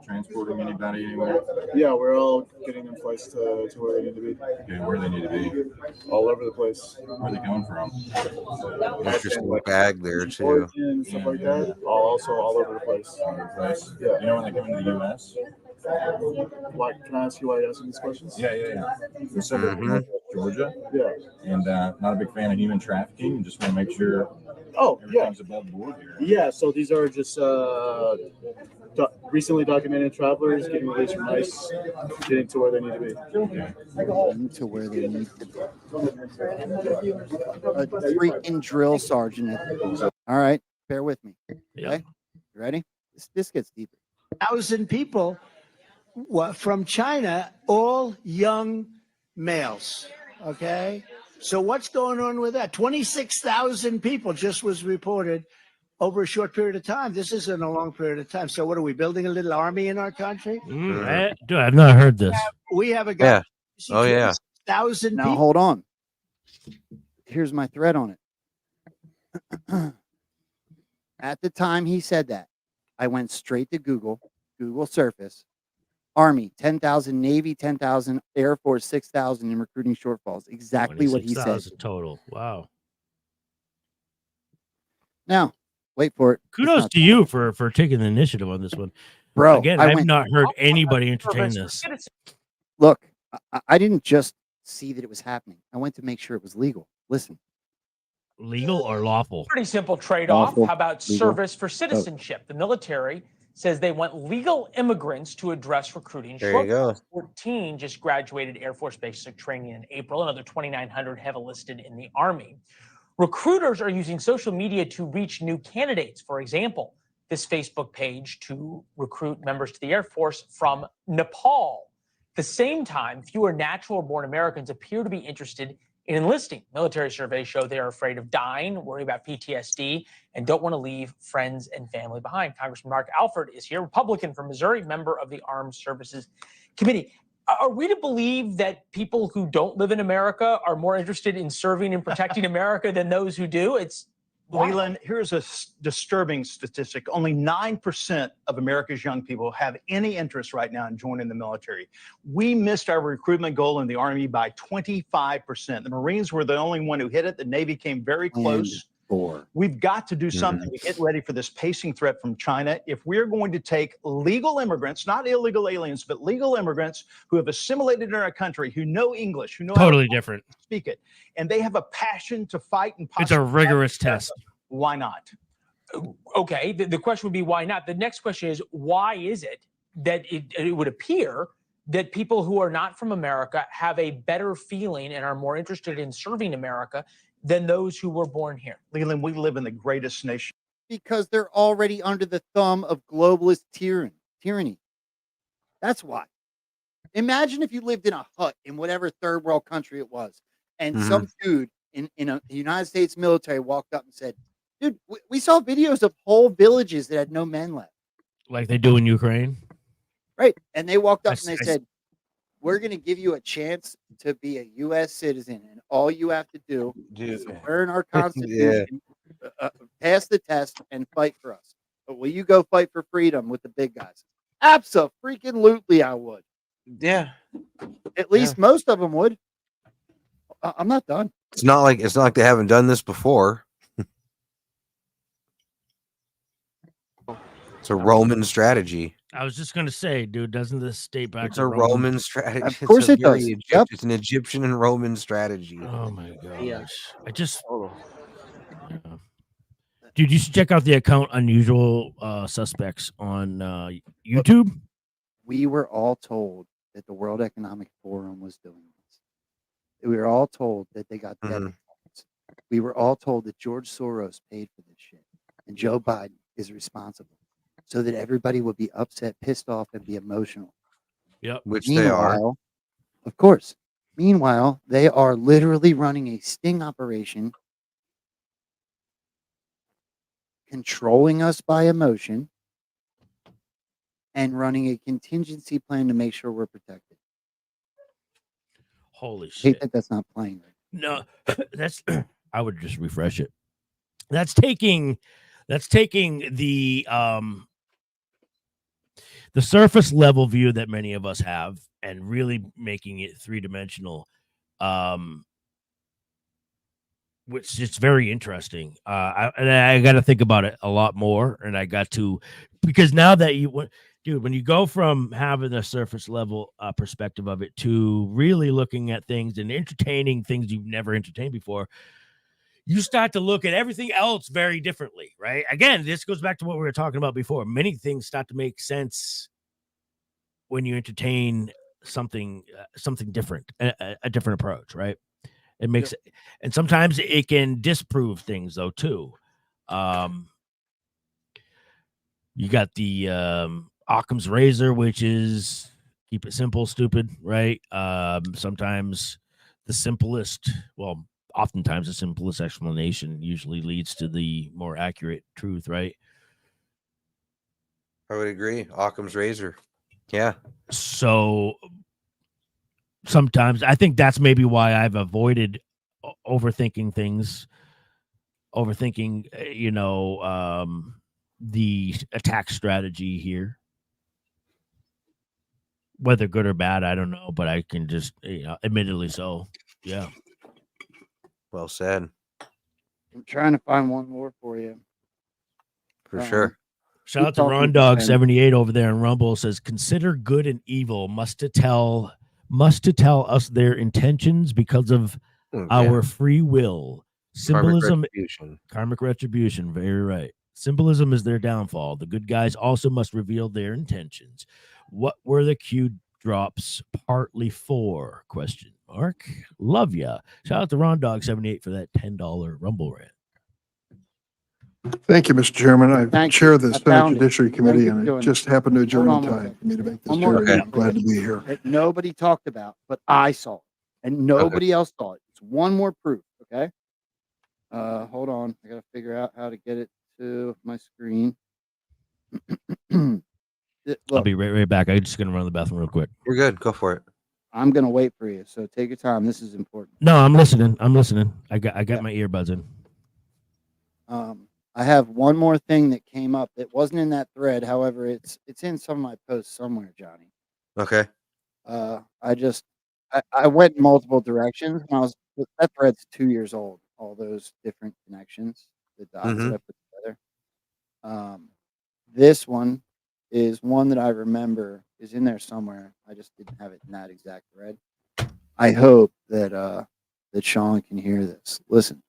transporting anybody anywhere? Yeah, we're all getting them placed to where they need to be. Okay, where they need to be? All over the place. Where are they coming from? Interesting bag there too. And stuff like that. Also all over the place. Yeah. You know when they come into the U.S.? Like, can I ask you why you're asking these questions? Yeah. We're from Northwest Georgia. Yeah. And not a big fan of human trafficking. Just want to make sure Oh, yeah. Everything's above board here. Yeah, so these are just recently documented travelers getting released from ICE, getting to where they need to be. Getting to where they need to be. A freaking drill sergeant at the door. All right, bear with me. Okay, you ready? This gets deeper. 1,000 people from China, all young males. Okay, so what's going on with that? 26,000 people just was reported over a short period of time. This isn't a long period of time. So what are we building a little army in our country? Dude, I've not heard this. We have a guy. Yeah. Oh yeah. 1,000 Now people. hold on. Here's my thread on it. At the time he said that, I went straight to Google Surface. Army 10,000, Navy 10,000, Air Force 6,000 in recruiting shortfalls. Exactly what he said. Total. Wow. Now, wait for it. Kudos to you for taking the initiative on this one, Bro. Again, I've not heard anybody entertain this. Look, I didn't just see that it was happening. I went to make sure it was legal. Listen. Legal or lawful? Pretty simple trade-off. Lawful. How about Legal. service for citizenship? The military says they want legal immigrants to address recruiting. There you go. 14 just graduated Air Force basic training in April. Another 2,900 have enlisted in the Army. Recruiters are using social media to reach new candidates. For example, this Facebook page to recruit members to the Air Force from Nepal. At the same time, fewer natural-born Americans appear to be interested in enlisting. Military surveys show they are afraid of dying, worry about PTSD, and don't want to leave friends and family behind. Congressman Mark Alford is here, Republican from Missouri, member of the Armed Services Committee. Are we to believe that people who don't live in America are more interested in serving and protecting America than those who do? It's Leland, here's a disturbing statistic. Only 9% of America's young people have any interest right now in joining the military. We missed our recruitment goal in the Army by 25%. The Marines were the only one who hit it. The Navy came very close. We've got to do something to get ready for this pacing threat from China. If we're going to take legal immigrants, not illegal aliens, but legal immigrants who have assimilated in our country, who know English, who know Totally how to different. speak it, and they have a passion to fight and It's a rigorous test. Why not? okay. The question would be why not? The next question is why is it that it would appear that people who are not from America have a better feeling and are more interested in serving America than those who were born here? Leland, we live in the greatest nation. Because they're already under the thumb of globalist tyranny. That's why. Imagine if you lived in a hut in whatever third world country it was, and some dude in the United States military walked up and said, dude, we saw videos of whole villages that had no men left. Like they do in Ukraine. Right. And they walked up and they said, we're going to give you a chance to be a U.S. citizen. And all you have to do is learn our Constitution, pass the test, and fight for us. But will you go fight for freedom with the big guys? Abso-freaking-lutely, I would. Yeah. At least most of them would. I'm not done. It's not like they haven't done this before. It's a Roman strategy. I was just gonna say, dude, doesn't this state back It's to a Roman strategy. Of course it does. Yep. It's an Egyptian and Roman strategy. Oh my gosh. I just dude, you should check out the account Unusual Suspects on YouTube. We were all told that the World Economic Forum was doing this. We were all told that they got debt. We were all told that George Soros paid for this shit and Joe Biden is responsible, so that everybody would be upset, pissed off, and be emotional. Yep. Which they are. Of course. Meanwhile, they are literally running a sting operation, controlling us by emotion, and running a contingency plan to make sure we're protected. Holy I shit. hate that that's not playing right. No, that's I would just refresh it. That's taking the surface level view that many of us have and really making it three-dimensional, which is very interesting. I got to think about it a lot more, and I got to, because now that when you go from having a surface level perspective of it to really looking at things and entertaining things you've never entertained before, you start to look at everything else very differently, right? Again, this goes back to what we were talking about before. Many things start to make sense when you entertain something different, a different approach, right? It makes and sometimes it can disprove things though too. You got the Occam's razor, which is keep it simple, stupid, right? Sometimes the simplest, well, oftentimes the simplest explanation usually leads to the more accurate truth, right? I would agree. Occam's razor. Yeah. So sometimes I think that's maybe why I've avoided overthinking things, the attack strategy here. Whether good or bad, I don't know, but I can just, admittedly so. Yeah. Well said. I'm trying to find one more for you. For sure. Shout out to Ron Dog 78 over there in Rumble, says consider good and evil must to tell us their intentions because of our free will. Symbolism, karmic retribution. Very right. Symbolism is their downfall. The good guys also must reveal their intentions. What were the Q drops partly for? Question mark. Love ya. Shout out to Ron Dog 78 for that $10 Rumble rant. Thank you, Mr. Chairman. I chair the Senate found it. Judiciary Thank Committee, you for and doing it just happened to adjourn Hold in on one time for me to make this One more hearing. thing I'm glad to be here. that nobody talked about, but I saw it, and nobody else saw it. It's one more proof. Okay. Hold on. I gotta figure out how to get it to my screen. I'll be right back. I'm just gonna run to the bathroom real quick. You're good. Go for it. I'm gonna wait for you, so take your time. This is important. No, I'm listening. I got my earbuds in. I have one more thing that came up that wasn't in that thread. However, it's in some of my posts somewhere, Johnny. Okay. I went in multiple directions. And that thread's 2 years old. All those different connections, the dots that I put together. This one is one that I remember is in there somewhere. I just didn't have it in that exact thread. I hope that Sean can hear this. Listen.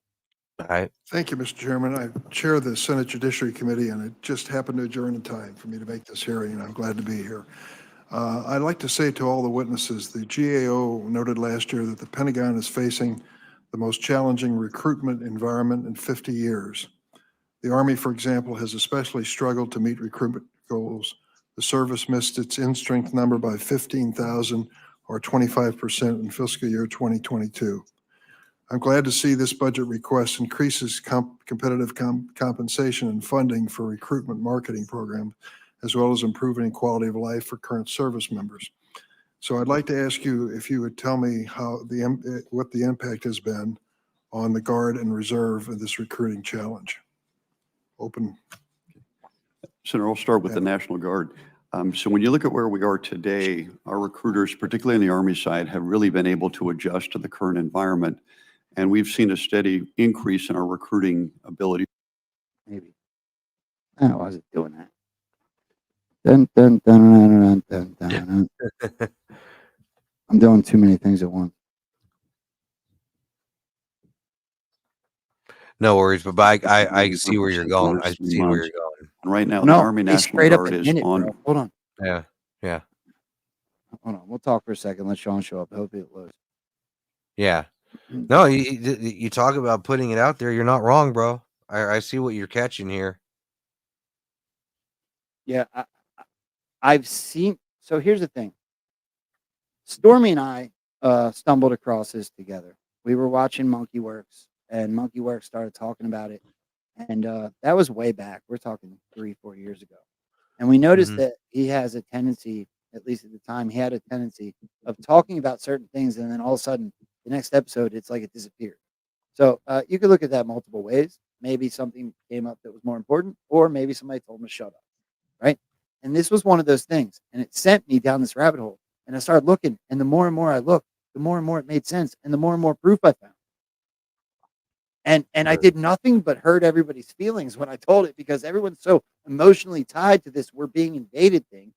All right. Thank you, Mr. Chairman. I chair the Senate Judiciary Committee, and it just happened to adjourn in time for me to make this hearing, and I'm glad to be here. I'd like to say to all the witnesses, the GAO noted last year that the Pentagon is facing the most challenging recruitment environment in 50 years. The Army, for example, has especially struggled to meet recruitment goals. The service missed its in-strength number by 15,000 or 25% in fiscal year 2022. I'm glad to see this budget request increases competitive compensation and funding for recruitment marketing programs, as well as improving quality of life for current service members. So I'd like to ask you if you would tell me what the impact has been on the Guard and Reserve of this recruiting challenge. Open. Senator, I'll start with the National Guard. So when you look at where we are today, our recruiters, particularly on the Army side, have really been able to adjust to the current environment. And we've seen a steady increase in our recruiting ability. Maybe. I was it doing that. Dun, dun, dun, dun, dun, dun, dun. I'm doing too many things at once. No worries, but I see where you're going. I see where you're going. And right now, the Army National Guard is on. Bro. Hold on. Yeah. Hold on. We'll talk for a second. Let Sean show up. Hopefully it loads. Yeah. No, you talk about putting it out there. You're not wrong, bro. I see what you're catching here. Yeah, I've seen. So here's the thing. Stormy and I stumbled across this together. We were watching Monkey Works, and Monkey Works started talking about it, and that was way back. We're talking 3-4 years ago, and we noticed that he has a tendency, at least at the time, he had a tendency of talking about certain things, and then all of a sudden, the next episode, it's like it disappeared. So you could look at that multiple ways. Maybe something came up that was more important, or maybe somebody told him to shut up, right? And this was one of those things, and it sent me down this rabbit hole. And I started looking, and the more and more I looked, the more and more it made sense, and the more proof I found. And I did nothing but hurt everybody's feelings when I told it, because everyone's so emotionally tied to this "we're being invaded" thing.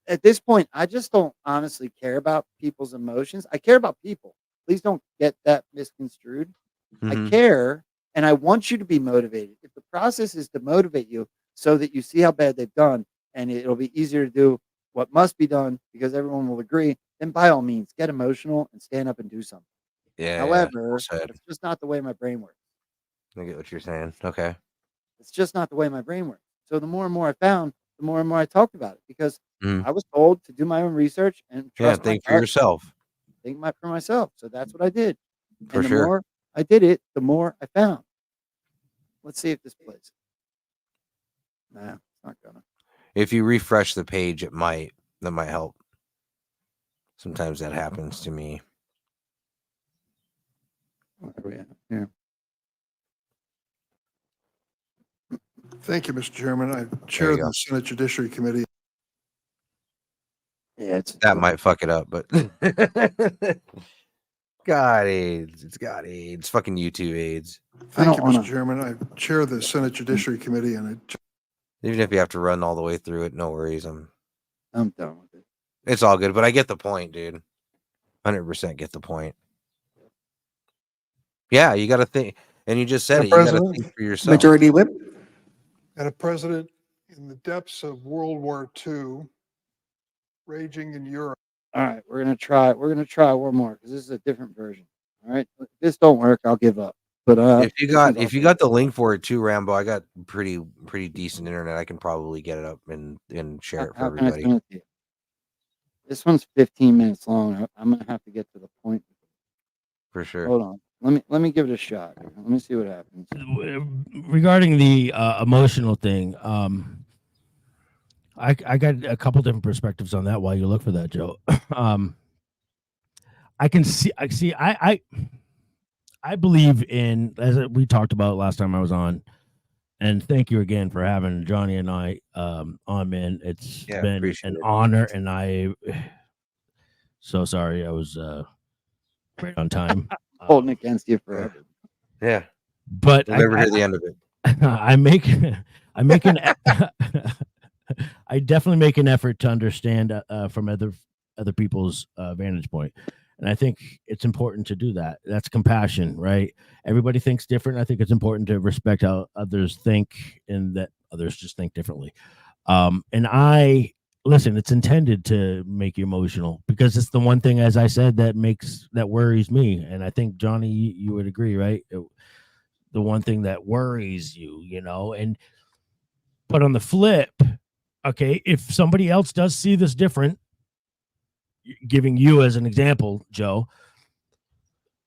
At this point, I just don't honestly care about people's emotions. I care about people. Please don't get that misconstrued. Mhm. I care, and I want you to be motivated. If the process is to motivate you so that you see how bad they've done, and it'll be easier to do what must be done because everyone will agree, then by all means, get emotional and stand up and do something. Yeah, well However, said. that's just not the way my brain works. I get what you're saying. Okay. It's just not the way my brain works. So the more and more I found, the more and more I talked about it because Mhm. I was told to do my own research and Yeah, trust my think for gut, yourself. think for myself. So that's what I did. For And the sure. more I did it, the more I found. Let's see if this plays. Nah, it's not gonna. If you refresh the page, that might help. Sometimes that happens to me. Where are we at here? Thank you, Mr. Chairman. I chair you go. the Senate Judiciary Committee. Yeah, That might fuck it up, but God AIDS. It's God AIDS. Fucking YouTube AIDS. Thank you, Mr. Chairman. I chair the Senate Judiciary Committee, and Even if you have to run all the way through it, no worries. I'm done with it. It's all good, but I get the point, dude. 100% get the point. Yeah, you got to think, and you just said it. You got to think for yourself. Majority Whip. and a president in the depths of World War II, raging in Europe. All right, we're gonna try one more because this is a different version. All right, if this don't work, I'll give up. But If you got the link for it too, Rambo, I got pretty decent internet. I can probably get it up and share it for how can I everybody. send it to you? This one's 15 minutes long. I'm gonna have to get to the point. For sure. Hold on. Let me give it a shot. Let me see what happens. Regarding the emotional thing, I got a couple different perspectives on that while you look for that, Joe. I believe in, as we talked about last time I was on, and thank you again for having Johnny and I on, man. It's been an honor, and I so sorry I was right on time. Holding against you forever. Yeah, but we'll never hear the end of it. I definitely make an effort to understand from other people's vantage point, and I think it's important to do that. That's compassion, right? Everybody thinks different. I think it's important to respect how others think, and that others just think differently. And I listen. It's intended to make you emotional because it's the one thing, as I said, that worries me, and I think Johnny, you would agree, right? The one thing that worries you, but on the flip, okay, if somebody else does see this different, giving you as an example, Joe,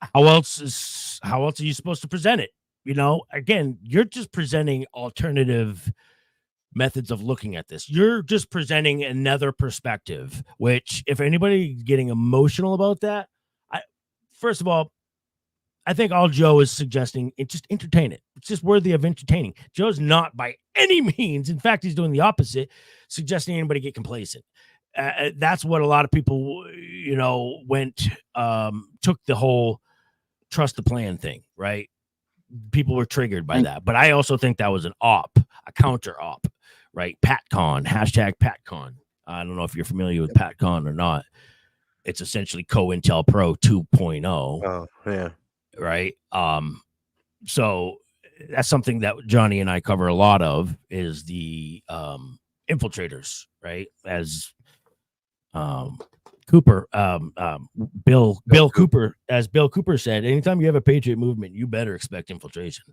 how else are you supposed to present it? Again, you're just presenting alternative methods of looking at this. You're just presenting another perspective, which if anybody getting emotional about that, first of all, I think all Joe is suggesting is just entertain it. It's just worthy of entertaining. Joe's not by any means, in fact, he's doing the opposite, suggesting anybody get complacent. That's what a lot of people, took the whole trust the plan thing, right? People were triggered by that. But I also think that was a counter op, right? PatCon, #PatCon. I don't know if you're familiar with PatCon or not. It's essentially COINTELPRO 2.0. Oh, yeah. Right. So that's something that Johnny and I cover a lot of is the infiltrators, right? As Cooper, Bill Cooper, as Bill Cooper said, anytime you have a patriot movement, you better expect infiltration.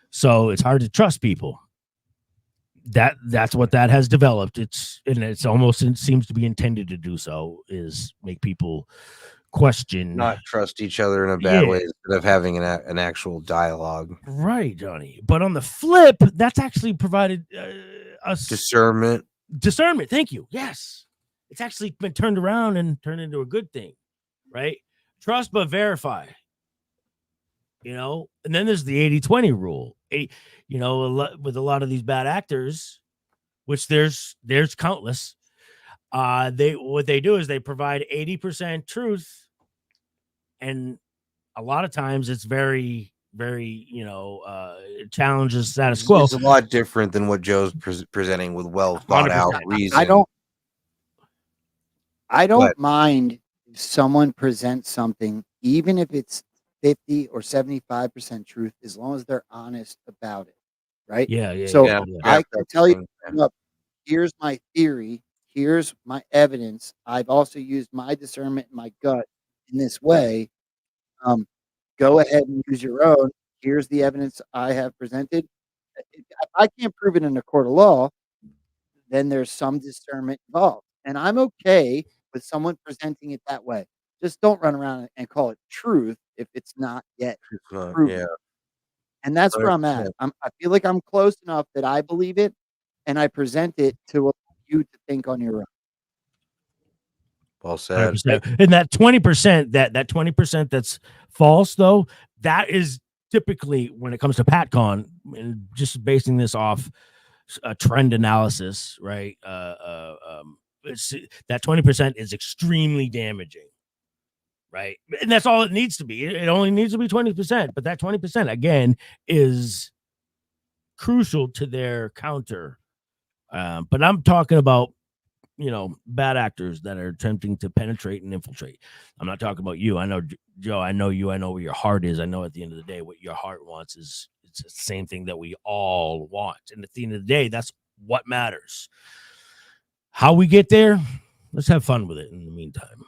So it's hard to trust people. That's what that has developed. It seems to be intended to do so, is make people question, not trust each other in a bad way instead of having an actual dialogue. Right, Johnny. But on the flip, that's actually provided us discernment. Thank you. Yes, it's actually been turned around and turned into a good thing, right? Trust but verify. And then there's the 80-20 rule. With a lot of these bad actors, which there's countless. What they do is they provide 80% truth, and a lot of times it's very, very, it challenges status quo. It's a lot different than what Joe's presenting with well thought out reason. I don't mind if someone presents something, even if it's 50 or 75% truth as long as they're honest about it, right? Yeah, yeah, So yeah, yeah. I can tell you, look, here's my theory, here's my evidence. I've also used my discernment and my gut in this way. Go ahead and use your own. Here's the evidence I have presented. If I can't prove it in a court of law, then there's some discernment involved. And I'm okay with someone presenting it that way. Just don't run around and call it truth if it's not yet proven. Yeah. And that's where I'm at. 100%. I feel like I'm close enough that I believe it, and I present it to allow you to think on your own. Well said. 100%. And that 20%, that 20% that's false, though, that is typically when it comes to PatCon, and just basing this off a trend analysis, right? It's, that 20% is extremely damaging, right? And that's all it needs to be. It only needs to be 20%, but that 20% again is crucial to their counter. But I'm talking about, bad actors that are attempting to penetrate and infiltrate. I'm not talking about you. I know, Joe, I know you. I know where your heart is. I know at the end of the day, what your heart wants is it's the same thing that we all want. And at the end of the day, that's what matters. How we get there, let's have fun with it in the meantime.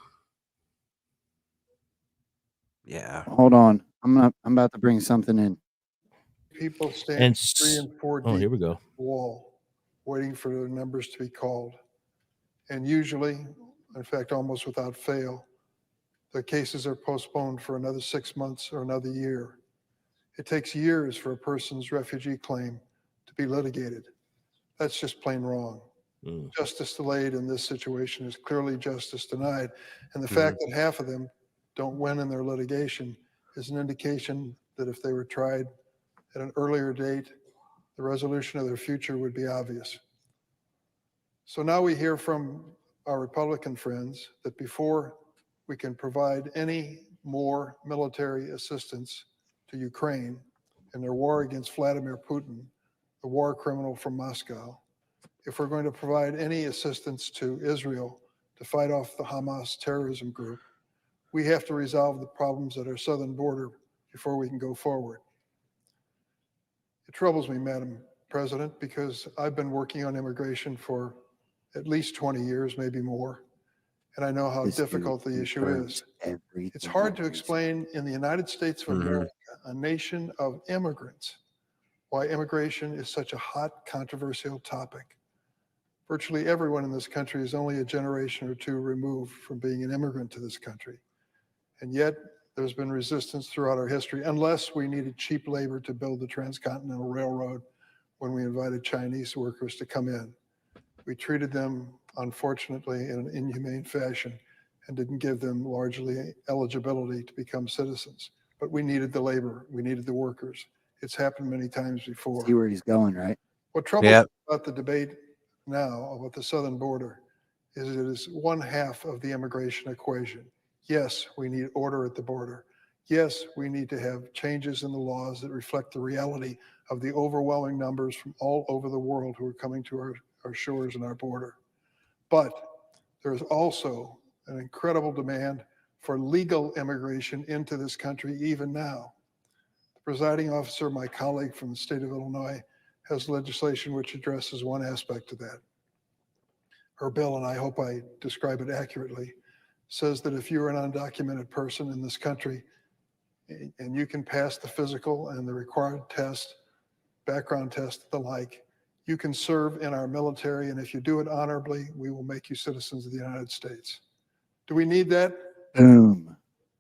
Yeah. Hold on. I'm about to bring something in. People stand And 3 and 4 oh, deep here we go. at the wall, waiting for their numbers to be called. And usually, in fact, almost without fail, the cases are postponed for another 6 months or another year. It takes years for a person's refugee claim to be litigated. That's just plain wrong. Justice delayed in this situation is clearly justice denied. And the fact that half of them don't win in their litigation is an indication that if they were tried at an earlier date, the resolution of their future would be obvious. So now we hear from our Republican friends that before we can provide any more military assistance to Ukraine in their war against Vladimir Putin, the war criminal from Moscow, if we're going to provide any assistance to Israel to fight off the Hamas terrorism group, we have to resolve the problems at our southern border before we can go forward. It troubles me, Madam President, because I've been working on immigration for at least 20 years, maybe more, and I know how difficult the issue is. It's hard to explain in the United States of America, a nation of immigrants, why immigration is such a hot, controversial topic. Virtually everyone in this country is only a generation or two removed from being an immigrant to this country. And yet there's been resistance throughout our history, unless we needed cheap labor to build the Transcontinental Railroad when we invited Chinese workers to come in. We treated them, unfortunately, in an inhumane fashion and didn't give them largely eligibility to become citizens. But we needed the labor, we needed the workers. It's happened many times before. See where he's going, right? What troubles me about the debate now about the southern border is it is one half of the immigration equation. Yes, we need order at the border. Yes, we need to have changes in the laws that reflect the reality of the overwhelming numbers from all over the world who are coming to our shores and our border. But there's also an incredible demand for legal immigration into this country even now. The presiding officer, my colleague from the state of Illinois, has legislation which addresses one aspect of that. Her bill, and I hope I describe it accurately, says that if you're an undocumented person in this country and you can pass the physical and the required test, background test, the like, you can serve in our military, and if you do it honorably, we will make you citizens of the United States. Do we need that? Boom.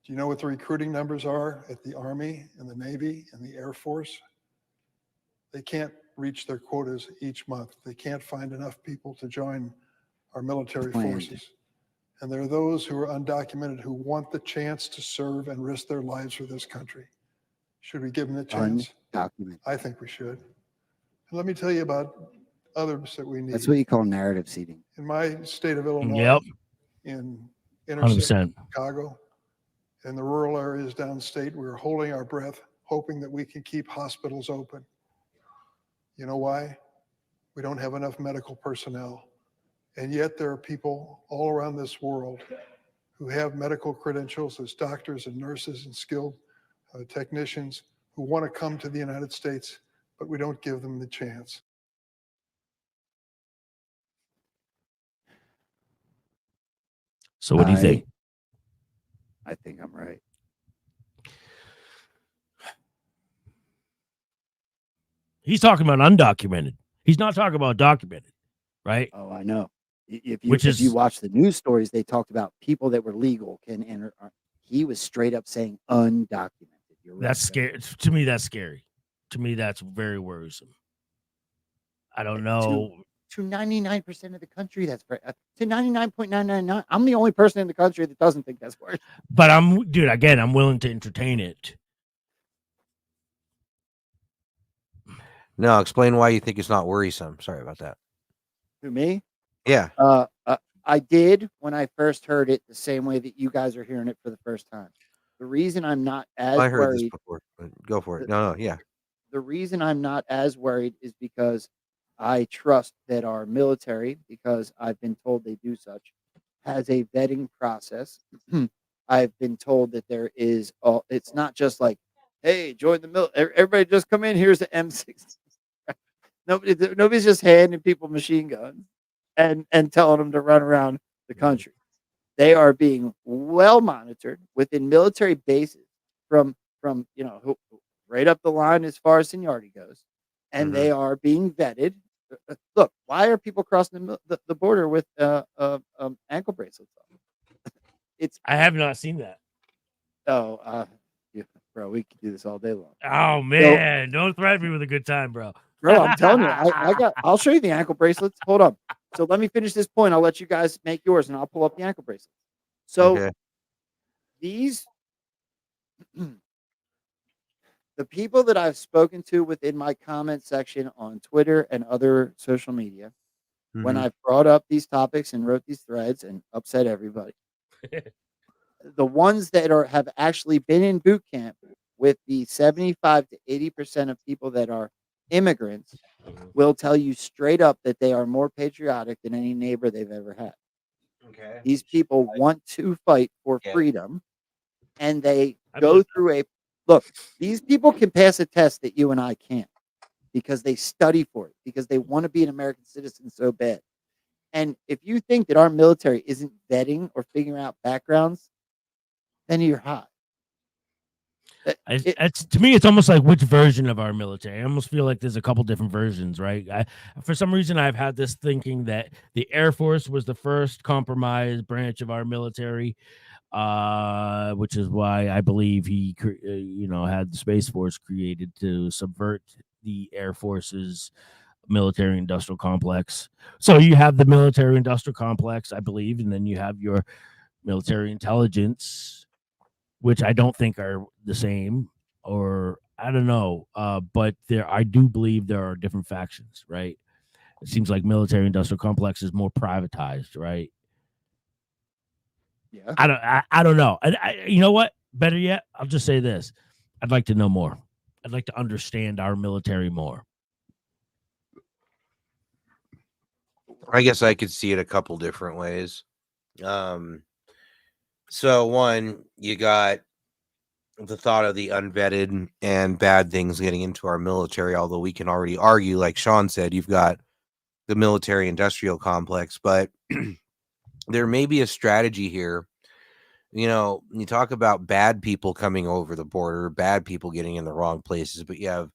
Do you know what the recruiting numbers are at the Army and the Navy and the Air Force? They can't reach their quotas each month. They can't find enough people to join our military forces. And there are those who are undocumented who want the chance to serve and risk their lives for this country. Should we give them the chance? Undocumented. I think we should. And let me tell you about others that we need. That's what you call narrative seeding. In my state of Illinois, in inner city 100%. Chicago, in the rural areas downstate, we're holding our breath, hoping that we can keep hospitals open. You know why? We don't have enough medical personnel. And yet there are people all around this world who have medical credentials as doctors and nurses and skilled technicians who want to come to the United States, but we don't give them the chance. So what do you think? I think I'm right. He's talking about undocumented. He's not talking about documented, right? Oh, I know. If you Which if you is watch the news stories, they talked about people that were legal can enter. He was straight up saying undocumented. You're right. that's scary. To me, that's scary. To me, that's very worrisome. I don't know. To 99% of the country, that's very, to 99.999. I'm the only person in the country that doesn't think that's worse. But dude, again, I'm willing to entertain it. No, explain why you think it's not worrisome. Sorry about that. To me, Yeah. I did when I first heard it the same way that you guys are hearing it for the first time. The reason I'm not as I heard this worried. before. But go for it. No, yeah. The reason I'm not as worried is because I trust that our military, because I've been told they do such, has a vetting process. I've been told that there is, it's not just like, hey, join the military. Everybody just come in. Here's the M16. Nobody's just handing people machine guns and telling them to run around the country. They are being well monitored within military bases from right up the line as far as seniority goes, and they are being vetted. Look, why are people crossing the border with ankle bracelets on? I have not seen that. Yeah, bro, we could do this all day long. Oh man, don't threaten me with a good time, bro. Bro, I'm telling you, I'll show you the ankle bracelets. Hold on. So let me finish this point. I'll let you guys make yours, and I'll pull up the ankle bracelets. So these, the people that I've spoken to within my comment section on Twitter and other social media, when I've brought up these topics and wrote these threads and upset everybody, the ones that have actually been in boot camp with the 75 to 80% of people that are immigrants will tell you straight up that they are more patriotic than any neighbor they've ever had. Okay. These people want to fight for freedom, and they go through a look. These people can pass a test that you and I can't because they study for it, because they want to be an American citizen so bad. And if you think that our military isn't vetting or figuring out backgrounds, then you're hot. To me, it's almost like which version of our military. I almost feel like there's a couple different versions, right? For some reason, I've had this thinking that the Air Force was the first compromised branch of our military, which is why I believe he, had the Space Force created to subvert the Air Force's military-industrial complex. So you have the military-industrial complex, I believe, and then you have your military intelligence, which I don't think are the same, or I don't know. But I do believe there are different factions, right? It seems like military industrial complex is more privatized, right? Yeah. I don't know. You know what? Better yet, I'll just say this. I'd like to know more. I'd like to understand our military more. I guess I could see it a couple different ways. So one, you got the thought of the unvetted and bad things getting into our military, although we can already argue, like Sean said, you've got the military industrial complex, but there may be a strategy here. You talk about bad people coming over the border, bad people getting in the wrong places, but you have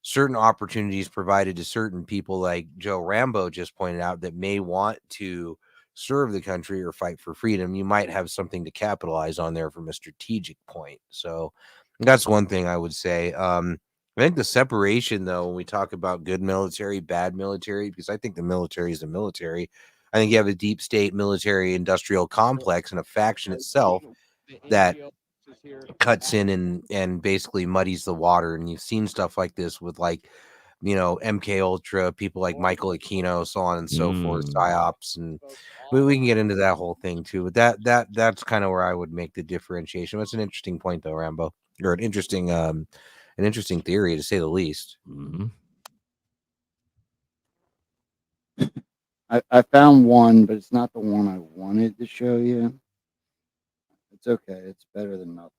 certain opportunities provided to certain people, like Joe Rambo just pointed out, that may want to serve the country or fight for freedom. You might have something to capitalize on there from a strategic point. So that's one thing I would say. I think the separation, though, when we talk about good military, bad military, because I think the military is the military. I think you have a deep state military industrial complex and a faction itself that cuts in and basically muddies the water. And you've seen stuff like this with MK Ultra, people like Michael Aquino, so on and so forth, psyops, and we can get into that whole thing too. But that's kind of where I would make the differentiation. That's an interesting point, though, Rambo, or an interesting theory, to say the least. I found one, but it's not the one I wanted to show you. It's okay. It's better than nothing.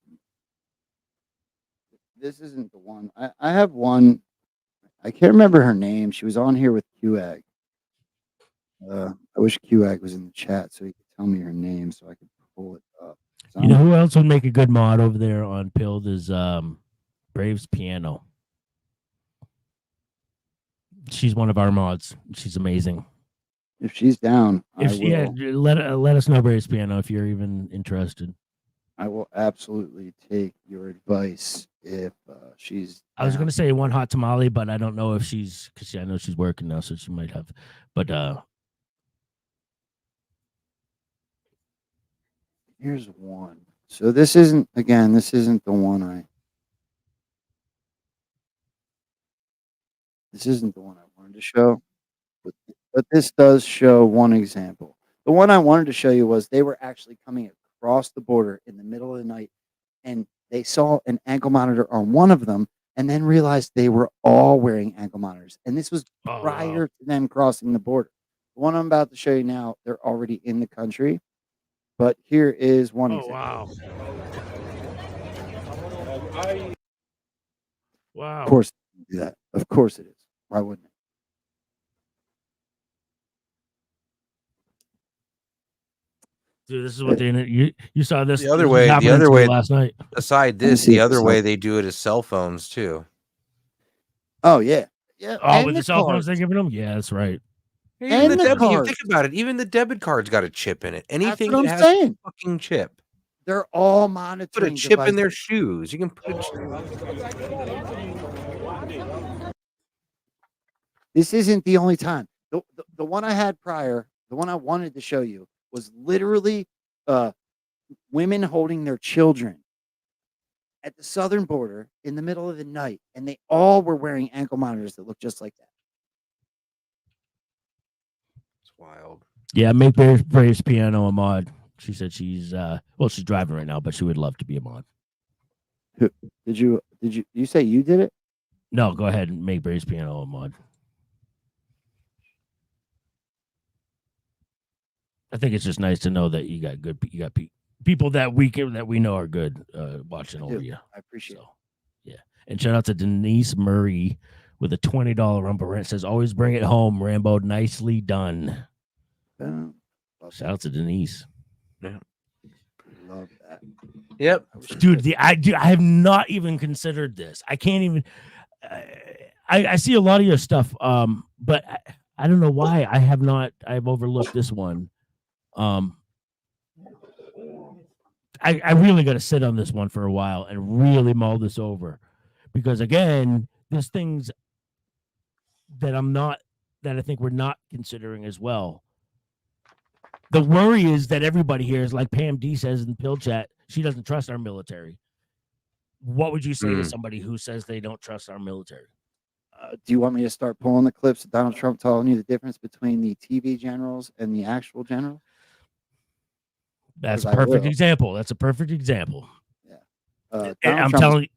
this isn't the one. I have one. I can't remember her name. She was on here with QAG. I wish QAG was in the chat so he could tell me her name so I could pull it up. So You know who else would make a good mod over there on Pilled is Braves Piano. She's one of our mods. She's amazing. if she's down, I will. Yeah, let us know, Braves Piano, if you're even interested. I will absolutely take your advice if she's. I was down. gonna say one hot tamale, but I don't know if she's because I know she's working now, so she might have. But here's one. So this isn't the one I. This isn't the one I wanted to show, but this does show one example. The one I wanted to show you was they were actually coming across the border in the middle of the night, and they saw an ankle monitor on one of them, and then realized they were all wearing ankle monitors. And this was prior to them crossing the border. The one I'm about to show you now, they're already in the country. But here is one example. Wow. Wow. Of course, they do that. Of course it is. Why wouldn't it? Dude, this is what you saw this The other this was way, happening the other to me way, last night. aside this, the other way they do it is cell phones too. Oh yeah, yeah. Oh, with the cell phones they're giving them? Yeah, that's right. Even the debit, you think about it. Even the debit card's got a chip in it. Anything what that I'm has saying. a fucking chip. They're all monitoring. Put a chip in their devices. shoes. You can put a chip. This isn't the only time. The one I had prior, the one I wanted to show you, was literally women holding their children at the southern border in the middle of the night, and they all were wearing ankle monitors that look just like that. It's wild. Yeah, make Braves Piano a mod. She said she's she's driving right now, but she would love to be a mod. Did you say you did it? No, go ahead and make Braves Piano a mod. I think it's just nice to know that you got people that we know are good watching over you. I appreciate it. Yeah. And shout out to Denise Murray with a $20 Rumble rent. Says always bring it home, Rambo. Nicely done. Shout out to Denise. Yeah. Love that. Yep. Dude, I have not even considered this. I can't even I see a lot of your stuff, but I don't know why I've overlooked this one. I really got to sit on this one for a while and really mull this over, because again, there's things that I think we're not considering as well. The worry is that everybody here is like Pam D says in the pill chat, she doesn't trust our military. What would you say to somebody who says they don't trust our military? Do you want me to start pulling the clips of Donald Trump telling you the difference between the TV generals and the actual generals? That's a perfect example. That's a perfect example. Yeah. I'm telling you.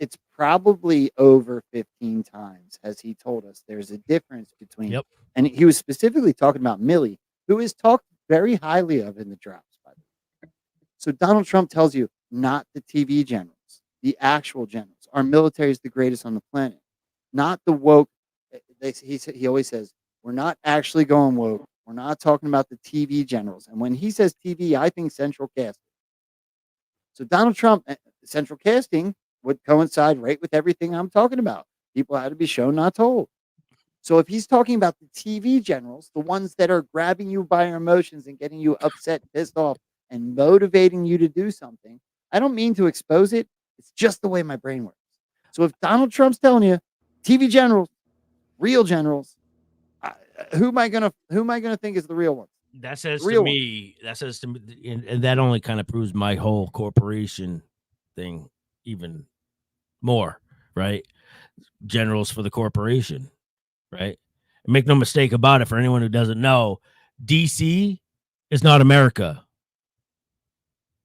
It's probably over 15 times has he told us there's a difference between. Yep. And he was specifically talking about Milley, who is talked very highly of in the drops, by the way. So Donald Trump tells you not the TV generals, the actual generals. Our military is the greatest on the planet, not the woke. He always says, we're not actually going woke. We're not talking about the TV generals. And when he says TV, I think central casting. So Donald Trump, central casting would coincide right with everything I'm talking about. People had to be shown, not told. So if he's talking about the TV generals, the ones that are grabbing you by your emotions and getting you upset, pissed off, and motivating you to do something, I don't mean to expose it. It's just the way my brain works. So if Donald Trump's telling you TV generals, real generals, who am I gonna think is the real one? That says to me, and that only kind of proves my whole corporation thing even more, right? Generals for the corporation, right? And make no mistake about it, for anyone who doesn't know, DC is not America.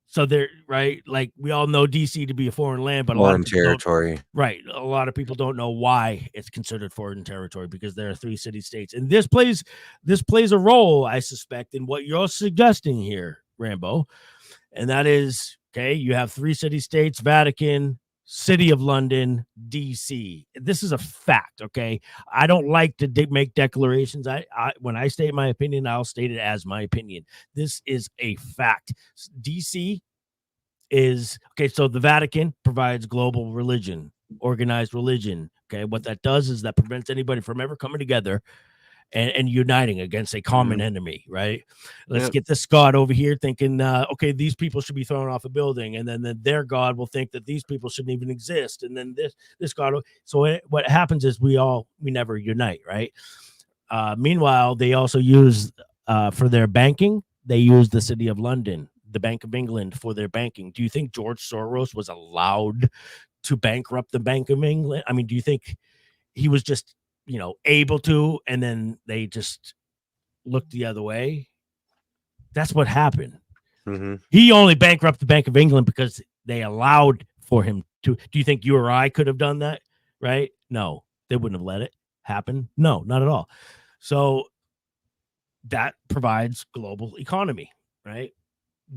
So they're right, like we all know DC to be a foreign land, but a lot of territory. Right. A lot of people don't know why it's considered foreign territory, because there are 3 city states. And this plays a role, I suspect, in what you're suggesting here, Rambo. And that is Okay, you have 3 city-states: Vatican, City of London, DC. This is a fact. Okay, I don't like to make declarations. When I state my opinion, I'll state it as my opinion. This is a fact. DC is okay. So the Vatican provides global religion, organized religion. Okay, what that does is that prevents anybody from ever coming together and uniting against a common enemy, right? Let's get this God over here thinking, okay, these people should be thrown off a building, and then their God will think that these people shouldn't even exist, and then this God. So what happens is we never unite, right? Meanwhile, they also use for their banking, they use the City of London, the Bank of England for their banking. Do you think George Soros was allowed to bankrupt the Bank of England? I mean, do you think he was just able to, and then they just looked the other way? That's what happened. He only bankrupted the Bank of England because they allowed for him to. Do you think you or I could have done that? Right? No, they wouldn't have let it happen. No, not at all. So that provides global economy, right?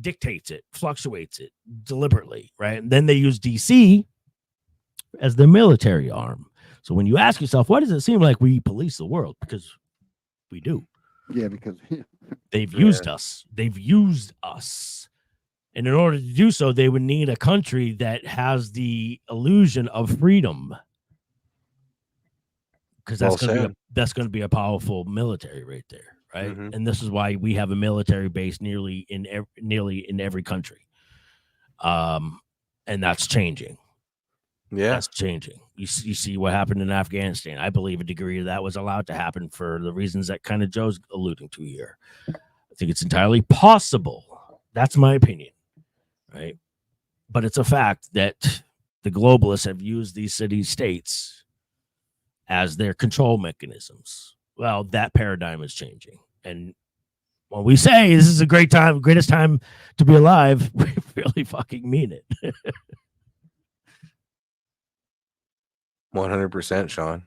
Dictates it, fluctuates it deliberately, right? And then they use DC as the military arm. So when you ask yourself, why does it seem like we police the world? Because we do. Yeah, because they've used us. They've used us. And in order to do so, they would need a country that has the illusion of freedom. Because that's going to be a powerful military right there, right? And this is why we have a military base nearly in every country. And that's changing. Yeah, that's changing. You see what happened in Afghanistan. I believe a degree of that was allowed to happen for the reasons that kind of Joe's alluding to here. I think it's entirely possible. That's my opinion, right? But it's a fact that the globalists have used these city-states as their control mechanisms. Well, that paradigm is changing. And when we say this is a great time, greatest time to be alive, we really fucking mean it. 100%, Sean.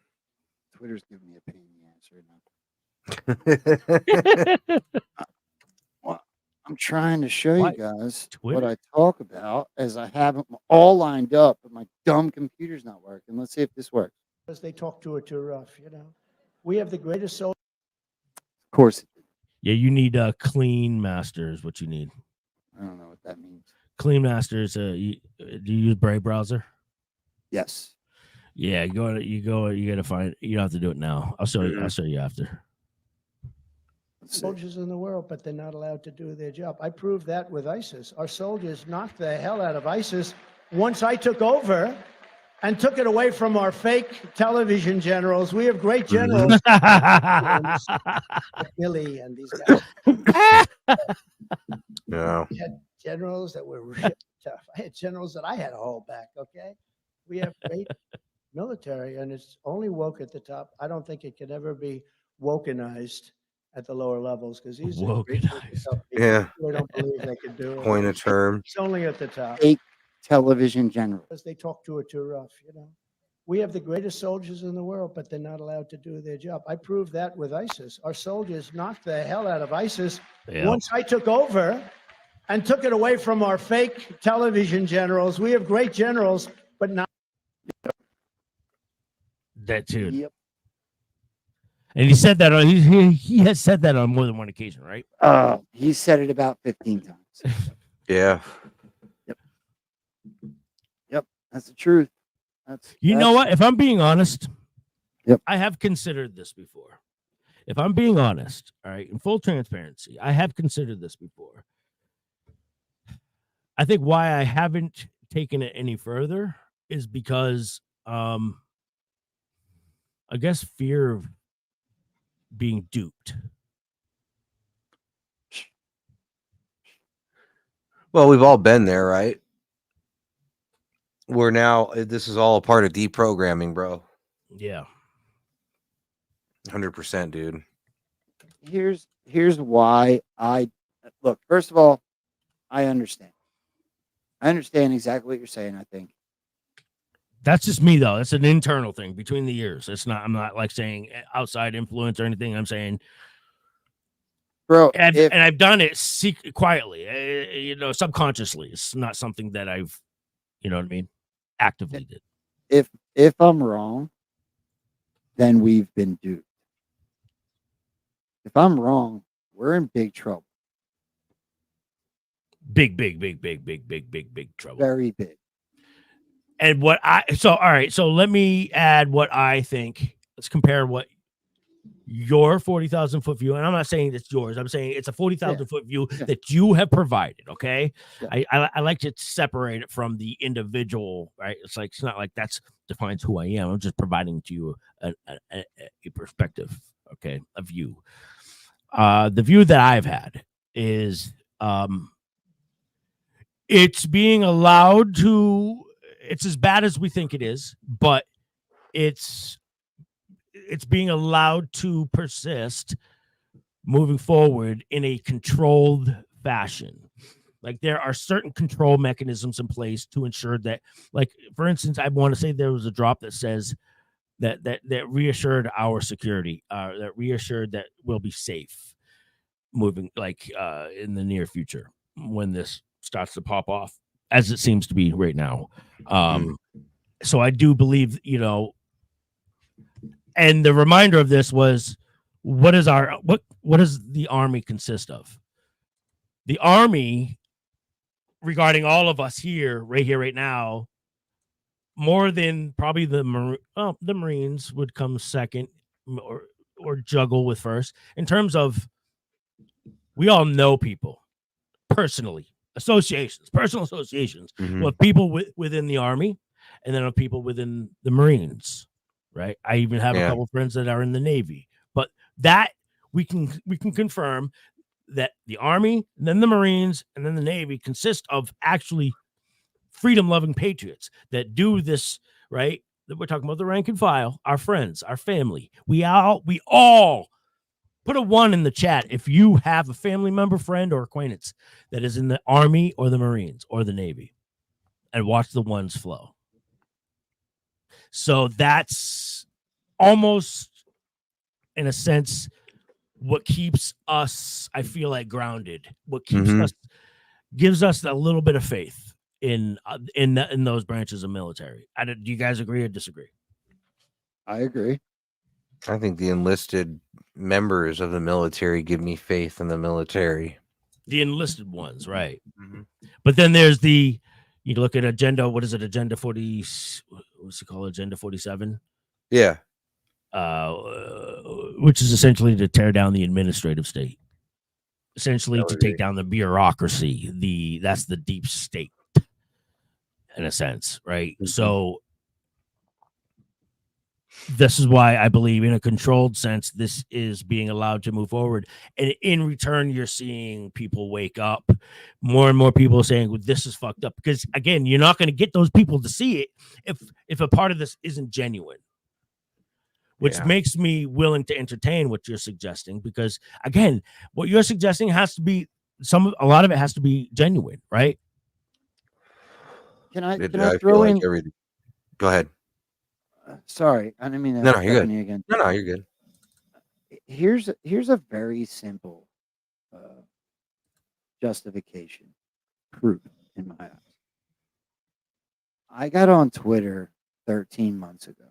Twitter's giving me a pain in the ass right now. Well, I'm trying to show you guys what I talk about as I have them all lined up, but my dumb computer's not working. Let's see if this works. Because they talk to it too rough, We have the greatest soul. Of course. Yeah, you need clean master is what you need. I don't know what that means. Clean master is do you use Brave browser? Yes. Yeah, you gotta find. You don't have to do it now. I'll show you. I'll show you after. Soldiers in the world, but they're not allowed to do their job. I proved that with ISIS. Our soldiers knocked the hell out of ISIS once I took over and took it away from our fake television generals. We have great generals. Billy and these guys. Yeah. We had generals that were really tough. I had generals that I had to hold back, okay? We have great military, and it's only woke at the top. I don't think it can ever be wokenized at the lower levels because these are great people. Yeah. They don't believe they could do it. Point of term. It's only at the top. Fake television general. Because they talk to it too rough, We have the greatest soldiers in the world, but they're not allowed to do their job. I proved that with ISIS. Our soldiers knocked the hell out of ISIS once I took over and took it away from our fake television generals. We have great generals, but not. That too. Yep. And he said that he has said that on more than one occasion, right? He said it about 15 times. Yeah. Yep. That's the truth. You know what? If I'm being honest, yep. I have considered this before. If I'm being honest, all right, in full transparency, I have considered this before. I think why I haven't taken it any further is because I guess fear of being duped. Well, we've all been there, right? We're now, this is all a part of deprogramming, bro. Yeah. 100%, dude. Here's why I look. First of all, I understand. I understand exactly what you're saying. I think that's just me, though. It's an internal thing between the years. It's not. I'm not like saying outside influence or anything. I'm saying bro. And I've done it quietly, subconsciously. It's not something that I've, you know what I mean, actively did. If I'm wrong, then we've been duped. If I'm wrong, we're in big trouble. Big trouble. Very big. And all right, so let me add what I think. Let's compare what your 40,000 foot view, and I'm not saying it's yours. I'm saying it's a 40,000 foot view that you have provided. Okay. Yeah. I like to separate it from the individual, right? It's not like that's defines who I am. I'm just providing to you a perspective. Okay. A view. The view that I've had is, it's being allowed to, it's as bad as we think it is, but it's being allowed to persist moving forward in a controlled fashion. Like there are certain control mechanisms in place to ensure that, like, for instance, I want to say there was a drop that says that reassured our security, that reassured that we'll be safe moving, like, in the near future when this starts to pop off, as it seems to be right now. So I do believe, and the reminder of this was, what does the Army consist of? The Army, regarding all of us here, right now, more than probably the Marines would come second, or juggle with first, in terms of, we all know people personally, personal associations with people within the Army, and then of people within the Marines. Right. I even have a couple friends that are in the Navy, but that we can confirm that the Army, and then the Marines, and then the Navy consist of actually freedom-loving patriots that do this, right? That we're talking about the rank and file, our friends, our family. We all put a 1 in the chat if you have a family member, friend, or acquaintance that is in the Army or the Marines or the Navy, and watch the ones flow. So that's almost, in a sense, what keeps us, I feel like, grounded. What keeps us, gives us a little bit of faith in those branches of military. Do you guys agree or disagree? I agree. I think the enlisted members of the military give me faith in the military. The enlisted ones, right? But then there's you look at Agenda. What is it? Agenda 40. What's it called? Agenda 47. Yeah. Which is essentially to tear down the administrative state, essentially to take down the bureaucracy. That's the deep state, in a sense, right? So this is why I believe, in a controlled sense, this is being allowed to move forward. And in return, you're seeing people wake up. More and more people saying, well, this is fucked up. Because, again, you're not going to get those people to see it if a part of this isn't genuine. Which makes me willing to entertain what you're suggesting. Because, again, what you're suggesting has to be, a lot of it has to be genuine, right? Can I throw in? Everything. Go ahead. Sorry, I didn't mean to. No, you're good. Again. No, you're good. Here's a very simple justification, proof in my eyes. I got on Twitter 13 months ago.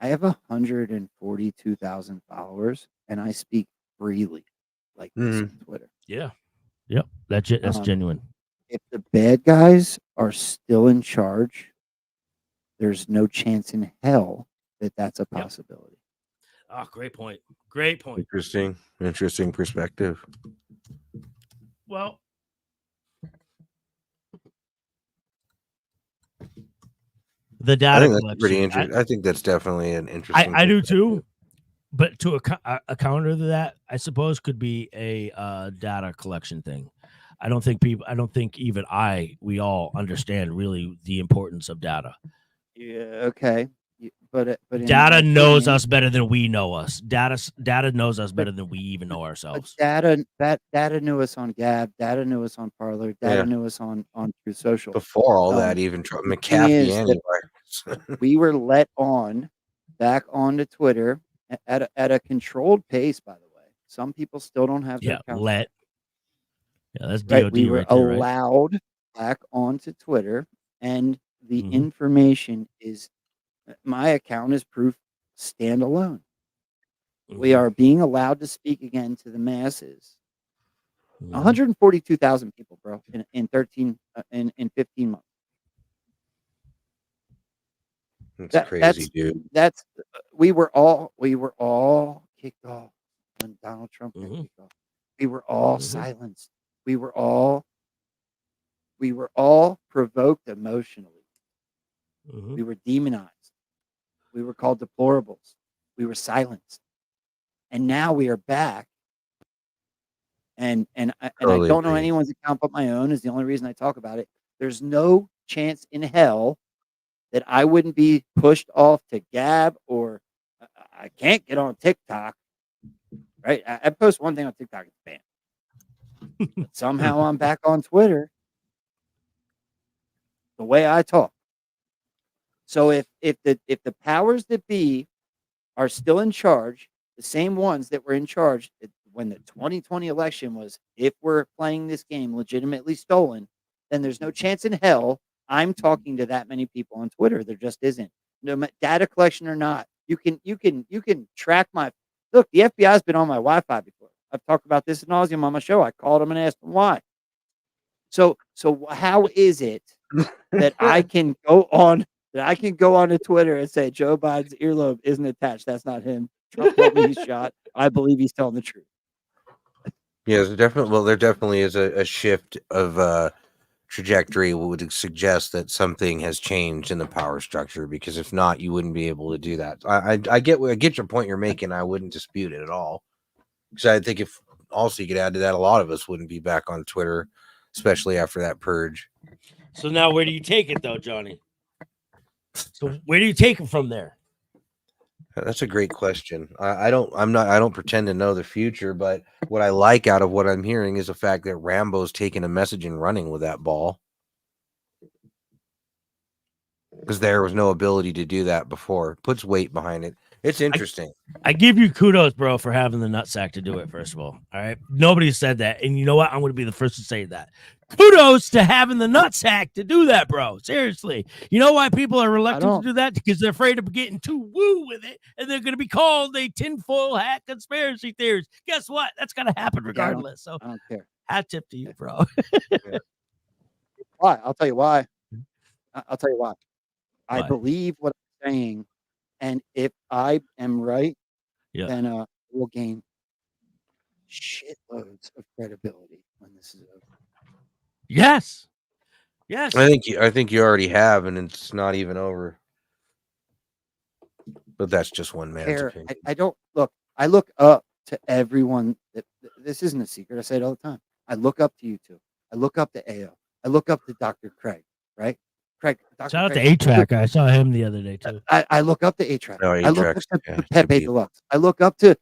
I have 142,000 followers, and I speak freely like this on Twitter. Yeah. Yep. That's genuine. If the bad guys are still in charge, there's no chance in hell that that's a possibility. Oh, great point. Great point. Interesting perspective. Well, the data I think that's collection, pretty interesting. I think that's definitely an interesting. I do too. But to a counter to that, I suppose, could be a data collection thing. I don't think even we all understand really the importance of data. Yeah. Okay. But data knows us better than we know us. Data knows us better than we even know ourselves. Data knew us on Gab. Data knew us on Parler. Data knew us on Truth Social. Before all that, even McAfee anyway. We were let back onto Twitter at a controlled pace, by the way. Some people still don't have their Yeah, accounts. let. Yeah, that's Right, DOD we were right there, right? allowed back onto Twitter, and the Mhm. information is my account is proof standalone. We Mhm. are being allowed to speak again to the masses. Mhm. 142,000 people, bro, in 15 months. That's crazy, dude. That's we were all kicked off when Donald Trump got Mhm. kicked off. We were all Mhm. silenced. We were all provoked emotionally. Mhm. We were demonized. We were called deplorables. We were silenced. And now we are back. And I Totally don't know agree. anyone's account but my own is the only reason I talk about it. There's no chance in hell that I wouldn't be pushed off to Gab or I can't get on TikTok. Right? I post one thing on TikTok, it's banned. But somehow I'm back on Twitter. The way I talk. So if the powers that be are still in charge, the same ones that were in charge when the 2020 election was, if we're playing this game legitimately stolen, then there's no chance in hell I'm talking to that many people on Twitter. There just isn't. No data collection or not. You can track my look. The FBI's been on my Wi-Fi before. I've talked about this ad nauseum on my show. I called them and asked them why. So how is it that I can go on to Twitter and say Joe Biden's earlobe isn't attached? That's not him. Trump told me he's shot. I believe he's telling the truth. Yeah, there definitely is a shift of trajectory would suggest that something has changed in the power structure, because if not, you wouldn't be able to do that. I get your point you're making. I wouldn't dispute it at all, because I think if also you could add to that, a lot of us wouldn't be back on Twitter, especially after that purge. So now where do you take it though, Johnny? So where do you take it from there? That's a great question. I don't pretend to know the future, but what I like out of what I'm hearing is the fact that Rambo's taking a message and running with that ball, because there was no ability to do that before. Puts weight behind it. It's interesting. I give you kudos, bro, for having the nutsack to do it, first of all. All right. Nobody said that. And you know what? I'm going to be the first to say that. Kudos to having the nutsack to do that, bro. Seriously. You know why people are reluctant to do that? Because they're afraid of getting too woo with it. And they're going to be called a tinfoil hat conspiracy theorist. Guess what? That's going to happen regardless. So I don't care. hat tip to you, bro. Why? I'll tell you why. I'll tell you why. I Why? believe what I'm saying. And if I am right, Yeah. then we'll gain shitloads of credibility when this is over. Yes. Yes. I think you already have, and it's not even over. But that's just one man's opinion. I don't look. I look up to everyone. This isn't a secret. I say it all the time. I look up to you two. I look up to AO. I look up to Dr. Craig. Right, Craig. Dr. Shout out to Craig. A-Track. I saw him the other day too. I look up to A-Track. No, I look up A-Track's- to yeah, Pepe good people. Deluxe. I look up to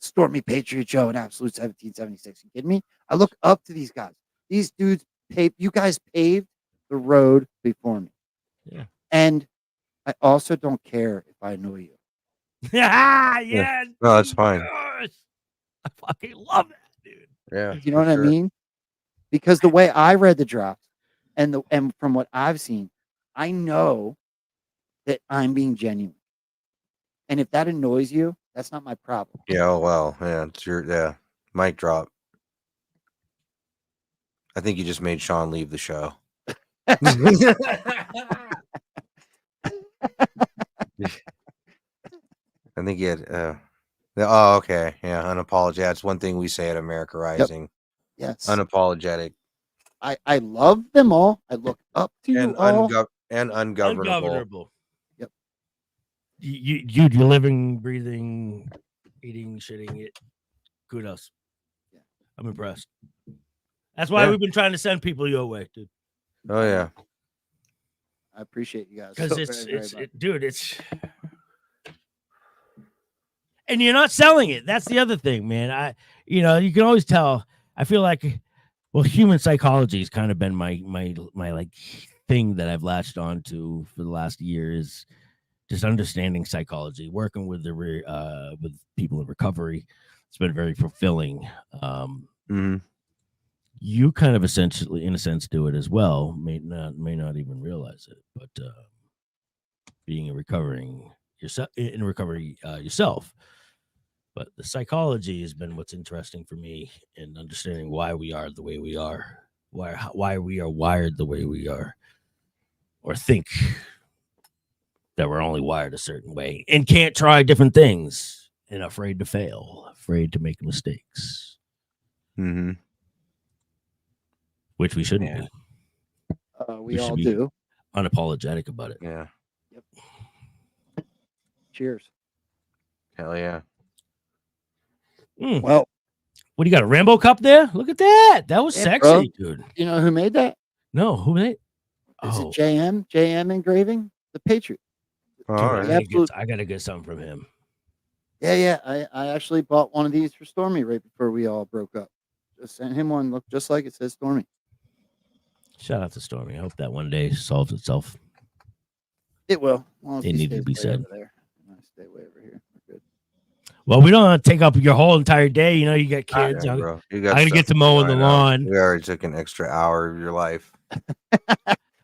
Stormy Patriot Joe and Absolute 1776. You kidding me? I look up to these guys. These dudes you guys paved the road before me. Yeah. And I also don't care if I annoy you. Yeah. No, that's fine. Gosh. I fucking love that, dude. Yeah. You know what I mean? Because the way I read the draft and from what I've seen, I know that I'm being genuine. And if that annoys you, that's not my problem. Yeah. Oh well. Yeah. It's your mic drop. I think you just made Sean leave the show. I think he had. Oh, okay. Yeah. Unapologetic. That's one thing we say at America Rising. Yes. Unapologetic. I love them all. I look up to you And all. ungovernable. Ungovernable. Yep. You're living, breathing, eating, shitting it. Kudos. Yeah. I'm impressed. That's why we've been trying to send people your way, dude. Oh yeah. I appreciate you guys. Because so very much. dude, it's. And you're not selling it. That's the other thing, man. You can always tell. I feel like, well, human psychology has kind of been my like thing that I've latched on to for the last year, is just understanding psychology, working with with people in recovery, It's been very fulfilling. You kind of essentially, in a sense, do it as well. May not even realize it, but being in recovery yourself. But the psychology has been what's interesting for me in understanding why we are the way we are, why we are wired the way we are, or think that we're only wired a certain way and can't try different things and afraid to fail, afraid to make mistakes. Which we shouldn't be. We all should be do. Unapologetic about it. Yeah. Yep. Cheers. Hell yeah. Well, what do you got? A Rambo cup there? Look at that. That was yeah, sexy, bro. dude. You know who made that? No, who made? Is it JM engraving? The Patriot. All right. I gotta get something from him. Yeah. I actually bought one of these for Stormy right before we all broke up. Just sent him one. Look just like it says Stormy. Shout out to Stormy. I hope that one day solves itself. It will. Well, It needed to be said. There. I stay way over here. We're good. Well, we don't want to take up your whole entire day. You know, you got kids. Yeah, I bro. You gotta get to stuff mowing do. the I know. lawn. We already took an extra hour of your life.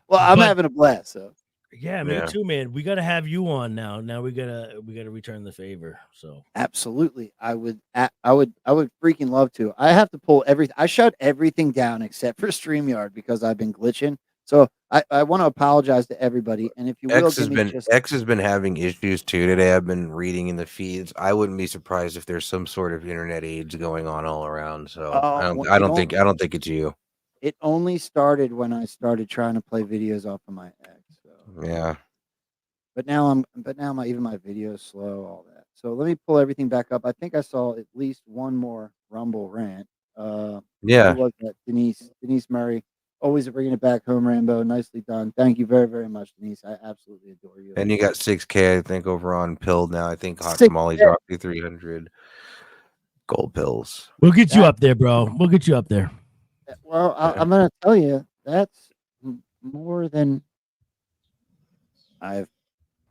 Well, I'm having a blast. So yeah, me too, man. We gotta have you on now. Now we gotta return the favor. So absolutely, I would freaking love to. I have to pull everything. I shut everything down except for StreamYard because I've been glitching. So I want to apologize to everybody. And if you will, X has been having issues too today. I've been reading in the feeds. I wouldn't be surprised if there's some sort of internet age going on all around. So I don't think it's you. It only started when I started trying to play videos off of my X. So. Yeah. But now even my video is slow, all that. So let me pull everything back up. I think I saw at least one more Rumble rant. Yeah. Who was that? Denise Murray. Always bringing it back home, Rambo. Nicely done. Thank you very, very much, Denise. I absolutely adore you. And you got 6K, I think, over on Pilled now. I think Hot 6K. Tamale dropped you 300 gold pills. We'll get you up there, bro. We'll get you up there. Well, I'm going to tell you, that's more than I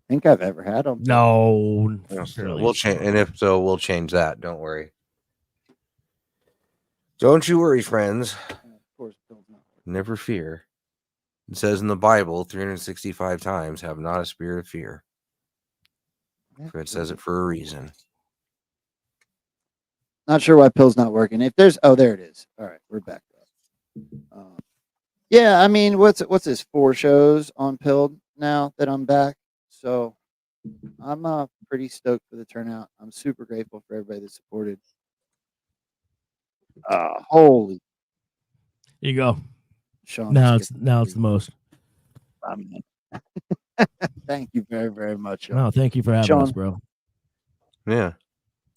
think I've ever had them. No. We'll change, and if so, we'll change that. Don't worry. Don't you worry, friends. Of course, never fear. It says in the Bible 365 times, have not a spirit of fear. So it says it for a reason. Not sure why Pill's not working. If there's, there it is. All right, we're back up. Yeah, I mean, what's this? 4 shows on Pilled now that I'm back. So I'm pretty stoked for the turnout. I'm super grateful for everybody that supported. Holy. Here you go. Sean, now it's the most. Thank you very, very much. Sean. No, thank you for having us, bro. Yeah.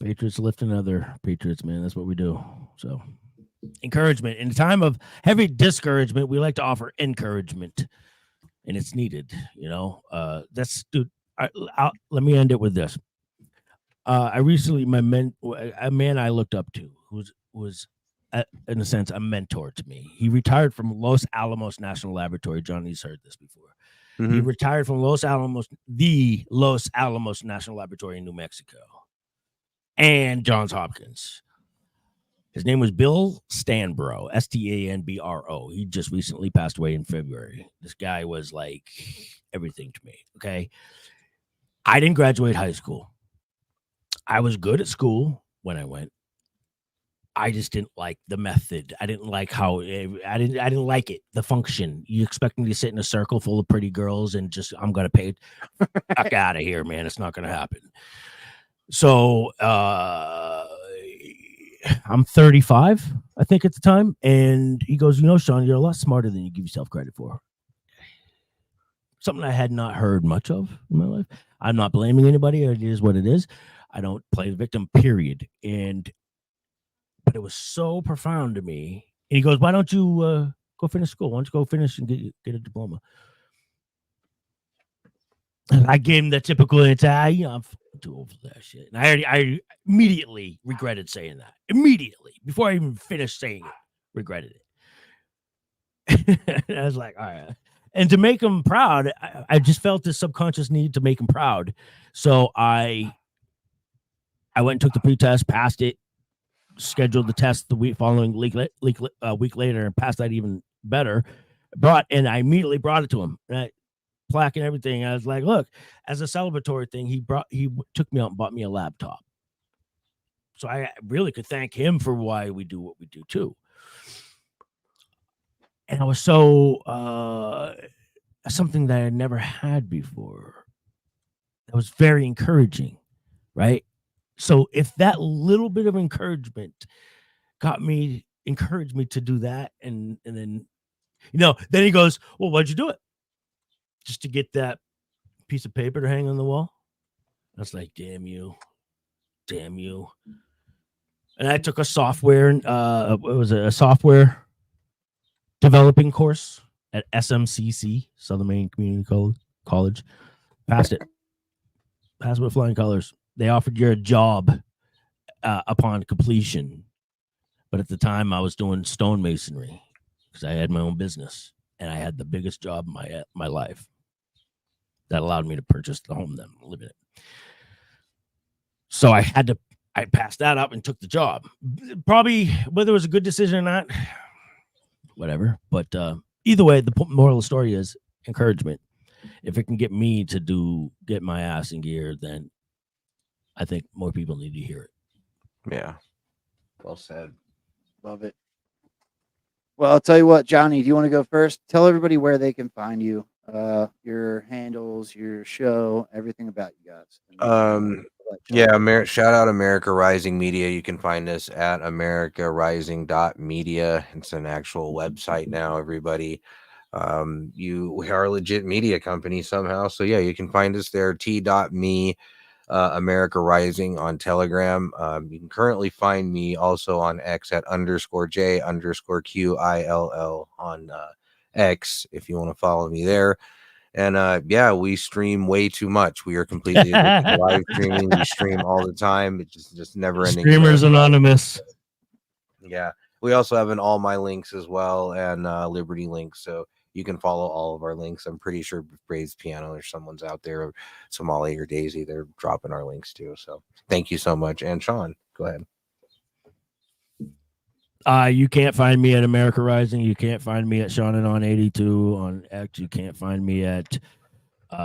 Patriots lifting other Patriots, man. That's what we do. So encouragement. In a time of heavy discouragement, we like to offer encouragement. And it's needed, you know. Dude. Let me end it with this. I recently a man I looked up to was in a sense a mentor to me. He retired from Los Alamos National Laboratory. Johnny's heard this before. He retired from the Los Alamos National Laboratory in New Mexico, and Johns Hopkins. His name was Bill Stanbro, Stanbro. He just recently passed away in February. This guy was like everything to me. Okay. I didn't graduate high school. I was good at school when I went. I just didn't like the method. I didn't like how I didn't like it. The function. You expect me to sit in a circle full of pretty girls and just, I'm going to pay fuck out of here, man. It's not going to happen. So, I'm 35, I think at the time. And he goes, you know, Sean, you're a lot smarter than you give yourself credit for. Something I had not heard much of in my life. I'm not blaming anybody. It is what it is. I don't play the victim, period. But it was so profound to me. And he goes, why don't you go finish school? Why don't you go finish and get a diploma? And I gave him the typical answer, I'm too old for that shit. And I immediately regretted saying that. Immediately. Before I even finished saying it, regretted it. And I was like, all right. And to make him proud, I just felt this subconscious need to make him proud. So I went and took the pretest, passed it, scheduled the test the week following week later and passed that even better. And I immediately brought it to him. Right? Plaque and everything. I was like, look, as a celebratory thing, he took me out and bought me a laptop. So I really could thank him for why we do what we do too. And I was so something that I had never had before. That was very encouraging, right? So if that little bit of encouragement encouraged me to do that, and then, then he goes, well, why'd you do it? Just to get that piece of paper to hang on the wall? I was like, damn you. And I took a software, a software developing course at SMCC, Southern Maine Community College. Passed it. Passed with flying colors. They offered you a job upon completion. But at the time, I was doing stonemasonry because I had my own business. And I had the biggest job in my life that allowed me to purchase the home that I'm living in. So I passed that up and took the job. Probably whether it was a good decision or not, whatever. But either way, the moral of the story is encouragement. If it can get me to get my ass in gear, then I think more people need to hear it. Yeah. Well said. Love it. Well, I'll tell you what, Johnny, do you want to go first? Tell everybody where they can find you, your handles, your show, everything about you guys. Yeah, shout out America Rising Media. You can find us at americarising.media. It's an actual website now, everybody. We are a legit media company somehow. So yeah, you can find us there, t.me, America Rising on Telegram. You can currently find me also on X at _J_QILL on X if you want to follow me there. And yeah, we stream way too much. We are completely addicted to live streaming. We stream all the time. It's just never ending. Streamers Anonymous. Yeah. We also have an All My Links as well, and Liberty Links. So you can follow all of our links. I'm pretty sure Braves Piano or someone's out there, or Somali or Daisy, they're dropping our links too. So thank you so much. And Sean, go ahead. You can't find me at America Rising. You can't find me at SeanAnon 82 on X. You can't find me at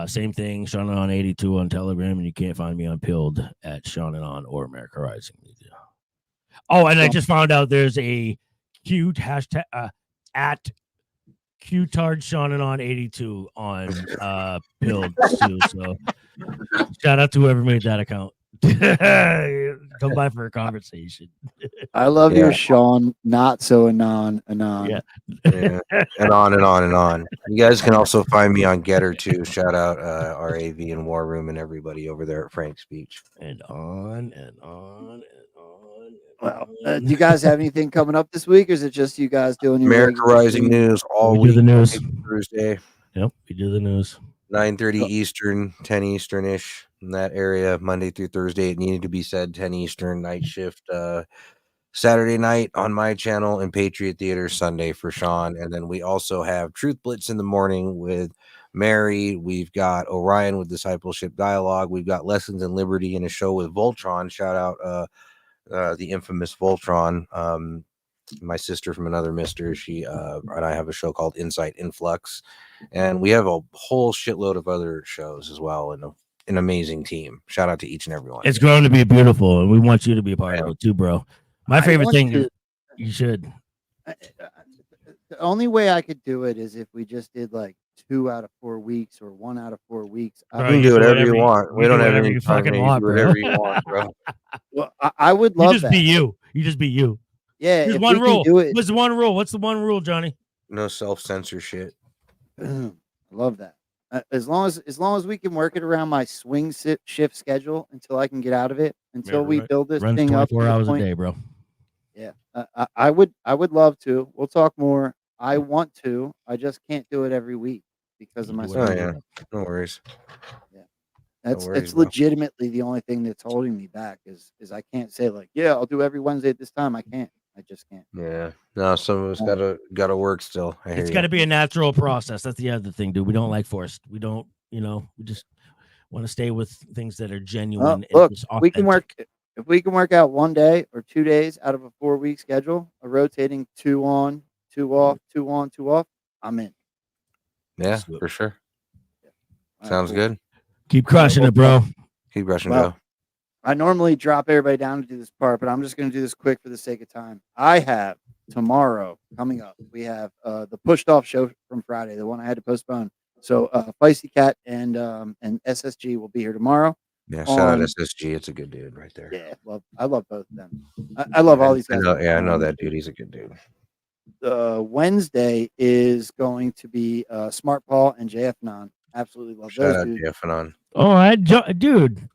same thing, SeanAnon 82 on Telegram, and you can't find me on Pilled at SeanAnon or America Rising Media. Oh, and I just found out there's a cute hashtag at Qtard SeanAnon 82 on Pilled too. So shout out to whoever made that account. Come by for a conversation. I love your Sean, not so Anon. Yeah. And on and on and on. You guys can also find me on Getter too. Shout out RAV and War Room and everybody over there at Frank's Beach. And on and on and on. Well, do you guys have anything coming up this week, or is it just you guys doing your America Rising news all week? Do the news Thursday. Yep, we do the news. 9:30 Eastern, 10 Eastern-ish in that area, Monday through Thursday. It needed to be said 10 Eastern, night shift Saturday night on my channel, and Patriot Theater Sunday for Sean. And then we also have Truth Blitz in the morning with Mary. We've got Orion with Discipleship Dialogue. We've got Lessons in Liberty and a show with Voltron. Shout out the infamous Voltron. My sister from another mister, she and I have a show called Insight Influx, and we have a whole shitload of other shows as well, and an amazing team. Shout out to each and every one. It's grown to be beautiful, and we want you to be a part of it too, bro. My favorite thing is you should. The only way I could do it is if we just did like 2 out of 4 weeks or 1 out of 4 weeks. You can do whatever you want. We don't have any fucking want, bro. Whatever you want, bro. Well, I would love you just that. be you. You just be you. Yeah. There's if one we rule. can do it, What's the one rule? What's the one rule, Johnny? No self-censorship. love that. As long as we can work it around my swing shift schedule until I can get out of it, until we build this Runs thing up. 24 hours a day, bro. Yeah, I would love to. We'll talk more. I want to. I just can't do it every week because of my Oh yeah, no worries. Yeah, that's No worries, it's bro. legitimately the only thing that's holding me back is I can't say like, yeah, I'll do every Wednesday at this time. I can't. I just can't. Yeah, no, some of us gotta work still. I hear It's you. got to be a natural process. That's the other thing, dude. We don't like forced. We don't, we just want to stay with things that are genuine. Look, and just we can authentic. work. If we can work out 1 day or 2 days out of a 4-week schedule, a rotating 2 on, 2 off, 2 on, 2 off, I'm in. Yeah, for sure. All right, Sounds cool. good. Keep crushing it, bro. Keep crushing, Well, Joe. I normally drop everybody down to do this part, but I'm just going to do this quick for the sake of time. I have tomorrow coming up. We have the pushed off show from Friday, the one I had to postpone. So Feisty Cat and SSG will be here tomorrow. Yeah, shout out on- SSG. It's a good dude right there. Yeah, I love both of them. I love all these I guys. know, yeah, I know that dude. He's a good dude. Wednesday is going to be Smart Paul and JFNon. Absolutely love Shout those out dudes. JFNon. Oh, dude.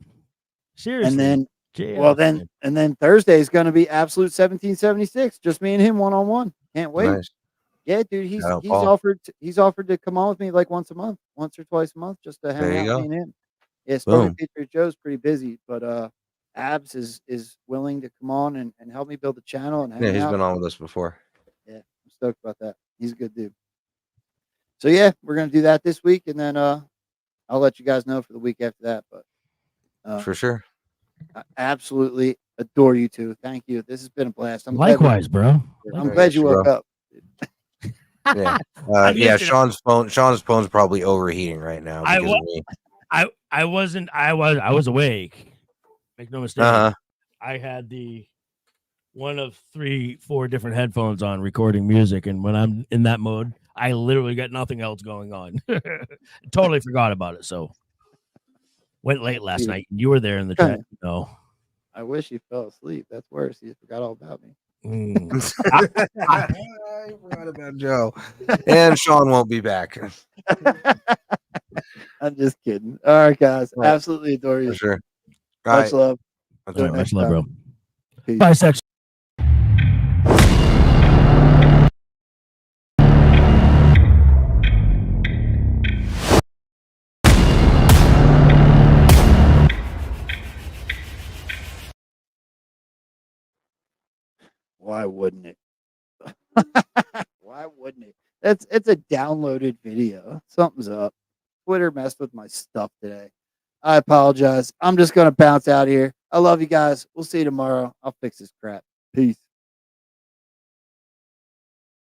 Seriously. And then, JF, then Thursday is going to be absolute 1776. Just me and him one-on-one. Can't wait. Nice. Yeah, dude. He's Shout out Paul. offered to come on with me like once or twice a month, just to hang There you out go. me and him. Yeah, Spoken Boom. Patriot Joe's pretty busy, but Abs is willing to come on and help me build the channel and hang Yeah, he's out. been on with us before. Yeah, I'm stoked about that. He's a good dude. So yeah, we're gonna do that this week, and then I'll let you guys know for the week after that. But For sure. I absolutely adore you two. Thank you. This has been a blast. Likewise, bro. I'm glad you woke up. Yeah. I Yeah, missed it. Sean's phone's probably overheating right now I because wa- of me. I wasn't. I was awake. Make no mistake. Uh-huh. I had the one of 3, 4 different headphones on recording music, and when I'm in that mode, I literally got nothing else going on. Totally forgot about it. So went late last night. You were there in the chat. No. I wish you fell asleep. That's worse. You forgot all about me. I forgot about Joe. And Sean won't be back. I'm just kidding. All right, guys. All right. Absolutely adore you. For sure. Much All right. love. That's Till right. next Much love, time. bro. Peace. Bye, sex. Why wouldn't it? Why wouldn't it? It's a downloaded video. Something's up. Twitter messed with my stuff today. I apologize. I'm just gonna bounce out here. I love you guys. We'll see you tomorrow. I'll fix this crap. Peace.